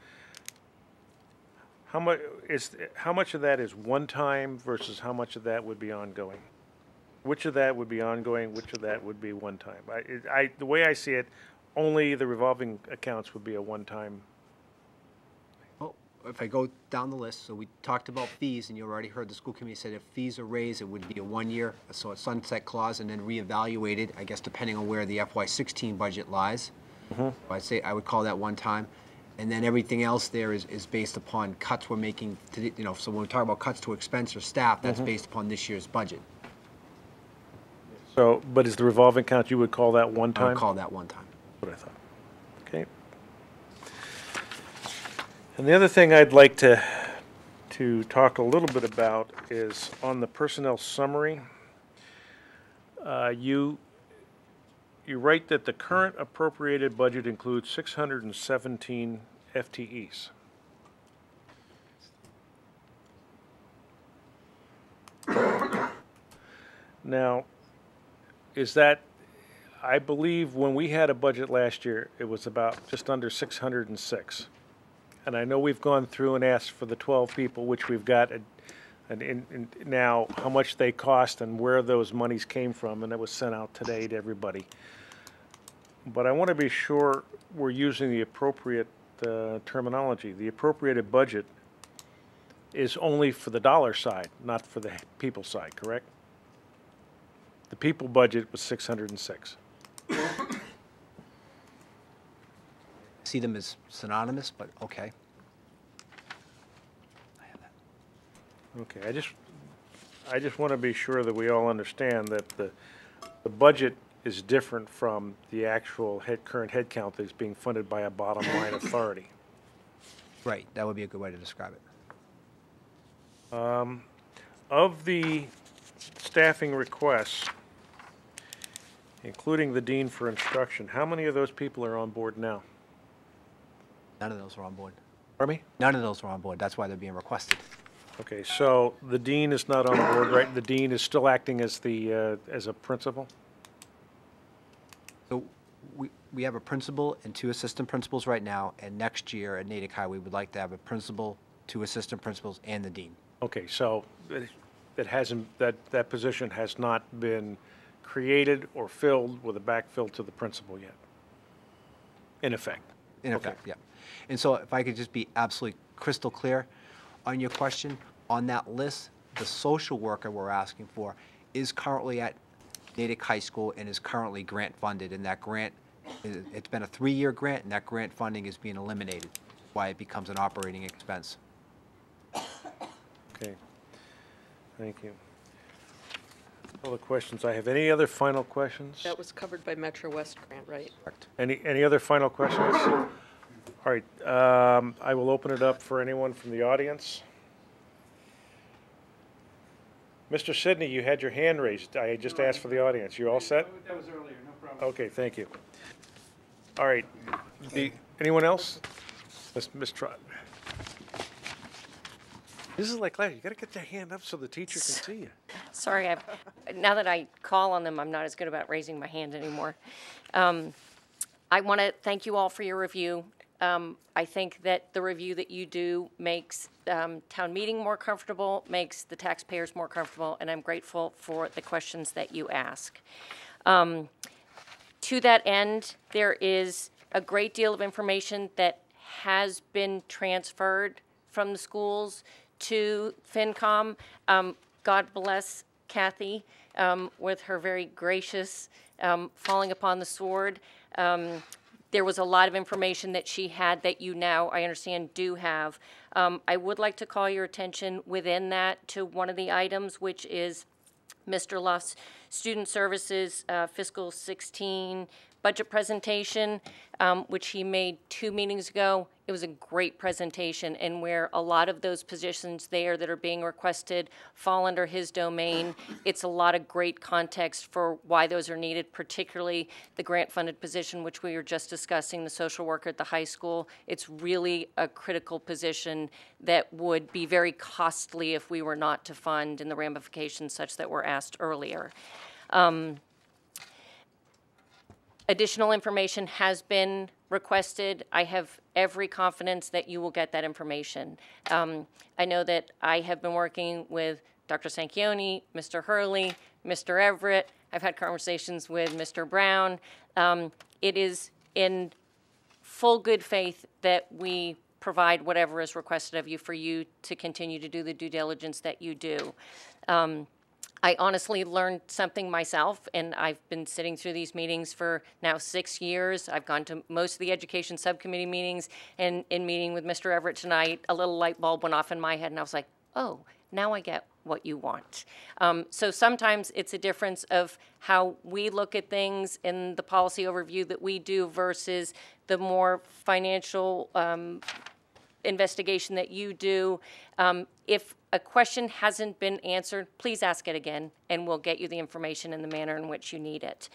How much of that is one-time versus how much of that would be ongoing? Which of that would be ongoing, which of that would be one-time? The way I see it, only the revolving accounts would be a one-time. Well, if I go down the list, so we talked about fees, and you already heard the school committee said if fees are raised, it would be a 1 year, so a sunset clause, and then reevaluated, I guess, depending on where the FY16 budget lies. I'd say I would call that one time. And then everything else there is based upon cuts we're making, to, you know, so when we talk about cuts to expense or staff, that's based upon this year's budget. So, but is the revolving account, you would call that one I time? would call that one time. That's what I thought. Okay. And the other thing I'd like to talk a little bit about is on the personnel summary. You write that the current appropriated budget includes 617 FTEs. Now, is that, I believe when we had a budget last year, it was about just under 606. And I know we've gone through and asked for the 12 people, which we've got, and now how much they cost and where those monies came from, and it was sent out today to everybody. But I want to be sure we're using the appropriate terminology. The appropriated budget is only for the dollar side, not for the people side, correct? The people budget was 606. See them as synonymous, but okay. Okay, I just want to be sure that we all understand that the budget is different from the actual current head count that's being funded by a bottom line authority. Right, that would be a good way to describe it. Of the staffing requests, including the dean for instruction, how many of those people are on board now? None of those are on board. Pardon me? None of those are on board. That's why they're being requested. Okay, so the dean is not on board, right? The dean is still acting as the as a principal? So we have a principal and 2 assistant principals right now, and next year at Natick High, we would like to have a principal, 2 assistant principals, and the dean. Okay, so that position has not been created or filled with a backfill to the principal yet, in effect? In effect, yeah. And so if I could just be absolutely crystal clear on your question, on that list, the social worker we're asking for is currently at Natick High School and is currently grant funded, and that grant, it's been a 3-year grant, and that grant funding is being eliminated, why it becomes an operating expense. Okay, thank you. All the questions I have. Any other final questions? That was covered by Metro West grant, right? Any other final questions? All right, I will open it up for anyone from the audience. Mr. Sidney, you had your hand raised. I just asked for the audience. You all set? That was earlier, no problem. Okay, thank you. All right, anyone else? Ms. Trott. This is like, you got to get your hand up so the teacher can see you. Sorry, now that I call on them, I'm not as good about raising my hand anymore. I want to thank you all for your review. I think that the review that you do makes town meeting more comfortable, makes the taxpayers more comfortable, and I'm grateful for the questions that you ask. To that end, there is a great deal of information that has been transferred from the schools to FinCom. God bless Kathy with her very gracious falling upon the sword. there was a lot of information that she had that you now, I understand, do have. I would like to call your attention within that to one of the items, which is Mr. Luff's Student Services Fiscal 16 budget presentation, which he made 2 meetings ago. It was a great presentation, and where a lot of those positions there that are being requested fall under his domain, it's a lot of great context for why those are needed, particularly the grant-funded position, which we were just discussing, the social worker at the high school. It's really a critical position that would be very costly if we were not to fund, and the ramifications such that were asked earlier. Additional information has been requested. I have every confidence that you will get that information. I know that I have been working with Dr. Sanchioni, Mr. Hurley, Mr. Everett. I've had conversations with Mr. Brown. It is in full good faith that we provide whatever is requested of you for you to continue to do the due diligence that you do. I honestly learned something myself, and I've been sitting through these meetings for now 6 years. I've gone to most of the education subcommittee meetings, and in meeting with Mr. Everett tonight, a little light bulb went off in my head, and I was like, oh, now I get what you want. So sometimes it's a difference of how we look at things in the policy overview that we do versus the more financial investigation that you do. If a question hasn't been answered, please ask it again, and we'll get you the information in the manner in which you need it.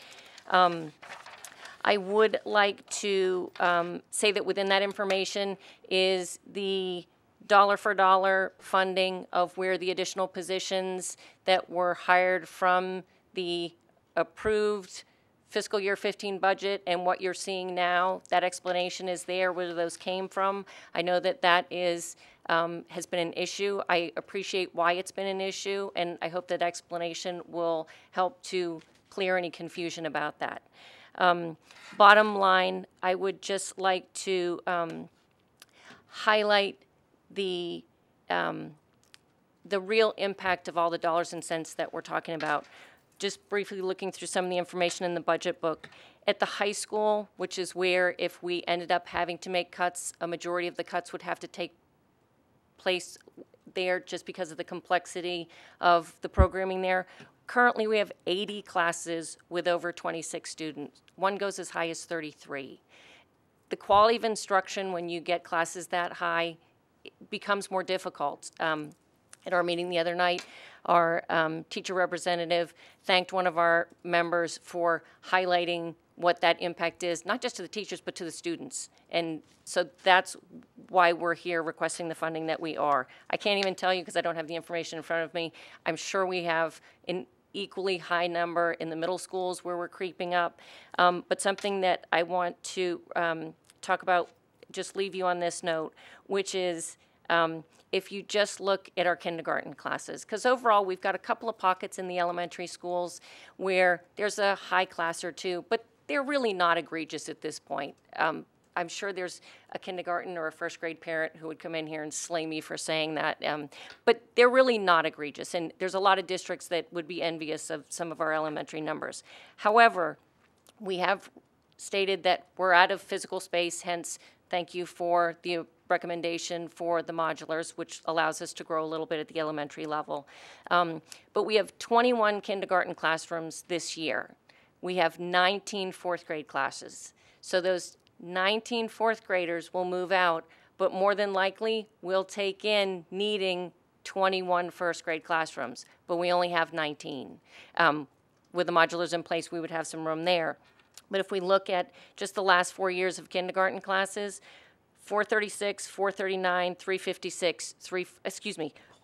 I would like to say that within that information is the dollar-for-dollar funding of where the additional positions that were hired from the approved fiscal year 15 budget and what you're seeing now. That explanation is there, where those came from. I know that that is has been an issue. I appreciate why it's been an issue, and I hope that explanation will help to clear any confusion about that. Bottom line, I would just like to highlight the real impact of all the dollars and cents that we're talking about. Just briefly looking through some of the information in the budget book. At the high school, which is where if we ended up having to make cuts, a majority of the cuts would have to take place there just because of the complexity of the programming there. Currently, we have 80 classes with over 26 students. One goes as high as 33. The quality of instruction when you get classes that high becomes more difficult. At our meeting the other night, our teacher representative thanked one of our members for highlighting what that impact is, not just to the teachers, but to the students. And so that's why we're here requesting the funding that we are. I can't even tell you because I don't have the information in front of me. I'm sure we have an equally high number in the middle schools where we're creeping up. But something that I want to talk about, just leave you on this note, which is if you just look at our kindergarten classes, because overall we've got a couple of pockets in the elementary schools where there's a high class or two, but they're really not egregious at this point. I'm sure there's a kindergarten or a first grade parent who would come in here and slay me for saying that, but they're really not egregious, and there's a lot of districts that would be envious of some of our elementary numbers. However, we have stated that we're out of physical space, hence thank you for the recommendation for the modulars, which allows us to grow a little bit at the elementary level. But we have 21 kindergarten classrooms this year. We have 19 fourth grade classes. So those 19 fourth graders will move out, but more than likely we'll take in needing 21 first grade classrooms, but we only have 19. With the modulars in place, we would have some room there. But if we look at just the last 4 years of kindergarten classes, 436, 439, 356,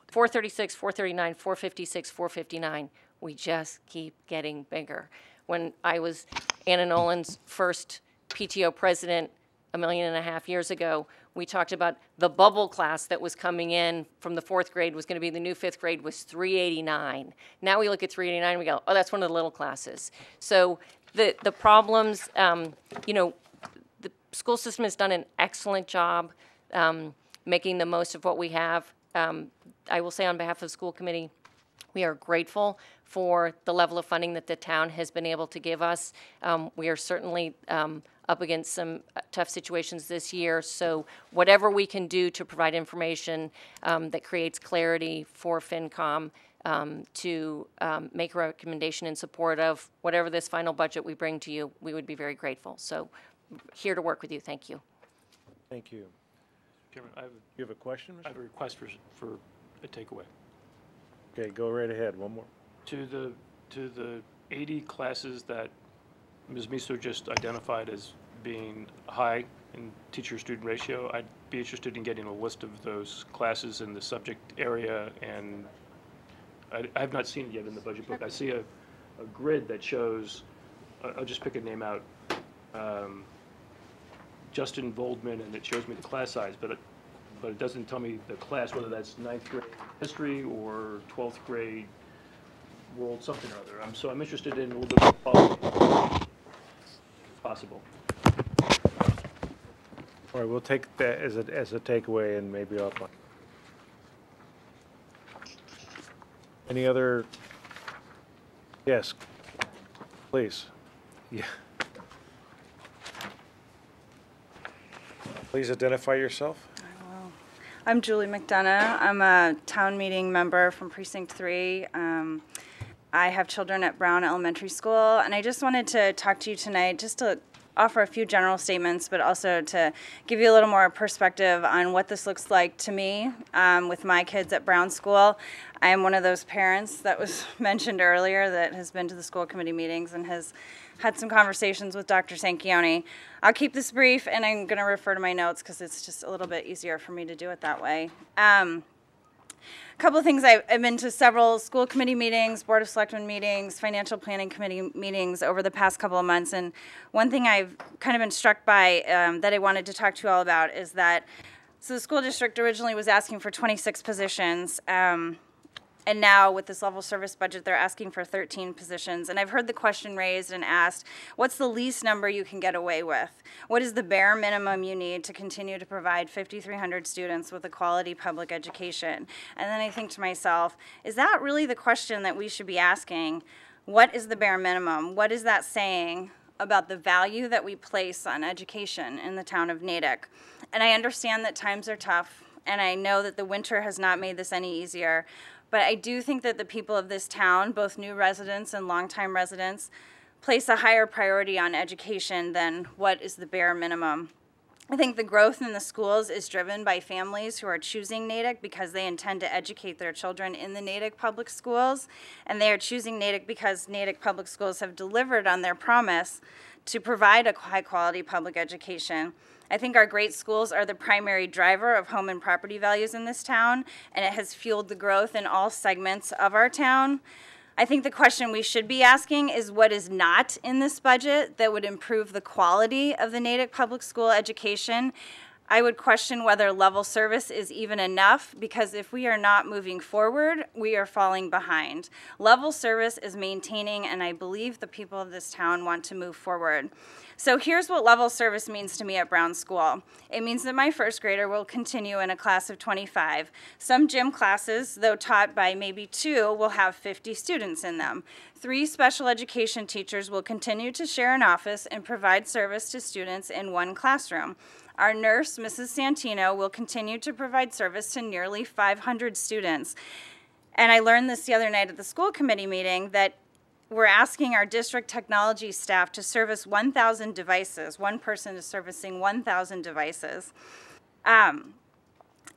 436, 439, 456, 459. We just keep getting bigger. When I was Anna Nolan's first PTO president 1.5 million years ago, we talked about the bubble class that was coming in from the fourth grade was going to be the new fifth grade was 389. Now we look at 389 and we go, oh, that's one of the little classes. So the problems, you know, the school system has done an excellent job making the most of what we have. I will say on behalf of the school committee, we are grateful for the level of funding that the town has been able to give us. We are certainly up against some tough situations this year. So whatever we can do to provide information that creates clarity for FinCom to make a recommendation in support of whatever this final budget we bring to you, we would be very grateful. So here to work with you. Thank you. Thank you. Chairman, You have a question, I have a request for a takeaway. Okay, go right ahead. One more. To the 80 classes that Ms. Miso just identified as being high in teacher-student ratio, I'd be interested in getting a list of those classes in the subject area, and I have not seen it yet in the budget book. I see a grid that shows, I'll just pick a name out, Justin Voldman, and it shows me the class size, but it doesn't tell me the class, whether that's 9th grade history or 12th grade world something or other. So I'm interested in a little bit more quality, if possible. All right, we'll take that as a takeaway and maybe offline. Any other? Yes, please. Yeah. Please identify yourself. I'm Julie McDonough. I'm a town meeting member from Precinct 3. I have children at Brown Elementary School, and I just wanted to talk to you tonight just to offer a few general statements, but also to give you a little more perspective on what this looks like to me with my kids at Brown School. I am one of those parents that was mentioned earlier that has been to the school committee meetings and has had some conversations with Dr. Sanchione. I'll keep this brief, and I'm going to refer to my notes because it's just a little bit easier for me to do it that way. A couple of things. I've been to several school committee meetings, Board of Selectmen meetings, Financial Planning Committee meetings over the past couple of months, and one thing I've kind of been struck by that I wanted to talk to you all about is that, so the school district originally was asking for 26 positions, and now with this level service budget, they're asking for 13 positions. And I've heard the question raised and asked, what's the least number you can get away with? What is the bare minimum you need to continue to provide 5,300 students with a quality public education? And then I think to myself, is that really the question that we should be asking? What is the bare minimum? What is that saying about the value that we place on education in the town of Natick? And I understand that times are tough, and I know that the winter has not made this any easier. But I do think that the people of this town, both new residents and longtime residents, place a higher priority on education than what is the bare minimum. I think the growth in the schools is driven by families who are choosing Natick because they intend to educate their children in the Natick public schools, and they are choosing Natick because Natick public schools have delivered on their promise to provide a high-quality public education. I think our great schools are the primary driver of home and property values in this town, and it has fueled the growth in all segments of our town. I think the question we should be asking is what is not in this budget that would improve the quality of the Natick public school education. I would question whether level service is even enough, because if we are not moving forward, we are falling behind. Level service is maintaining, and I believe the people of this town want to move forward. So here's what level service means to me at Brown School. It means that my first grader will continue in a class of 25. Some gym classes, though taught by maybe 2, will have 50 students in them. 3 special education teachers will continue to share an office and provide service to students in one classroom. Our nurse, Mrs. Santino, will continue to provide service to nearly 500 students. And I learned this the other night at the school committee meeting that we're asking our district technology staff to service 1,000 devices. One person is servicing 1,000 devices.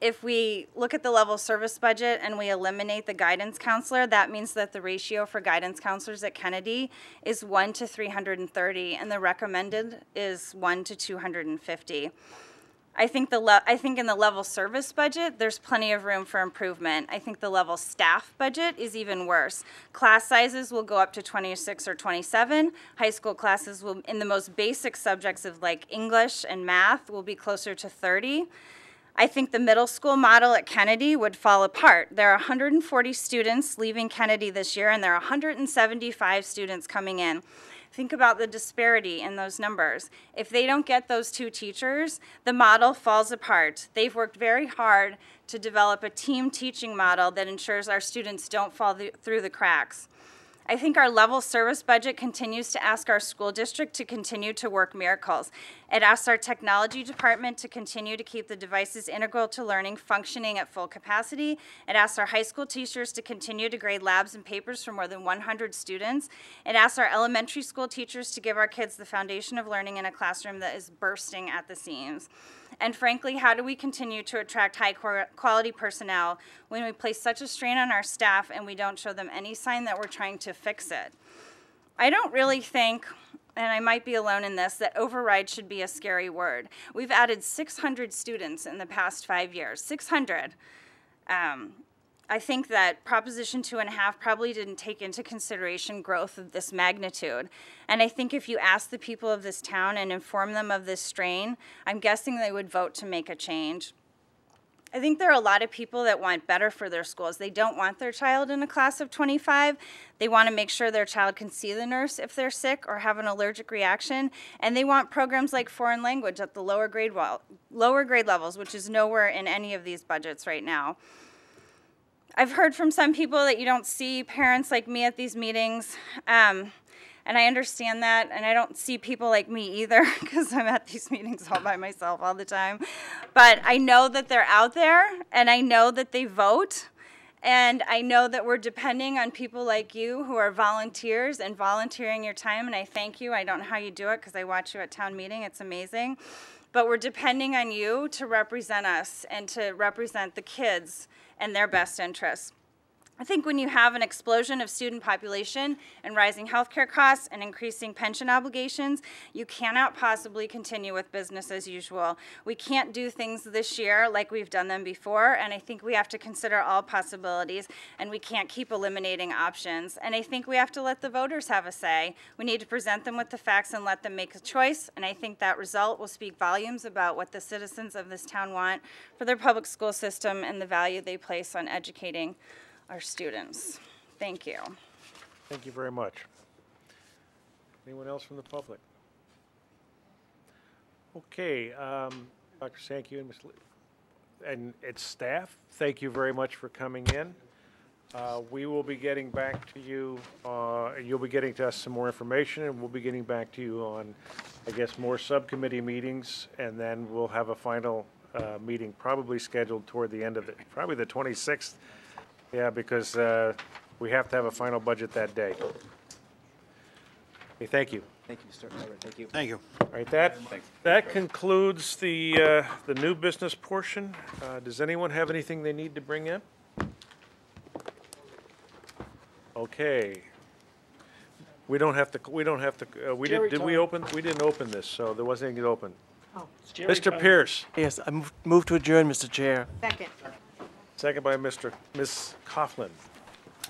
If we look at the level service budget and we eliminate the guidance counselor, that means that the ratio for guidance counselors at Kennedy is 1 to 330, and the recommended is 1 to 250. I think in the level service budget, there's plenty of room for improvement. I think the level staff budget is even worse. Class sizes will go up to 26 or 27. High school classes will, in the most basic subjects of like English and math, will be closer to 30. I think the middle school model at Kennedy would fall apart. There are 140 students leaving Kennedy this year, and there are 175 students coming in. Think about the disparity in those numbers. If they don't get those 2 teachers, the model falls apart. They've worked very hard to develop a team teaching model that ensures our students don't fall through the cracks. I think our level service budget continues to ask our school district to continue to work miracles. It asks our technology department to continue to keep the devices integral to learning functioning at full capacity. It asks our high school teachers to continue to grade labs and papers for more than 100 students. It asks our elementary school teachers to give our kids the foundation of learning in a classroom that is bursting at the seams. And frankly, how do we continue to attract high quality personnel when we place such a strain on our staff and we don't show them any sign that we're trying to fix it? I don't really think, and I might be alone in this, that override should be a scary word. We've added 600 students in the past 5 years, 600. I think that Proposition 2.5 probably didn't take into consideration growth of this magnitude. And I think if you ask the people of this town and inform them of this strain, I'm guessing they would vote to make a change. I think there are a lot of people that want better for their schools. They don't want their child in a class of 25. They want to make sure their child can see the nurse if they're sick or have an allergic reaction. And they want programs like foreign language at the lower grade levels, which is nowhere in any of these budgets right now. I've heard from some people that you don't see parents like me at these meetings, and I understand that, and I don't see people like me either because I'm at these meetings all by myself all the time. But I know that they're out there, and I know that they vote, and I know that we're depending on people like you who are volunteers and volunteering your time, and I thank you. I don't know how you do it because I watch you at town meeting. It's amazing. But we're depending on you to represent us and to represent the kids and their best interests. I think when you have an explosion of student population and rising healthcare costs and increasing pension obligations, you cannot possibly continue with business as usual. We can't do things this year like we've done them before, and I think we have to consider all possibilities, and we can't keep eliminating options. And I think we have to let the voters have a say. We need to present them with the facts and let them make a choice, and I think that result will speak volumes about what the citizens of this town want for their public school system and the value they place on educating our students. Thank you. Thank you very much. Anyone else from the public? Okay, Dr. Sankey and Ms. and its staff, thank you very much for coming in. We will be getting back to you, you'll be getting to us some more information, and we'll be getting back to you on, I guess, more subcommittee meetings, and then we'll have a final meeting probably scheduled toward the end of it, probably the 26th. Yeah, because we have to have a final budget that day. Okay, thank you. Thank you, Mr. Mayor. Thank you. Thank you. All right, that concludes the new business portion. Does anyone have anything they need to bring in? Okay. We didn't open this, so there wasn't anything to open. Oh, Mr. Pierce. Yes, I move to adjourn, Mr. Chair. Second. Second by Ms. Coughlin.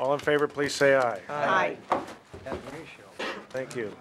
All in favor, please say aye. Aye. Thank you.